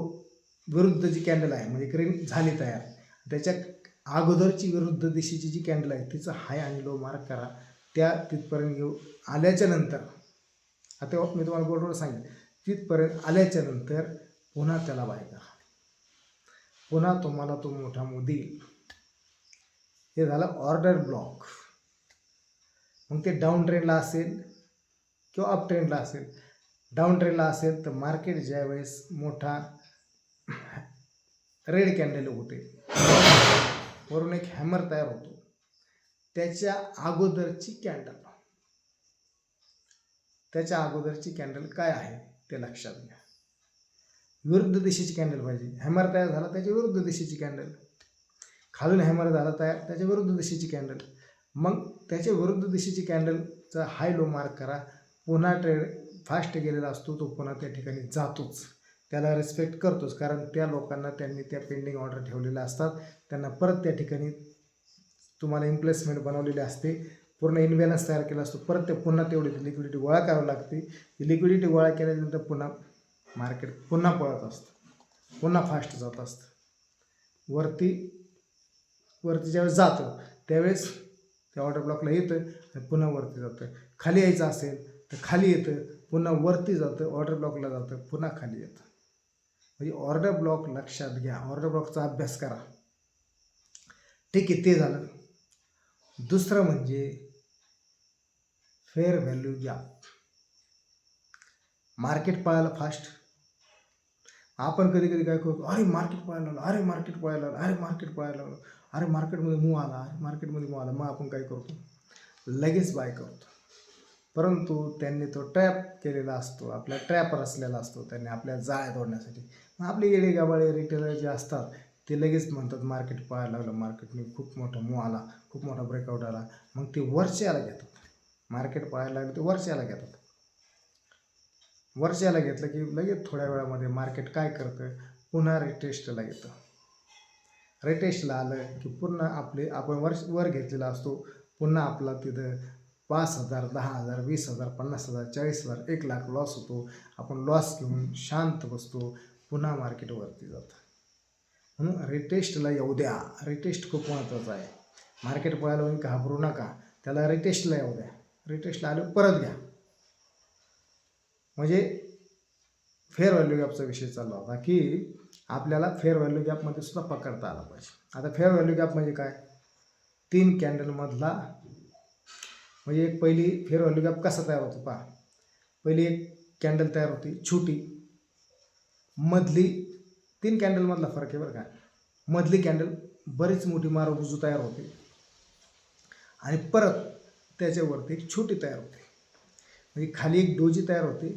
[SPEAKER 1] विरुद्ध जी कॅन्डल आहे म्हणजे ग्रीन झाली तयार, त्याच्या अगोदरची विरुद्ध दिशेची जी कॅन्डल आहे तिचं हाय आणि लो मार्क करा. त्या तिथपर्यंत घेऊ आल्याच्या नंतर, आता मी तुम्हाला बोर्डवर सांगेन, तिथपर्यंत आल्याच्या नंतर पुन्हा त्याला बाय करा, पुन्हा तुम्हाला तो मोठा देईल. हे झालं ऑर्डर ब्लॉक. मग ते डाऊन ट्रेंडला असेल किंवा अप ट्रेंडला असेल. डाऊन ट्रेंडला असेल तर मार्केट ज्यावेळेस मोठा रेड कॅन्डल होते, वरून एक हॅमर तयार होतो, त्याच्या अगोदरची कॅन्डल काय आहे ते लक्षात घ्या. विरुद्ध दिशेची कॅन्डल पाहिजे. हॅमर तयार झाला त्याच्या विरुद्ध दिशेची कॅन्डल, खालून हॅमर झाला तयार त्याच्या विरुद्ध दिशेची कॅन्डल, मग त्याच्या विरुद्ध दिशेची कॅन्डलचा हाय लो मार्क करा. पुन्हा ट्रेड फास्ट गेलेला असतो, तो पुन्हा त्या ठिकाणी जातोच, त्याला रिस्पेक्ट करतोच, कारण त्या लोकांना त्यांनी त्या पेंडिंग ऑर्डर ठेवलेल्या असतात, त्यांना परत त्या ठिकाणी तुम्हाला इम्प्लेसमेंट बनवलेली असते, पूर्ण इनबॅलन्स तयार केला असतो, परत ते पुन्हा तेवढी लिक्विडिटी गोळा करावी लागते. लिक्विडिटी गोळा केल्यानंतर पुन्हा मार्केट पुन्हा पळत असतं, पुन्हा फास्ट जात असतं. वरती ज्यावेळेस जातं त्यावेळेस त्या ऑर्डर ब्लॉकला येतं आणि पुन्हा वरती जातं. खाली यायचं असेल तर खाली येतं, पुन्हा वरती जातं, ऑर्डर ब्लॉकला जातं, पुन्हा खाली येतं. म्हणजे ऑर्डर ब्लॉक लक्षात घ्या, ऑर्डर ब्लॉकचा अभ्यास करा. ठीक आहे, ते झालं. दुसरं म्हणजे फेअर व्हॅल्यू गॅप. मार्केट पळायला फास्ट, आपण कधी कधी काय करतो, अरे मार्केट पळायला लागलं, अरे मार्केट पळायला लागलं, अरे मार्केट पळायला लागलं, अरे मार्केटमध्ये मूव आला, मार्केटमध्ये मूव आला, मग आपण काय करतो, लगेच बाय करतो. परंतु त्यांनी तो ट्रॅप केलेला असतो, आपला ट्रॅप रचलेला असतो, त्यांनी आपल्या जाळ्या तोडण्यासाठी. मग आपले येडे गाबाळे रिटेलर जे असतात ते लगेच म्हणतात मार्केट पळायला लागलं, मार्केटमध्ये खूप मोठा मूव आला, खूप मोठा ब्रेकआउट आला, मग ते वरच्याला घेतात. मार्केट पळायला लागलं ते वरच्याला घेतात. वरच्याला घेतलं की लगेच थोड्या वेळामध्ये मार्केट काय करतं, पुन्हा रिटेस्टला येतं. रिटेस्टला आलं की पुन्हा आपण वर घेतलेला असतो, पुन्हा आपला तिथं 5,000, 10,000, 20,000, 50,000, 40,000, 1,00,000 लॉस होतो. आपण लॉस घेऊन शांत बसतो, पुन्हा मार्केट वरती जातं. म्हणून रिटेस्टला येऊ द्या. रिटेस्ट खूप महत्त्वाचं आहे. मार्केट पळायला होईल घाबरू नका, त्याला रिटेस्टला येऊ द्या. रिटेस्टला आलं परत घ्या. म्हणजे फेअर व्हॅल्यू गॅपचा विषय चालला होता की आपल्याला फेअर व्हॅल्यू गॅपमध्ये सुद्धा पकडता आला पाहिजे. आता फेअर व्हॅल्यू गॅप म्हणजे काय, 3 कॅन्डलमधला, म्हणजे एक पहिली फेअर व्हॅल्यू गॅप कसा तयार होतो पहा. पहिली एक कॅन्डल तयार होती छोटी, मधली 3 कॅन्डलमधला फरक आहे बरं का. मधली कॅन्डल बरीच मोठी मारुबुजू तयार होते आणि परत त्याच्यावरती एक छोटी तयार होते. म्हणजे खाली एक डोजी तयार होते,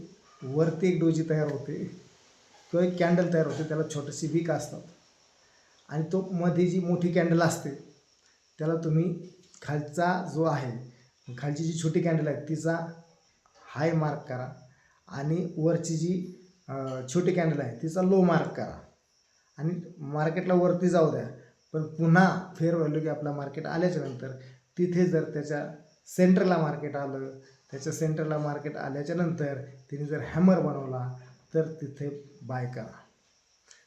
[SPEAKER 1] वरती एक डोजी तयार होते, किंवा एक कॅन्डल तयार होते, त्याला छोटीशी विक असतात, आणि तो मध्ये जी मोठी कॅन्डल असते त्याला तुम्ही खालचा जो आहे, खालची जी छोटी कॅन्डल आहे तिचा हाय मार्क करा, आणि वरची जी छोटी कॅन्डल आहे तिचा लो मार्क करा, आणि मार्केटला वरती जाऊ द्या. पण पुन्हा फेअर व्हॅल्यू गॅपला मार्केट आल्याच्या नंतर तिथे जर त्याच्या सेंटरला मार्केट आलं, त्याच्या सेंटरला मार्केट आल्याच्या नंतर तिने जर हॅमर बनवला तर तिथे बाय करा.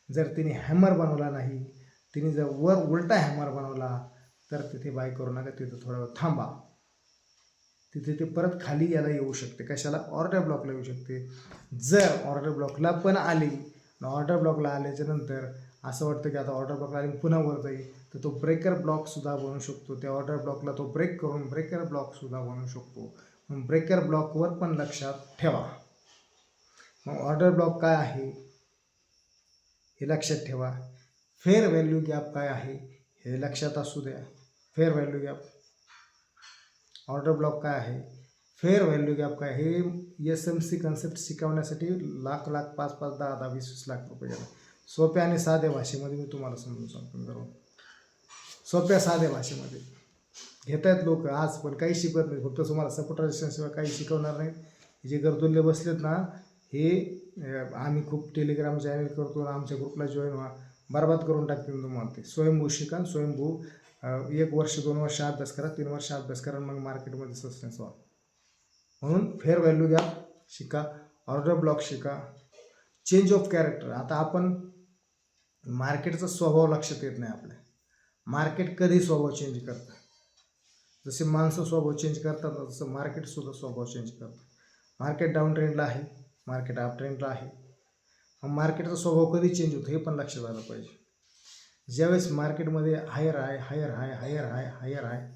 [SPEAKER 1] जर तिने हॅमर बनवला नाही, तिने जर वर उलटा हॅमर बनवला तर तिथे बाय करू नका, तिथे थोडा वेळ थांबा. तिथे ते परत खाली याला येऊ शकते. कशाला? ऑर्डर ब्लॉकला येऊ शकते. जर ऑर्डर ब्लॉकला पण आली, ऑर्डर ब्लॉकला आल्याच्या नंतर असं वाटतं की आता ऑर्डर ब्लॉकला आली पुन्हा वर जाईल, तर तो ब्रेकर ब्लॉकसुद्धा बनू शकतो. त्या ऑर्डर ब्लॉकला तो ब्रेक करून ब्रेकर ब्लॉकसुद्धा बनू शकतो. मग ब्रेकर ब्लॉकवर पण लक्षात ठेवा. मग ऑर्डर ब्लॉक काय आहे हे लक्षात ठेवा. फेअर व्हॅल्यू गॅप काय आहे हे लक्षात असू द्या. Fair value gap, order block काय आहे, फेअर व्हॅल्यू गॅप काय, हे SMC कन्सेप्ट शिकवण्यासाठी लाख 5-5, 10-10, 20-20 लाख रुपये गेला. सोप्या आणि साध्या भाषेमध्ये मी तुम्हाला समजून सांगतो. जरूर सोप्या साध्या भाषेमध्ये घेत आहेत लोक आज, पण काही शिकवत नाही. फक्त तुम्हाला सपोर्ट रजिस्ट्रेशनशिवाय काही शिकवणार नाही. जे गरजुल्ले बसलेत ना, हे आम्ही खूप टेलिग्राम चॅनल करतो, आमच्या ग्रुपला जॉईन व्हा, बरबाद करून टाकतील तुम्हाला. ते स्वयंभू शिका. स्वयंभू 1 वर्ष 2 वर्ष अभ्यास करा, 3 वर्ष अभ्यास करा, मग मार्केटमध्ये सस्टेन्स व्हा. म्हणून फेअर व्हॅल्यू गॅप शिका, ऑर्डर ब्लॉक शिका, चेंज ऑफ कॅरेक्टर. आता आपण मार्केटचा स्वभाव लक्षात येत नाही आपल्या. मार्केट कधी स्वभाव चेंज करतं. जसे माणसं स्वभाव चेंज करतात तसं मार्केटसुद्धा स्वभाव चेंज करतं. मार्केट डाऊन ट्रेंडला आहे, मार्केट अप ट्रेंडला आहे. मग मार्केटचा स्वभाव कधी चेंज होतो हे पण लक्षात आलं पाहिजे. ज्यावेळेस मार्केटमध्ये हायर हाय हायर हाय हायर हाय हायर हाय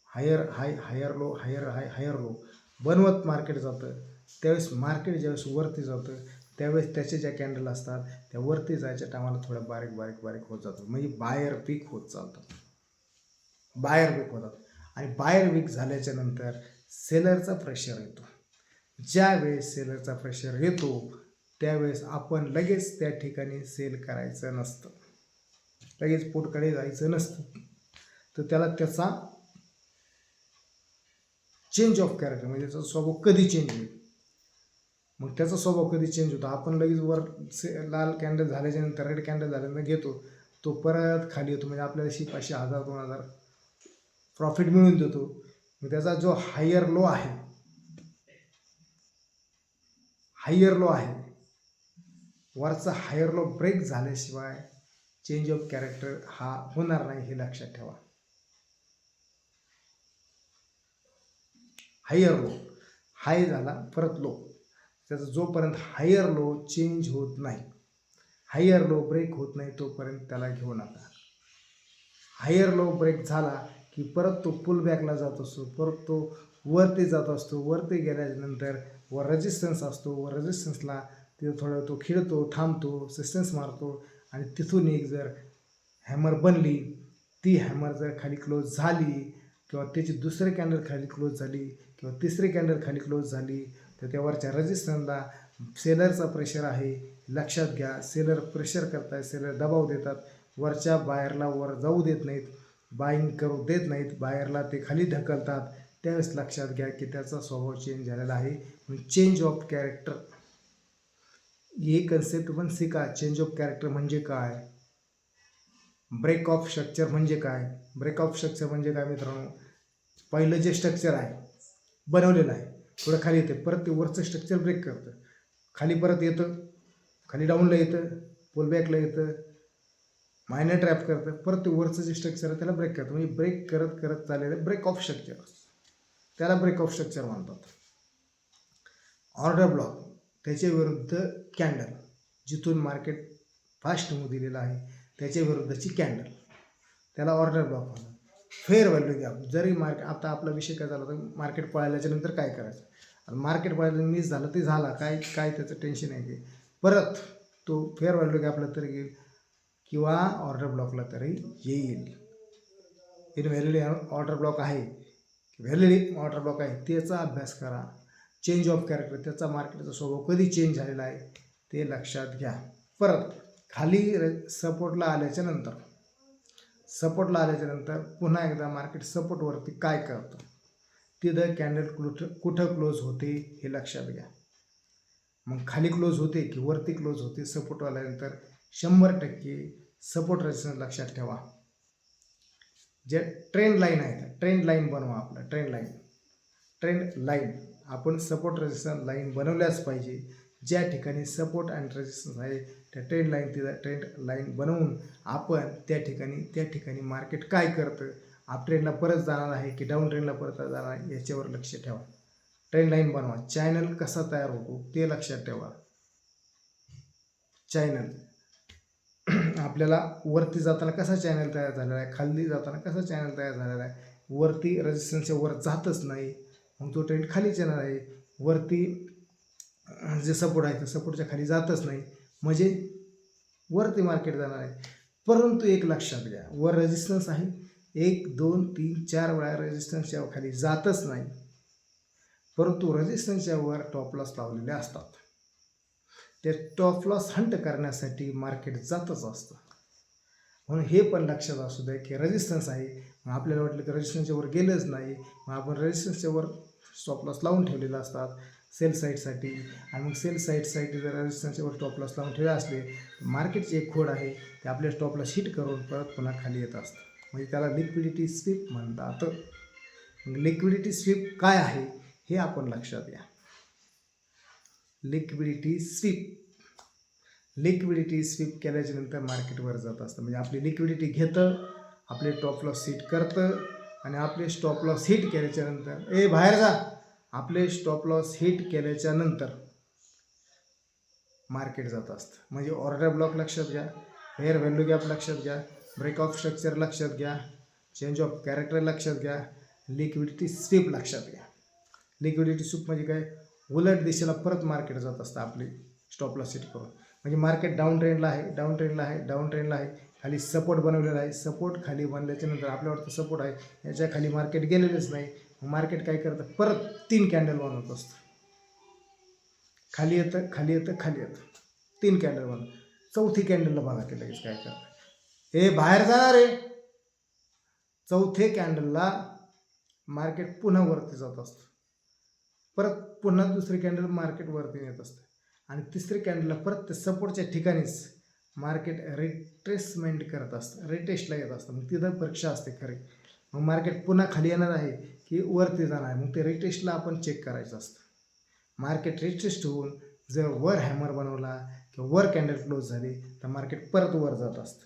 [SPEAKER 1] हायर हाय हायर लो हायर हाय हायर लो बनवत मार्केट जातं, त्यावेळेस मार्केट ज्यावेळेस वरती जातं त्यावेळेस त्याचे ज्या कॅन्डल असतात त्या वरती जायच्या टायमाला थोड्या बारीक बारीक बारीक होत जातात. म्हणजे बायर पीक होत चालतात, बायर वीक होतात. आणि बायर वीक झाल्याच्या नंतर सेलरचा प्रेशर येतो. ज्यावेळेस सेलरचा प्रेशर येतो त्यावेळेस आपण लगेच त्या ठिकाणी सेल करायचं नसतं, लगेच पोटकडे जायचं नसतं. तर त्याचा चेंज ऑफ कॅरेक्टर म्हणजे त्याचा स्वभाव कधी चेंज होईल. मग त्याचा स्वभाव कधी चेंज होतो, आपण लगेच वर लाल कॅन्डल झाल्याच्या नंतर रेड कॅन्डल झाल्यानंतर घेतो, तो परत खाली येतो. म्हणजे आपल्याला 500, 1000, 2000 प्रॉफिट मिळून देतो. मग त्याचा जो हायर लो आहे, हायर लो आहे, वरचा हायर लो ब्रेक झाल्याशिवाय चेंज ऑफ कॅरेक्टर हा होणार नाही, हे लक्षात ठेवा. हायर लो, हाय झाला परत लो, त्याचा जोपर्यंत हायर लो चेंज होत नाही, हायर लो ब्रेक होत नाही, तोपर्यंत त्याला घेऊ नका. हायर लो ब्रेक झाला की परत तो पुल बॅकला जात असतो, परत तो वरती जात असतो. वरती गेल्यानंतर वर रेजिस्टन्स असतो, वर रेजिस्टन्सला तिथं थोडं तो खिळतो, थांबतो, रेजिस्टन्स मारतो आणि तिथून एक जर हॅमर बनली, ती हॅमर जर खाली क्लोज झाली किंवा त्याची दुसरी कॅन्डल खाली क्लोज झाली किंवा तिसरी कॅन्डल खाली क्लोज झाली, तर त्यावरच्या रेजिस्टन्सला सेलरचा प्रेशर आहे लक्षात घ्या. सेलर प्रेशर करतात, सेलर दबाव देतात, वरच्या बायरला वर जाऊ देत नाहीत, बाईंग करू देत नाहीत, बायरला ते खाली ढकलतात. त्यावेळेस लक्षात घ्या की त्याचा स्वभाव चेंज झालेला आहे. Change of character he concept पण शिका. चेंज ऑफ कॅरेक्टर म्हणजे काय, ब्रेक ऑफ स्ट्रक्चर म्हणजे काय. ब्रेक ऑफ स्ट्रक्चर म्हणजे काय मित्रांनो, पहिलं जे स्ट्रक्चर आहे बनवलेलं आहे थोडं खाली येते, परत ते वरचं स्ट्रक्चर ब्रेक करतं, खाली परत येतं, खाली डाऊनला येतं, पुलबॅकला येतं, मायनर ट्रॅप करतं, परत ते वरचं जे स्ट्रक्चर आहे त्याला ब्रेक करतं. म्हणजे ब्रेक करत करत चाललेलं ब्रेक ऑफ स्ट्रक्चर, त्याला ब्रेक ऑफ स्ट्रक्चर म्हणतात. ऑर्डर ब्लॉक त्याच्या विरुद्ध कॅन्डल, जिथून मार्केट फास्ट मूव्ह दिलेलं आहे त्याच्या विरुद्धची कॅन्डल, त्याला ऑर्डर ब्लॉक म्हणतात. फेअर व्हॅल्यू गॅप, जरी मार्केट, आता आपला विषय काय झाला तर मार्केट पळाल्याच्या नंतर काय करायचं. मार्केट पळायला मिस झालं ते झाला, काय त्याचं टेन्शन आहे की परत तो फेअर व्हॅल्यू गॅपला तरी येईल किंवा ऑर्डर ब्लॉकला तरी येईल. इनव्हॅलिड ऑर्डर ब्लॉक आहे, व्हॅलिड ऑर्डर ब्लॉक आहे, त्याचा अभ्यास करा. चेंज ऑफ कॅरेक्टर, त्याचा मार्केटचा स्वभाव कधी चेंज झालेला आहे ते लक्षात घ्या. परत खाली सपोर्टला आल्याच्या नंतर पुन्हा एकदा मार्केट सपोर्टवरती काय करतं, तिथं कॅन्डल कुठं क्लोज होते हे लक्षात घ्या. मग खाली क्लोज होते की वरती क्लोज होते, सपोर्ट आल्यानंतर 100% सपोर्ट रेजिस्टन्स लक्षात ठेवा. जे ट्रेंड लाईन आहे, ट्रेंड लाईन बनवा. आपलं ट्रेंड लाईन आपण सपोर्ट रेजिस्टन्स लाईन बनवल्याच पाहिजे. ज्या ठिकाणी सपोर्ट अँड रेजिस्टन्स आहे त्या ट्रेंड लाईन बनवून आपण त्या ठिकाणी मार्केट काय करतं अप ट्रेंडला परत जाणार आहे की डाऊन ट्रेंडला परत जाणार आहे याच्यावर लक्ष ठेवा. ट्रेंड लाईन बनवा. चॅनल कसा तयार होतो ते लक्षात ठेवा. चॅनल आपल्याला वरती जाताना कसा चॅनल तयार झालेला आहे, खाली जाताना कसा चॅनल तयार झालेला आहे. वरती रेजिस्टन्सच्या वर जातच नाही, मग तो ट्रेंड खालीच येणार आहे. वरती जे सपोर्ट आहे ते सपोर्टच्या खाली जातच नाही, म्हणजे वरती मार्केट जाणार आहे. परंतु एक लक्षात घ्या, वर रेजिस्टन्स आहे, 1 2 3 4 वेळा रेजिस्टन्सच्या खाली जातच नाही, परंतु रेजिस्टन्सच्या वर टॉप लॉस लावलेले असतात. ते टॉप लॉस हंट करण्यासाठी मार्केट जातच असतं. म्हणून हे पण लक्षात असू द्या की रेजिस्टन्स आहे, मग आपल्याला वाटलं की रेजिस्टन्सच्या वर गेलंच नाही, मग आपण रेजिस्टन्सच्या वर स्टॉप लॉस लावून ठेवलेला असतात सेल साईडसाठी. आणि मग सेल साईडसाठी जर रेजिस्टन्सच्या वर स्टॉप लॉस लावून ठेवले असले, मार्केटची एक खोड आहे ते आपल्या स्टॉप लॉस हिट करून परत पुन्हा खाली येत असतं, म्हणजे त्याला लिक्विडिटी स्वीप म्हणतात. लिक्विडिटी स्वीप काय आहे हे आपण लक्षात घ्या. लिक्विडिटी स्वीप केल्याच्या नंतर मार्केटवर जात असतं, म्हणजे आपली लिक्विडिटी घेतं, आपले टॉप लॉस हिट करतं, आणि आपले स्टॉप लॉस हिट केल्याच्या नंतर बाहेर जा, आपले स्टॉप लॉस हिट केल्याच्या नंतर मार्केट जात असतं. म्हणजे ऑर्डर ब्लॉक लक्षात घ्या, फेअर व्हॅल्यू गॅप लक्षात घ्या, ब्रेक ऑफ स्ट्रक्चर लक्षात घ्या, चेंज ऑफ कॅरेक्टर लक्षात घ्या, लिक्विडिटी स्वीप लक्षात घ्या. लिक्विडिटी स्वीप म्हणजे काय, उलट दिशेला परत मार्केट जात असतं आपली स्टॉप लॉस हिट करून. म्हणजे मार्केट डाऊन ट्रेंडला आहे, खाली सपोर्ट बनवलेला आहे, सपोर्ट खाली बनल्याच्या नंतर आपल्यावरती सपोर्ट आहे, याच्या खाली मार्केट गेलेलंच नाही, मार्केट काय करतं, परत 3 कॅन्डल बनवत असतं, खाली येतं 3 कॅन्डल बनवतं. चौथी कॅन्डलला बघा ते लगेच काय करतं, बाहेर जाणार आहे. चौथे कॅन्डलला मार्केट पुन्हा वरती जात असतं, परत पुन्हा दुसरी कॅन्डल मार्केट वरती येत असतं, आणि तिसरी कॅन्डलला परत ते सपोर्टच्या ठिकाणीच मार्केट रिट्रेसमेंट करत असतं, रिटेस्टला येत असतं. मग तिथं परीक्षा असते खरी, मग मार्केट पुन्हा खाली येणार आहे की वरती जाणार आहे, मग ते रिटेस्टला आपण चेक करायचं असतं. मार्केट रिटेस्ट होऊन जर वर हॅमर बनवला किंवा वर कॅन्डल क्लोज झाली तर मार्केट परत वर जात असतं,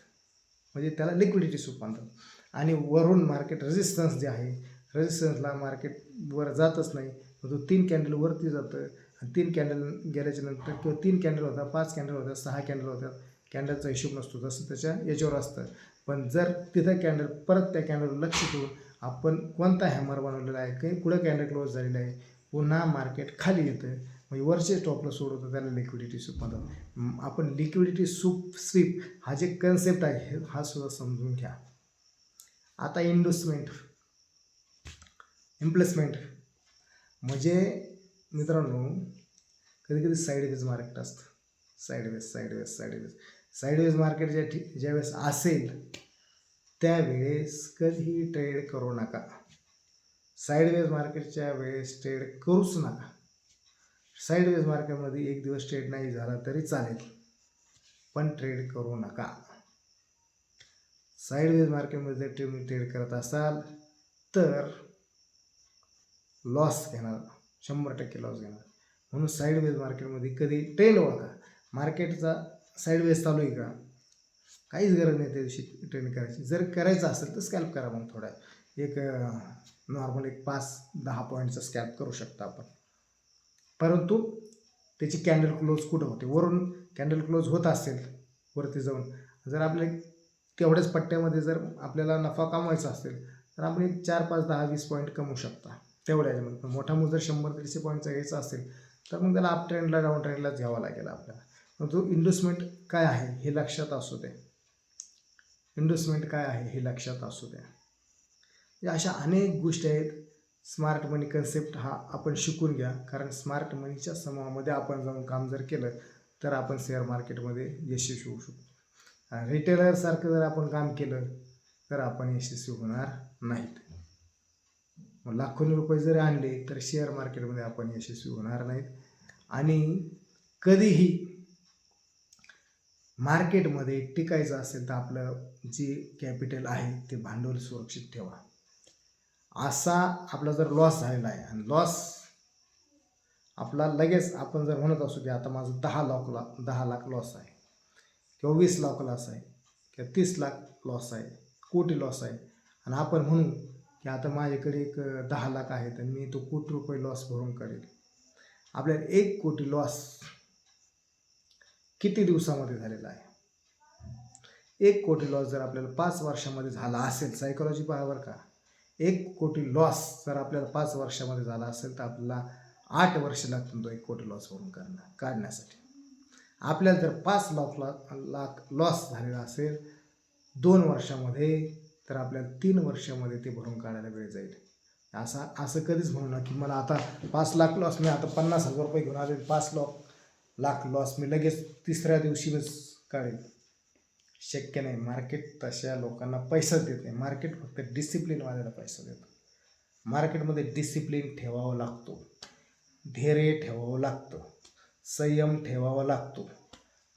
[SPEAKER 1] म्हणजे त्याला लिक्विडिटी स्वीप म्हणतात. आणि वरून मार्केट रेजिस्टन्स जे आहे, रेजिस्टन्सला मार्केट वर जातच नाही, तो 3 कॅन्डल वरती जातं, आणि 3 कॅन्डल गेल्याच्या नंतर किंवा 3 कॅन्डल होतात, 5 कॅन्डल होतात, 6 कॅन्डल होतात, कॅन्डलचा हिशोब नसतो, जसं त्याच्या याच्यावर असतं. पण जर तिथं कॅन्डल परत त्या कॅन्डलवर लक्ष ठेवून आपण कोणता हॅमर बनवलेला आहे, काही पुढं कॅन्डल क्लोज झालेला आहे, पुन्हा मार्केट खाली येतं, म्हणजे वरचे स्टॉपला सोडवतं, त्याला लिक्विडिटी स्वीप म्हणतात. आपण लिक्विडिटी स्वीप हा जे कन्सेप्ट आहे हा सुद्धा समजून घ्या. आता इम्प्लेसमेंट म्हणजे मित्रांनो, कधी साईडवेज मार्केट असतं, साईडवेज मार्केट ज्यावेळेस असेल त्यावेळेस कधीही ट्रेड करू नका. साईडवेज मार्केटच्या वेळेस ट्रेड करूच नका. साईडवेज मार्केटमध्ये एक दिवस ट्रेड नाही झाला तरी चालेल, पण ट्रेड करू नका. साईडवेज मार्केटमध्ये जर तुम्ही ट्रेड करत असाल तर लॉस घेणार, 100% लॉस घेणार. म्हणून साईडवेज मार्केटमध्ये कधी ट्रेंड ओळखा. मार्केटचा साईडवेज चालू आहे का, काहीच गरज नाही त्या दिवशी ट्रेड करायची. जर करायचं असेल तर स्कॅल्प करा, मग थोडा एक नॉर्मल 5-10 पॉईंटचा स्कॅल्प करू शकता आपण. परंतु त्याची कॅन्डल क्लोज कुठं होते, वरून कॅन्डल क्लोज होत असेल वरती जाऊन, जर आपल्या तेवढ्याच पट्ट्यामध्ये जर आपल्याला नफा कमवायचा असेल तर आपण 4-5-10-20 पॉईंट कमवू शकता तेवढ्याच्यामध्ये. पण मोठा जर 100-150 पॉईंटचा घ्यायचा असेल तर मग त्याला अप ट्रेंडला डाऊन ट्रेंडलाच घ्यावा लागेल आपल्याला. मग तो इन्व्हेस्टमेंट काय आहे हे लक्षात असू द्या. अशा अनेक गोष्टी आहेत. स्मार्ट मनी कन्सेप्ट हा आपण शिकून घ्या, कारण स्मार्ट मनीच्या समूहामध्ये आपण जाऊन काम जर केलं तर आपण शेअर मार्केटमध्ये यशस्वी होऊ शकतो. रिटेलरसारखं जर आपण काम केलं तर आपण यशस्वी होणार नाहीत. मग लाखोनी रुपये जरी आणले तर शेअर मार्केटमध्ये आपण यशस्वी होणार नाहीत. आणि कधीही मार्केटमध्ये टिकायचं असेल तर आपलं जे कॅपिटल आहे ते भांडवल सुरक्षित ठेवा. असा आपला जर लॉस झालेला आहे आणि लॉस आपला लगेच आपण जर म्हणत असू की आता माझं 10 लाख लॉस आहे किंवा 20 लाख लॉस आहे किंवा 30 लाख लॉस आहे, कोटी लॉस आहे, आणि आपण म्हणू की आता माझ्याकडे एक 10 लाख आहेत आणि मी तो कोटी रुपये लॉस भरून काढेल. आपल्याला 1 कोटी लॉस किती दिवसामध्ये झालेला आहे? 1 कोटी लॉस जर आपल्याला 5 वर्षामध्ये झाला असेल, सायकोलॉजी पहा बरं का, 1 कोटी लॉस जर आपल्याला 5 वर्षामध्ये झाला असेल तर आपल्याला 8 वर्ष लागतील तो 1 कोटी लॉस भरून काढण्यासाठी. आपल्याला जर 5 लाख लॉस झालेला असेल 2 वर्षामध्ये, तर आपल्याला 3 वर्षामध्ये ते भरून काढायला वेळ जाईल. असं कधीच म्हणू ना की मला आता 5 लाख लॉस, मी आता 50,000 रुपये घेऊन आले, 5 लाख लॉस मी लगेच तिसऱ्या दिवशीच काढेल. शक्य नाही. मार्केट तशा लोकांना पैसाच देत नाही. मार्केट फक्त डिसिप्लिनवाल्याला पैसा देतं. मार्केटमध्ये डिसिप्लिन ठेवावा लागतो, धैर्य ठेवावं लागतं, संयम ठेवावा लागतो,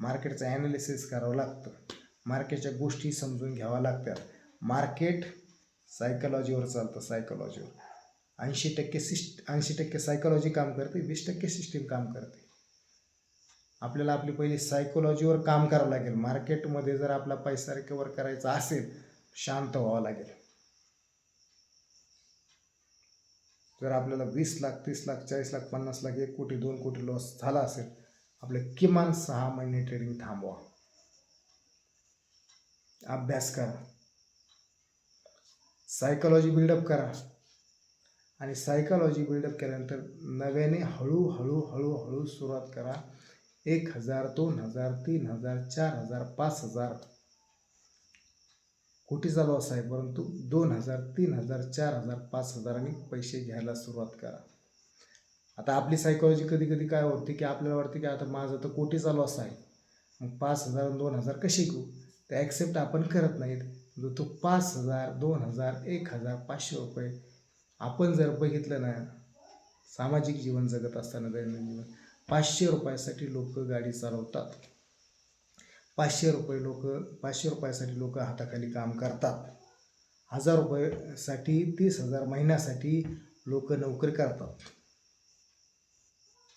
[SPEAKER 1] मार्केटचं ॲनालिसिस करावं लागतं, मार्केटच्या गोष्टी समजून घ्याव्या लागतात. मार्केट सायकोलॉजीवर चालतं, सायकोलॉजीवर. 80% सायकोलॉजी काम करते, 20% सिस्टीम काम करते. आपल्याला आपली पहिली सायकोलॉजीवर काम करावं लागेल. मार्केटमध्ये जर आपला पैसा रिकवर करायचा असेल, शांत व्हावं लागेल. जर आपल्याला 20 लाख, 30 लाख, 40 लाख, 50 लाख, 1 कोटी, 2 कोटी लॉस झाला असेल, आपले किमान 6 महिने ट्रेडिंग थांबवा, अभ्यास करा, सायकोलॉजी बिल्डअप करा. आणि सायकोलॉजी बिल्डअप केल्यानंतर नव्याने हळूहळू सुरुवात करा. 1,000, 2,000, 3,000, 4,000, 5,000 कोटीचा लॉस आहे, परंतु 2,000, 3,000, 4,000, 5,000 पैसे घ्यायला सुरुवात करा. आता आपली सायकोलॉजी कधी कधी काय होते की आपल्याला वाटते की आता माझा तर कोटीचा लॉस आहे, मग 5,000 2,000 कसे घेऊ, ते ॲक्सेप्ट आपण करत नाहीत. तो 5,000, 2,000, 1,000, 500 रुपये आपण जर बघितलं ना, सामाजिक जीवन जगत असताना दैनंदिन जीवन, 500 रुपयासाठी लोक गाडी चालवतात. 500 रुपयासाठी लोक हाताखाली काम करतात. 1,000 रुपयासाठी 30,000 महिन्यासाठी लोक नोकरी करतात.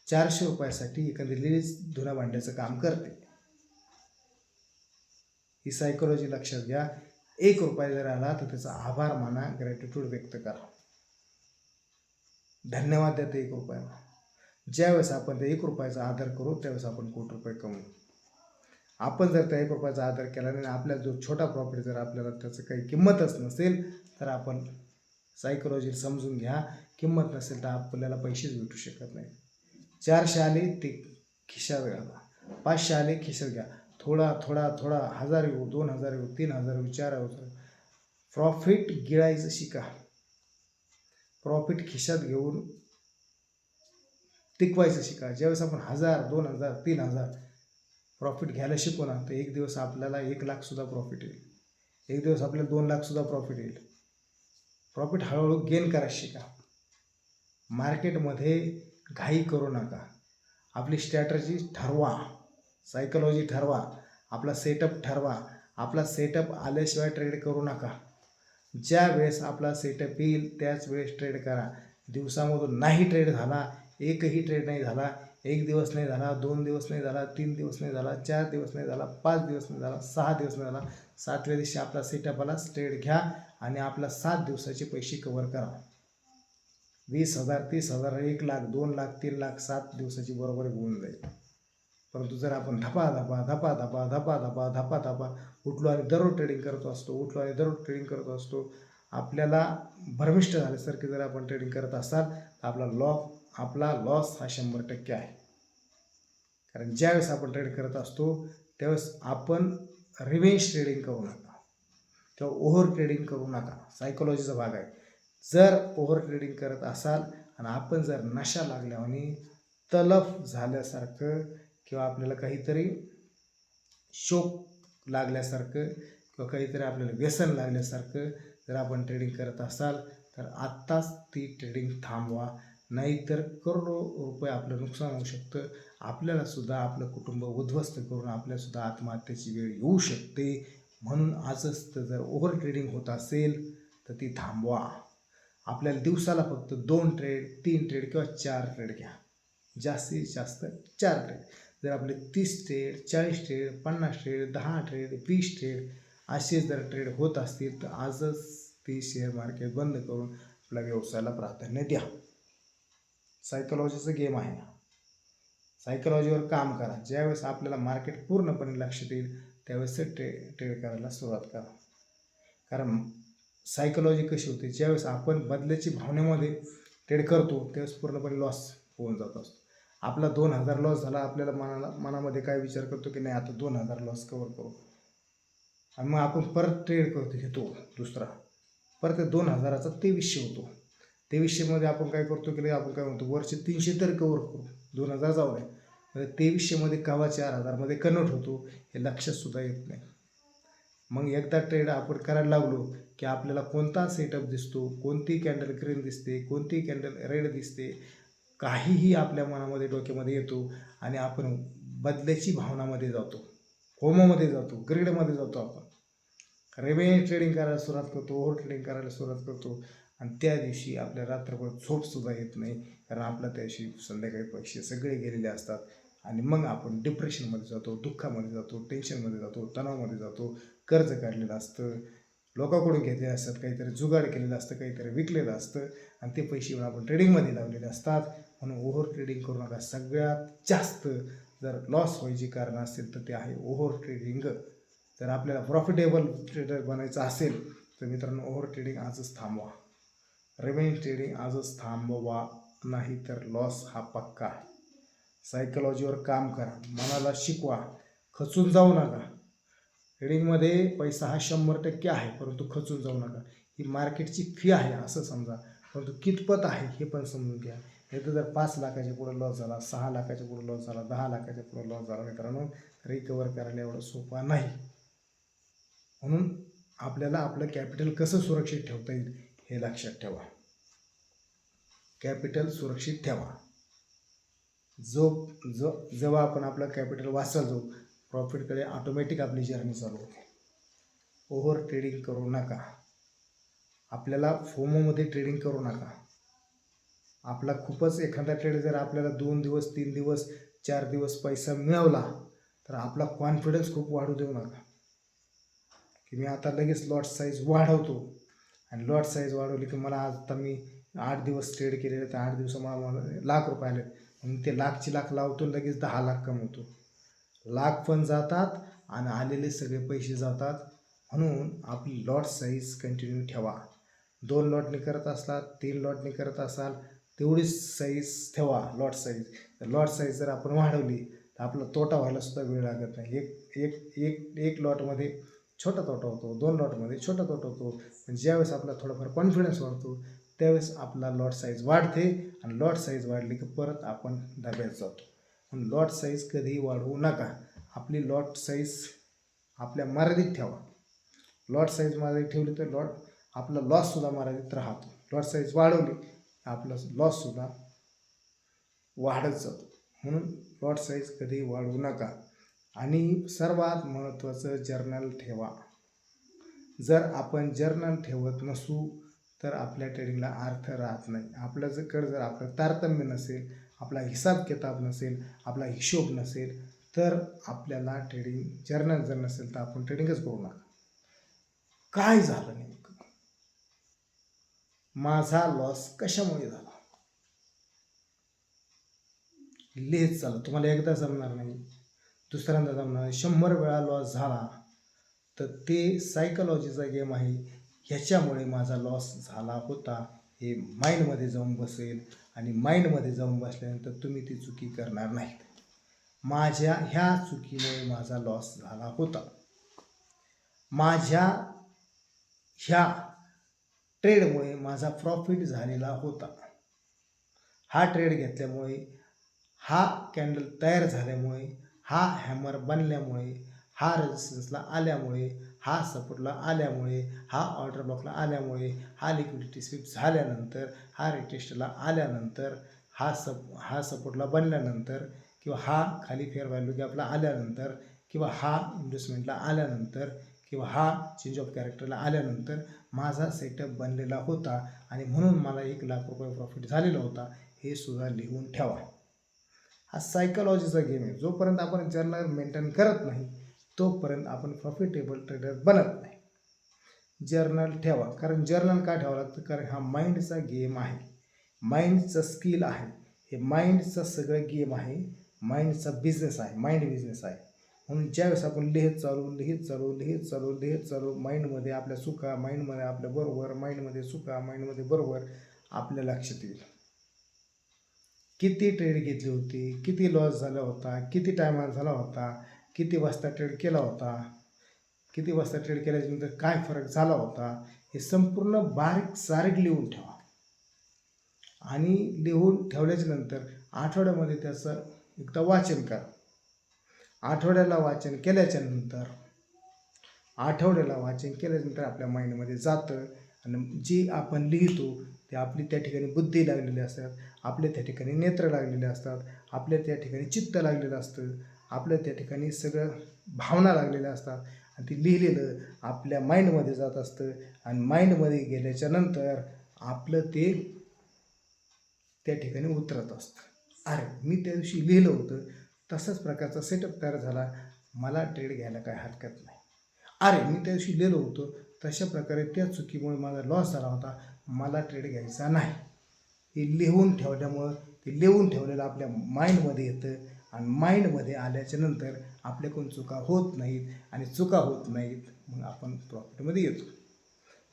[SPEAKER 1] 400 रुपयासाठी एखादी लेडीज धुणं भांड्याचं काम करते. ही सायकोलॉजी लक्षात घ्या. 1 रुपया जर आला तर त्याचा आभार माना, ग्रॅटिट्यूड व्यक्त करा, धन्यवाद द्या ते 1 रुपयाला. ज्यावेळेस आपण त्या 1 रुपयाचा आदर करू त्यावेळेस आपण कोटी रुपये कमवू. आपण जर त्या 1 रुपयाचा आदर केला नाही, आपला जो छोटा प्रॉफिट जर आपल्याला त्याचं काही किंमतच नसेल, तर आपण सायकोलॉजी समजून घ्या. किंमत नसेल तर आपल्याला पैसेच भेटू शकत नाही. 400 आले ते खिशात घाला, 500 आले खिशात घ्या, थोडा 1,000 येऊ, 2,000 येऊ, 3,000 येऊ, 4,000. प्रॉफिट गिळायचं शिका. प्रॉफिट खिशात घेऊन टिकवायचं शिका. ज्यावेळेस आपण 1,000, 2,000, 3,000 प्रॉफिट घ्यायला शिकू ना, तर एक दिवस आपल्याला 1 लाखसुद्धा प्रॉफिट येईल, एक दिवस आपल्याला 2 लाखसुद्धा प्रॉफिट येईल. प्रॉफिट हळूहळू गेन करायला शिका. मार्केटमध्ये घाई करू नका. आपली स्ट्रॅटर्जी ठरवा, सायकोलॉजी ठरवा, आपला सेटअप ठरवा. आपला सेटअप आल्याशिवाय ट्रेड करू नका. ज्या वेळेस आपला सेटअप येईल त्याच वेळेस ट्रेड करा. दिवसामधून नाही ट्रेड झाला, एकही ट्रेड नाही झाला, 1 दिवस नाही झाला, 2 दिवस नाही झाला, 3 दिवस नाही झाला, 4 दिवस नाही झाला, 5 दिवस नाही झाला, 6 दिवस नाही झाला, 7व्या दिवशी आपला सेटअपला ट्रेड घ्या आणि आपला 7 दिवसाचे पैसे कव्हर करा. 20,000, 30,000, 1 लाख, 2 लाख, 3 लाख 7 दिवसाची बरोबर होऊन जाईल. परंतु जर आपण धपा उठलो आणि दररोज ट्रेडिंग करत असतो, आपल्याला भ्रमिष्ट झाल्यासारखे जर आपण ट्रेडिंग करत असाल तर आपला लॉस हा 100% आहे. कारण ज्यावेळेस आपण ट्रेड करत असतो त्यावेळेस आपण रिव्हेंज ट्रेडिंग करू नका किंवा ओव्हर ट्रेडिंग करू नका. सायकोलॉजीचा भाग आहे. जर ओव्हर ट्रेडिंग करत असाल आणि आपण जर नशा लागल्याने तलफ झाल्यासारखं किंवा आपल्याला काहीतरी शोक लागल्यासारखं किंवा काहीतरी आपल्याला व्यसन लागल्यासारखं जर आपण ट्रेडिंग करत असाल तर आत्ताच ती ट्रेडिंग थांबवा, नाहीतर करोडो रुपये आपलं नुकसान होऊ शकतं. आपल्यालासुद्धा आपलं कुटुंब उद्ध्वस्त करून आपल्यासुद्धा आत्महत्येची वेळ येऊ शकते. म्हणून आजच तर जर ओव्हर ट्रेडिंग होत असेल तर ती थांबवा. आपल्याला दिवसाला फक्त 2 ट्रेड, 3 ट्रेड किंवा 4 ट्रेड घ्या, जास्तीत जास्त 4 ट्रेड. जर आपले 30 trade, 40 trade, 50 trade, 10 trade, 20 trade असे जर ट्रेड होत असतील तर आजच ती शेअर मार्केट बंद करून आपल्या व्यवसायाला प्राधान्य द्या. सायकोलॉजीचं गेम आहे. सायकोलॉजीवर काम करा. ज्यावेळेस आपल्याला मार्केट पूर्णपणे लक्षात येईल त्यावेळेस ट्रेड करायला सुरुवात करा. कारण सायकोलॉजी कशी होते, ज्यावेळेस आपण बदल्याची भावनेमध्ये ट्रेड करतो त्यावेळेस पूर्णपणे लॉस होऊन जात असतो. आपला 2000 लॉस झाला, आपल्याला मनामध्ये काय विचार करतो की नाही आता 2000 लॉस कव्हर करू, आणि मग आपण परत ट्रेड घेतो दुसरा, परत ते 2000चा 2300 होतो. 2300मध्ये आपण काय करतो की आपण काय म्हणतो वरचे 300 तर कव्हर करू, 2000 जाऊ द्या. 2300मध्ये केव्हा 4000मध्ये कन्वर्ट होतो हे लक्षात सुद्धा येत नाही. मग एकदा ट्रेड आपण करायला लागलो की आपल्याला कोणता सेटअप दिसतो, कोणती कॅन्डल ग्रीन दिसते, कोणती कॅन्डल रेड दिसते, काहीही आपल्या मनामध्ये डोक्यामध्ये येतो आणि आपण बदल्याची भावनामध्ये जातो, होमोमध्ये जातो, ग्रीडमध्ये जातो. आपण रेव्हेन्यू ट्रेडिंग करायला सुरुवात करतो, ओव्हर ट्रेडिंग करायला सुरुवात करतो आणि त्या दिवशी आपल्या रात्रभर झोपसुद्धा येत नाही. कारण आपला त्या दिवशी संध्याकाळी पैसे सगळे गेलेले असतात आणि मग आपण डिप्रेशनमध्ये जातो, दुःखामध्ये जातो, टेन्शनमध्ये जातो, तणावामध्ये जातो. कर्ज काढलेलं असतं, लोकांकडून घेतलेले असतात, काहीतरी जुगाड केलेलं असतं, काहीतरी विकलेलं असतं आणि ते पैसे येऊन आपण ट्रेडिंगमध्ये लावलेले असतात. म्हणून ओव्हर ट्रेडिंग करू नका. सगळ्यात जास्त जर लॉस व्हायची कारण असेल तर ते आहे ओव्हर ट्रेडिंग. जर आपल्याला प्रॉफिटेबल ट्रेडर बनायचं असेल तर मित्रांनो ओव्हर ट्रेडिंग आजच थांबवा. रेव्हेन्यू ट्रेडिंग आजच थांबवा, नाही तर लॉस हा पक्का. सायकोलॉजीवर काम करा, मनाला शिकवा, खचून जाऊ नका. ट्रेडिंगमध्ये पैसा हा 100% आहे, परंतु खचून जाऊ नका. ही मार्केटची फी आहे असं समजा, परंतु कितपत आहे हे पण समजून घ्या. नाही तर जर 5 लाखाच्या पुढे लॉस झाला, 6 लाखाच्या पुढे लॉस झाला, 10 लाखाच्या पुढे लॉस झाला मित्रांनो, रिकवर करायला एवढं सोपा नाही. म्हणून आपल्याला आपलं कॅपिटल कसं सुरक्षित ठेवता येईल हे लक्षात ठेवा. कॅपिटल सुरक्षित ठेवा. जेव्हा आपण आपलं कॅपिटल वाचल जाऊ प्रॉफिटकडे ऑटोमॅटिक आपली जर्नी चालू होते. ओव्हर ट्रेडिंग करू नका. आपल्याला फोमोमध्ये ट्रेडिंग करू नका. आपला खूपच एखादा ट्रेड जर आपल्याला 2 दिवस 3 दिवस 4 दिवस पैसा मिळवला तर आपला कॉन्फिडन्स खूप वाढू देऊ नका की मी आता लगेच लॉट साईज वाढवतो आणि लॉट साईज वाढवली की मला आता मी 8 दिवस ट्रेड केलेले तर 8 दिवसात मला लाख रुपये आले म्हणून ते लाखची लाख लावतो लगेच 10 लाख कमवतो. लाख पण जातात आणि आलेले सगळे पैसे जातात. म्हणून आपली लॉट साईज कंटिन्यू ठेवा. 2 लॉटने करत असलात 3 लॉटने करत असाल तेवढीच साईज ठेवा. लॉट साईज लॉट साईज जर आपण वाढवली तर आपला तोटा व्हायला सुद्धा वेळ लागत नाही. एक लॉटमध्ये छोटा तोटा होतो, 2 लॉटमध्ये छोटा तोटा होतो, पण ज्यावेळेस आपला थोडाफार कॉन्फिडन्स वाढतो त्यावेळेस आपला लॉट साईज वाढते आणि लॉट साईज वाढली की परत आपण डब्यात जातो. म्हणून लॉट साईज कधीही वाढवू नका. आपली लॉट साईज आपल्या मर्यादित ठेवा. लॉट साईज मर्यादित ठेवली तर आपला लॉससुद्धा मर्यादित राहतो. लॉट साईज वाढवली आपला लॉससुद्धा वाढत जातो. म्हणून लॉट साईज कधीही वाढवू नका. आणि सर्वात महत्त्वाचं जर्नल ठेवा. जर आपण जर्नल ठेवत नसू तर आपल्या ट्रेडिंगला अर्थ राहत नाही. जर आपलं तारतम्य नसेल, आपला हिसाब किताब नसेल, आपला हिशोब नसेल तर आपल्याला ट्रेडिंग जर्नल जर नसेल तर आपण ट्रेडिंगच करू नका. काय झालं नेमकं, माझा लॉस कशामुळे झाला, लिहित चालू. तुम्हाला एकदा जमणार नाही, दुसऱ्यांदा जमणार नाही, 100 वेळा लॉस झाला तर ते सायकोलॉजीचा गेम आहे. ह्याच्यामुळे माझा लॉस झाला होता हे माइंडमध्ये जाऊन बसेल आणि माइंडमध्ये जाऊन बसल्यानंतर तुम्ही ती चुकी करणार नाहीत. माझ्या ह्या चुकीमुळे माझा लॉस झाला होता, माझ्या ह्या ट्रेडमुळे माझा प्रॉफिट झालेला होता, हा ट्रेड घेतल्यामुळे, हा कॅन्डल तयार झाल्यामुळे, हा हॅमर बनल्यामुळे, हा रेजिस्टन्सला आल्यामुळे, हा सपोर्टला आल्यामुळे, हा ऑर्डर ब्लॉकला आल्यामुळे, हा लिक्विडिटी स्वीप झाल्यानंतर, हा रिटेस्टला आल्यानंतर, हा सपोर्टला बनल्यानंतर, किंवा हा खाली फेअर व्हॅल्यू गॅपला आल्यानंतर, किंवा हा इन्व्हेस्टमेंटला आल्यानंतर, किंवा हा चेंज ऑफ कॅरेक्टरला आल्यानंतर माझा सेटअप बनलेला होता आणि म्हणून मला 1 लाख रुपये प्रॉफिट झालेला होता. हे सुद्धा लिहून ठेवा. हा सायकोलॉजीचा गेम आहे. जोपर्यंत आपण जर्नल मेंटेन करत नाही तोपर्यंत आपण प्रॉफिटेबल ट्रेडर बनत नाही. जर्नल ठेवा. कारण जर्नल का ठेवावं लागतं? कारण हा माइंडचा गेम आहे, माइंडचं स्किल आहे, हे माइंडचं सगळं गेम आहे, माइंडचा बिझनेस आहे, माइंड बिझनेस आहे. म्हणून ज्यावेळेस आपण लिहित चालू माइंडमध्ये आपल्या चुका, माइंडमध्ये आपल्या बरोबर, माइंडमध्ये चुका, माइंडमध्ये बरोबर आपल्या लक्षात येईल. किती ट्रेड घेतली होती, किती लॉस झाला होता, किती टायमात झाला होता, किती वाजता ट्रेड केला होता, किती वाजता ट्रेड केल्याच्यानंतर काय फरक झाला होता, हे संपूर्ण बारीक सारीक लिहून ठेवा. आणि लिहून ठेवल्याच्यानंतर आठवड्यामध्ये त्याचं एकदा वाचन करा. आठवड्याला वाचन केल्याच्यानंतर आपल्या माइंडमध्ये जातं आणि जी आपण लिहितो ते आपली त्या ठिकाणी बुद्धी लागलेली असतात, आपल्या त्या ठिकाणी नेत्र लागलेले असतात, आपल्या त्या ठिकाणी चित्त लागलेलं असतं, आपल्या त्या ठिकाणी सगळं भावना लागलेल्या असतात आणि ती लिहिलेलं आपल्या माइंडमध्ये जात असतं. आणि माइंडमध्ये गेल्याच्यानंतर आपलं ते त्या ठिकाणी उतरत असतं. अरे मी त्या दिवशी लिहिलं होतं, तसाच प्रकारचा सेटअप तयार झाला, मला ट्रेड घ्यायला काय हरकत नाही. अरे मी त्या दिवशी लिहिलं होतं, तशा प्रकारे त्या चुकीमुळे माझा लॉस झाला होता, मला ट्रेड घ्यायचा नाही. हे लिहून ठेवल्यामुळं ते लिहून ठेवलेलं आपल्या माइंडमध्ये येतं आणि माइंडमध्ये आल्याच्यानंतर आपल्याकडून चुका होत नाहीत आणि चुका होत नाहीत, मग आपण प्रॉफिटमध्ये येतो.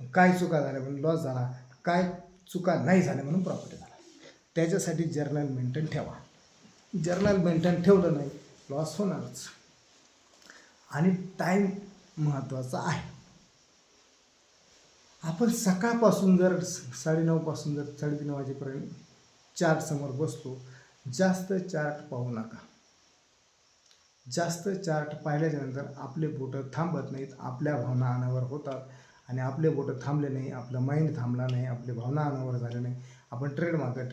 [SPEAKER 1] मग काय चुका झाल्या म्हणून लॉस झाला, काय चुका नाही झाल्या म्हणून प्रॉफिट झाला. त्याच्यासाठी जर्नल मेंटेन ठेवा. जर्नल मेंटेन ठेवलं नाही, लॉस होणारच. आणि टाईम महत्त्वाचा आहे. आपण सकाळपासून जर 9:30 पासून जर 3:30 वाजेपर्यंत चार्ट समोर बसतो, जास्त चार्ट पाहू नका. जास्त चार्ट पाहिल्याच्यानंतर आपले बोटं थांबत नाहीत, आपल्या भावना अनावर होतात आणि आपले बोटं थांबले नाही, आपलं माइंड थांबला नाही, आपले भावना अनावर झाले नाही, आपण ट्रेड मागं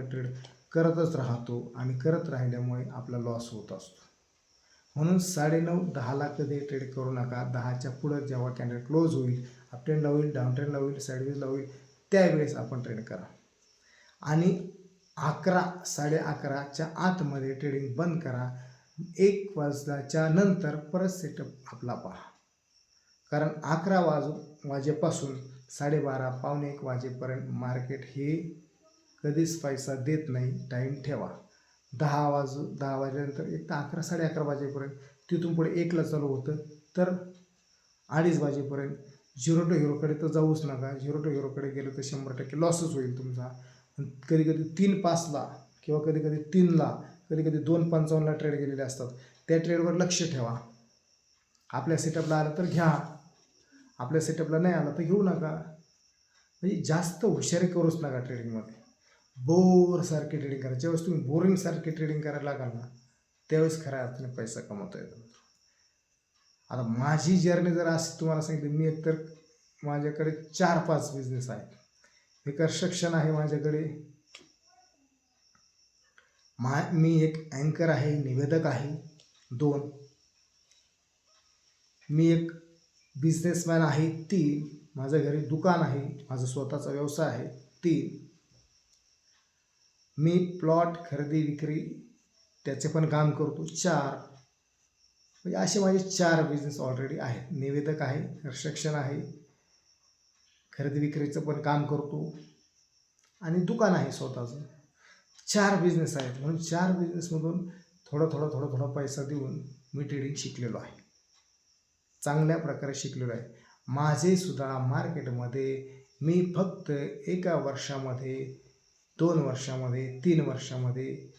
[SPEAKER 1] ट्रेड करतच राहतो आणि करत राहिल्यामुळे आपला लॉस होत असतो. म्हणून 9:30-10ला कधी ट्रेड करू नका. 10च्या पुढं जेव्हा कॅन्डल क्लोज होईल, अपट्रेंडला होईल, डाऊन ट्रेंडला होईल, साईडवेजला होईल, त्यावेळेस आपण ट्रेड करा. आणि 11-11:30च्या आतमध्ये ट्रेडिंग बंद करा. 1 वाजल्याच्या नंतर परत सेटअप आपला पहा. कारण 11 वाजेपासून 12:30 पावणे 1 वाजेपर्यंत मार्केट हे कधीच पैसा देत नाही. टाईम ठेवा. 10 वाजल्यानंतर एक तर 11-11:30 वाजेपर्यंत, तिथून पुढे 1ला चालू होतं तर 2:30 वाजेपर्यंत. झिरो टू हिरोकडे तर जाऊच नका. झिरो टू हिरोकडे गेलं तर 100% लॉसच होईल तुमचा. कधी कधी 3:05ला किंवा कधी कधी 3ला, कधी कधी 2:55ला ट्रेड गेलेले असतात. त्या ट्रेडवर लक्ष ठेवा. आपल्या सेटअपला आलं तर घ्या, आपल्या सेटअपला नाही आलं तर घेऊ नका. म्हणजे जास्त हुशारी करूच नका ट्रेडिंगमध्ये. बोरसारखे ट्रेडिंग करा. ज्यावेळेस तुम्ही बोरिंगसारखे ट्रेडिंग करायला लागाल ना, त्यावेळेस खऱ्या अर्थाने पैसा कमवता येतो. आता माझी जर्नी जर अशी तुम्हाला सांगितली, मी एकतर माझ्याकडे 4-5 बिझनेस आहेत. एक कन्स्ट्रक्शन आहे माझ्याकडे, मी एक अँकर आहे, निवेदक आहे 2, मी एक बिझनेसमॅन आहे 3, माझ्या घरी दुकान आहे, माझा स्वतःचा व्यवसाय आहे 3, मी प्लॉट खरेदी विक्री त्याचे पण काम करतो 4. म्हणजे असे माझे 4 बिझनेस ऑलरेडी आहेत. निवेदक आहे, कन्स्ट्रक्शन आहे, खरेदी विक्रीचं पण काम करतो आणि दुकान आहे स्वतःचं. 4 बिझनेस आहेत. म्हणून 4 बिझनेसमधून थोडा पैसा देऊन मी ट्रेडिंग शिकलेलो आहे, चांगल्या प्रकारे शिकलेलो आहे. माझे सुद्धा मार्केटमध्ये मी फक्त 1 वर्षामध्ये, 2 वर्षामध्ये, 3 वर्षामध्ये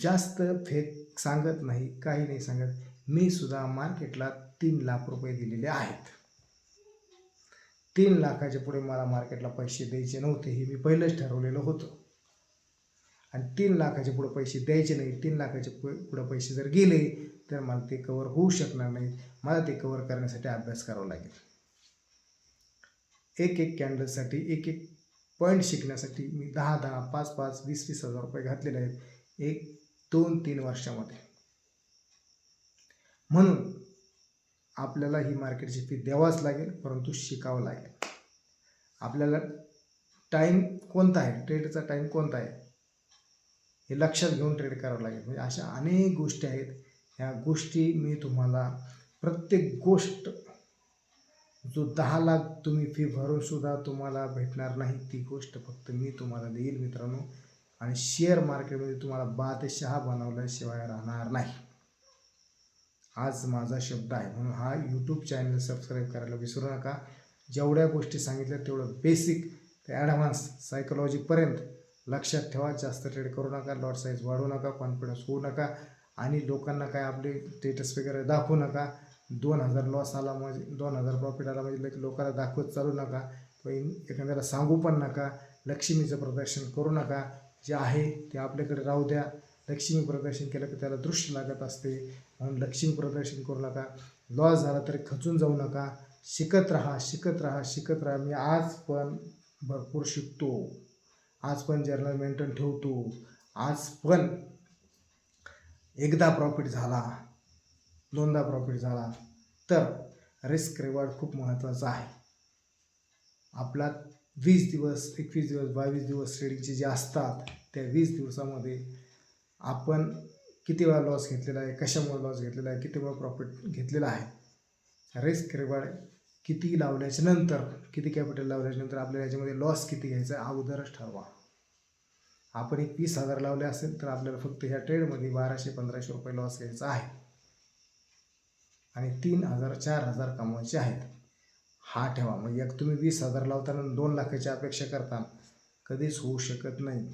[SPEAKER 1] जास्त फेक सांगत नाही, काही नाही सांगत. मी सुद्धा मार्केटला 3 लाख रुपये दिलेले आहेत. 3 लाखाच्या पुढे मला मार्केटला पैसे द्यायचे नव्हते, हे मी पहिलंच ठरवलेलं होतं. आणि 3 लाखाच्या पुढे पैसे द्यायचे नाही. 3 लाखाच्या पुढे पैसे जर गेले तर मला ते कवर होऊ शकणार नाही. मला ते कवर करण्यासाठी अभ्यास करावा लागेल. एक कॅन्डलसाठी, एक पॉईंट शिकण्यासाठी मी 10-10, 5-5, 20-20 हजार रुपये घातलेले आहेत 1-2-3 वर्षामध्ये. म्हणून आपल्याला ही मार्केटची फी द्यावाच लागेल, परंतु शिकावं लागेल. आपल्याला टाईम कोणता आहे, ट्रेडचा टाईम कोणता आहे हे लक्षात घेऊन ट्रेड करावं लागेल. म्हणजे अशा अनेक गोष्टी आहेत. ह्या गोष्टी मी तुम्हाला प्रत्येक गोष्ट जो 10 लाख तुम्ही फी भरून सुद्धा तुम्हाला भेटणार नाही, ती गोष्ट फक्त मी तुम्हाला देईल मित्रांनो. आणि शेअर मार्केटमध्ये तुम्हाला बादशहा बनवल्याशिवाय राहणार नाही. आज माझा शब्द आहे. म्हणून हा यूट्यूब चॅनल सबस्क्राईब करायला विसरू नका. जेवढ्या गोष्टी सांगितल्या तेवढं बेसिक ते ॲडव्हान्स सायकोलॉजीपर्यंत लक्षात ठेवा. जास्त ट्रेड करू नका, लॉट साईज वाढवू नका, कॉन्फिडन्स होऊ नका आणि लोकांना काय आपले स्टेटस वगैरे दाखवू नका. 2000 लॉस आला म्हणजे 2000 प्रॉफिट आला म्हणजे लोकांना दाखवत चालू नका किंवा एखाद्याला सांगू पण नका. लक्ष्मीचं प्रदर्शन करू नका. जे आहे ते आपल्याकडे राहू द्या. लक्ष्मी प्रदर्शन केलं की त्याला दृष्ट लागत असते, म्हणून लक्ष्मी प्रदर्शन करू नका. लॉस झाला तरी खचून जाऊ नका. शिकत राहा, शिकत राहा, शिकत राहा. मी आज पण भरपूर शिकतो, आज पण जर्नल मेंटेन ठेवतो. आज पण एकदा प्रॉफिट झाला, दोनदा प्रॉफिट झाला तर रिस्क रिवॉर्ड खूप महत्त्वाचा आहे. आपला 20 दिवस, 21 दिवस, 22 दिवस ट्रेडिंगचे जे असतात त्या 20 दिवसामध्ये आपण किती वेळा लॉस घेतलेला आहे, कशामुळे लॉस घेतलेला आहे, किती वेळा प्रॉफिट घेतलेला आहे, रिस्क रिवॉर्ड किती लावल्याच्या नंतर, किती कॅपिटल लावल्याच्या नंतर आपल्याला याच्यामध्ये लॉस किती घ्यायचा आहे अगोदरच ठरवा. आपण 20,000 लावले असेल तर आपल्याला फक्त ह्या ट्रेडमध्ये 1200-1500 रुपये लॉस घ्यायचा आहे आणि 3,000 4,000 कमवायचे आहेत. हा ठेवा. म्हणजे एक तुम्ही 20,000 लावताना 2 लाखाची अपेक्षा करता, कधीच होऊ शकत नाही.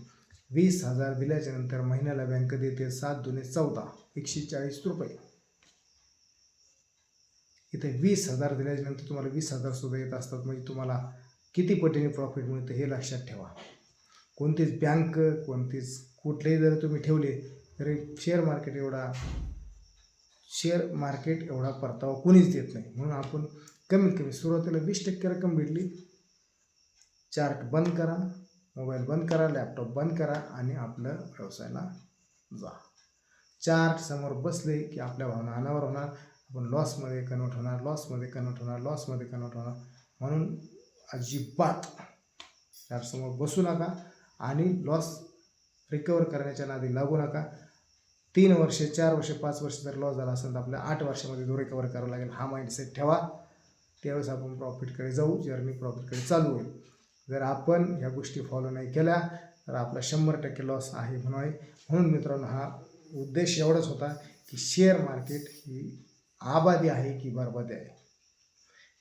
[SPEAKER 1] 20,000 दिल्याच्या नंतर महिन्याला बँक देते 7 दुने 14, 140 रुपये. इथे 20,000 दिल्याच्या नंतर तुम्हाला 20,000 सुद्धा येत असतात. म्हणजे तुम्हाला किती पटीने प्रॉफिट मिळतं हे लक्षात ठेवा. कोणतीच बँक, कोणतीच कुठलेही जर तुम्ही ठेवले तरी शेअर मार्केट एवढा परतावा कोणीच देत नाही. म्हणून आपण कमीत कमी सुरुवातीला 20% रक्कम भेटली, चार्ट बंद करा, मोबाईल बंद करा, लॅपटॉप बंद करा आणि आपल्या व्यवसायाला जा. चार्ट समोर बसले की आपल्या भावना अनावर होणार, आपण लॉसमध्ये कन्वर्ट होणार, लॉसमध्ये कन्वर्ट होणार, लॉसमध्ये कन्वर्ट होणार. म्हणून अजिबात चार्ट समोर बसू नका आणि लॉस रिकवर करण्याच्या नादी लागू नका. 3 वर्ष, 4 वर्ष, 5 वर्ष जर लॉस झाला असेल तर आपल्या 8 वर्षामध्ये तो रिकवर करावा लागेल. हा माइंडसेट ठेवा. त्यावेळेस आपण प्रॉफिटकडे जाऊ, जर्नी प्रॉफिटकडे चालू होईल. जर आपण ह्या गोष्टी फॉलो नाही केल्या तर आपला 100% लॉस आहे म्हणून मित्रांनो हा उद्देश एवढाच होता की शेअर मार्केट ही आबादी आहे की बरबादी आहे.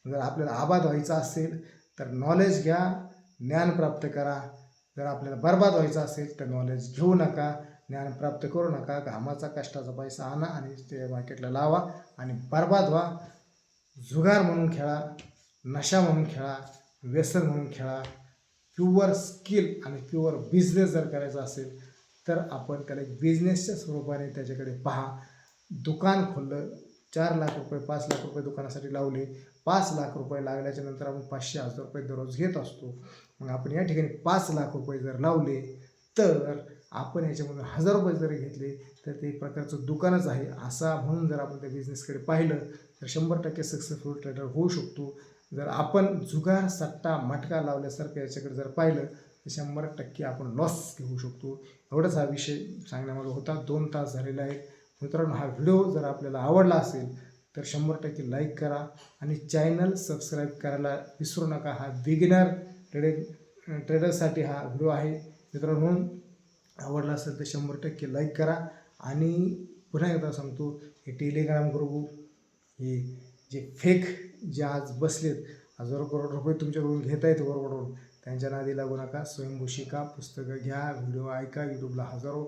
[SPEAKER 1] जर आपल्याला आबाद व्हायचं असेल तर नॉलेज घ्या, ज्ञान प्राप्त करा. जर आपल्याला बरबाद व्हायचं असेल तर नॉलेज घेऊ नका, ज्ञान प्राप्त करू नका. घामाचा कष्टाचा पैसा आणा आणि ते मार्केटला लावा आणि बरबाद व्हा. जुगार म्हणून खेळा, नशा म्हणून खेळा, व्यसन म्हणून खेळा. प्युअर स्किल आणि प्युअर बिझनेस जर करायचा असेल तर आपण त्याला एक बिझनेसच्या स्वरूपाने त्याच्याकडे पहा. दुकान खोललं, 4 लाख रुपये, 5 लाख रुपये दुकानासाठी लावले, 5 लाख रुपये लागल्याच्या नंतर आपण 500-1000 रुपये दररोज घेत असतो. मग आपण या ठिकाणी 5 लाख रुपये जर लावले तर आपण याच्यामधून 1000 रुपये जरी घेतले तर ते एक प्रकारचं दुकानच आहे. असा म्हणून जर आपण त्या बिझनेसकडे पाहिलं तर 100% सक्सेसफुल ट्रेडर होऊ शकतो. जर आपण जुगार, सट्टा, मटका लावल्यासारखं याच्याकडे जर पाहिलं तर 100% आपण लॉस घेऊ शकतो. एवढाच हा विषय सांगण्यामागे होता. 2 तास झालेला आहे. मित्रांनो, हा व्हिडिओ जर आपल्याला आवडला असेल तर 100% लाईक करा आणि चॅनल सबस्क्राईब करायला विसरू नका. हा बिगिनर ट्रेडरसाठी हा व्हिडिओ आहे. मित्रांनो, आवडला असेल तर 100% लाईक करा. आणि पुन्हा एकदा सांगतो, हे टेलिग्राम ग्रुप, हे जे फेक जे आज बसलेत, हजारो करोड रुपये तुमच्याकडून घेता येत वरवरून, त्यांच्या नादी लागू नका. स्वयंभू शिका, पुस्तकं घ्या, व्हिडिओ ऐका. यूट्यूबला हजारो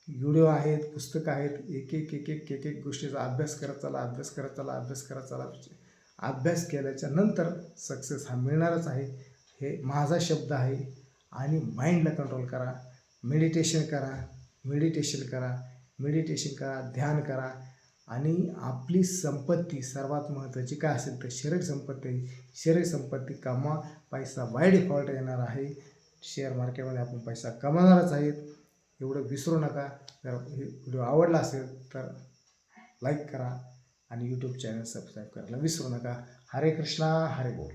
[SPEAKER 1] व्हिडिओ आहेत, पुस्तकं आहेत. एक गोष्टीचा अभ्यास करत चला, अभ्यास करत चला, अभ्यास करत चला. अभ्यास केल्याच्या नंतर सक्सेस हा मिळणारच आहे. हे माझा शब्द आहे. आणि माइंडला कंट्रोल करा, मेडिटेशन करा, मेडिटेशन करा, मेडिटेशन करा, ध्यान करा. आणि आपली संपत्ती सर्वात महत्त्वाची काय असेल तर शरीर संपत्ती. शरीर संपत्ती कमवा, पैसा बाय डिफॉल्ट येणार आहे. शेअर मार्केटमध्ये आपण पैसा कमावणारच आहेत, एवढं विसरू नका. जर हे व्हिडिओ आवडला असेल तर लाईक करा आणि यूट्यूब चॅनल सबस्क्राईब करायला विसरू नका. हरे कृष्णा, हरे बोल.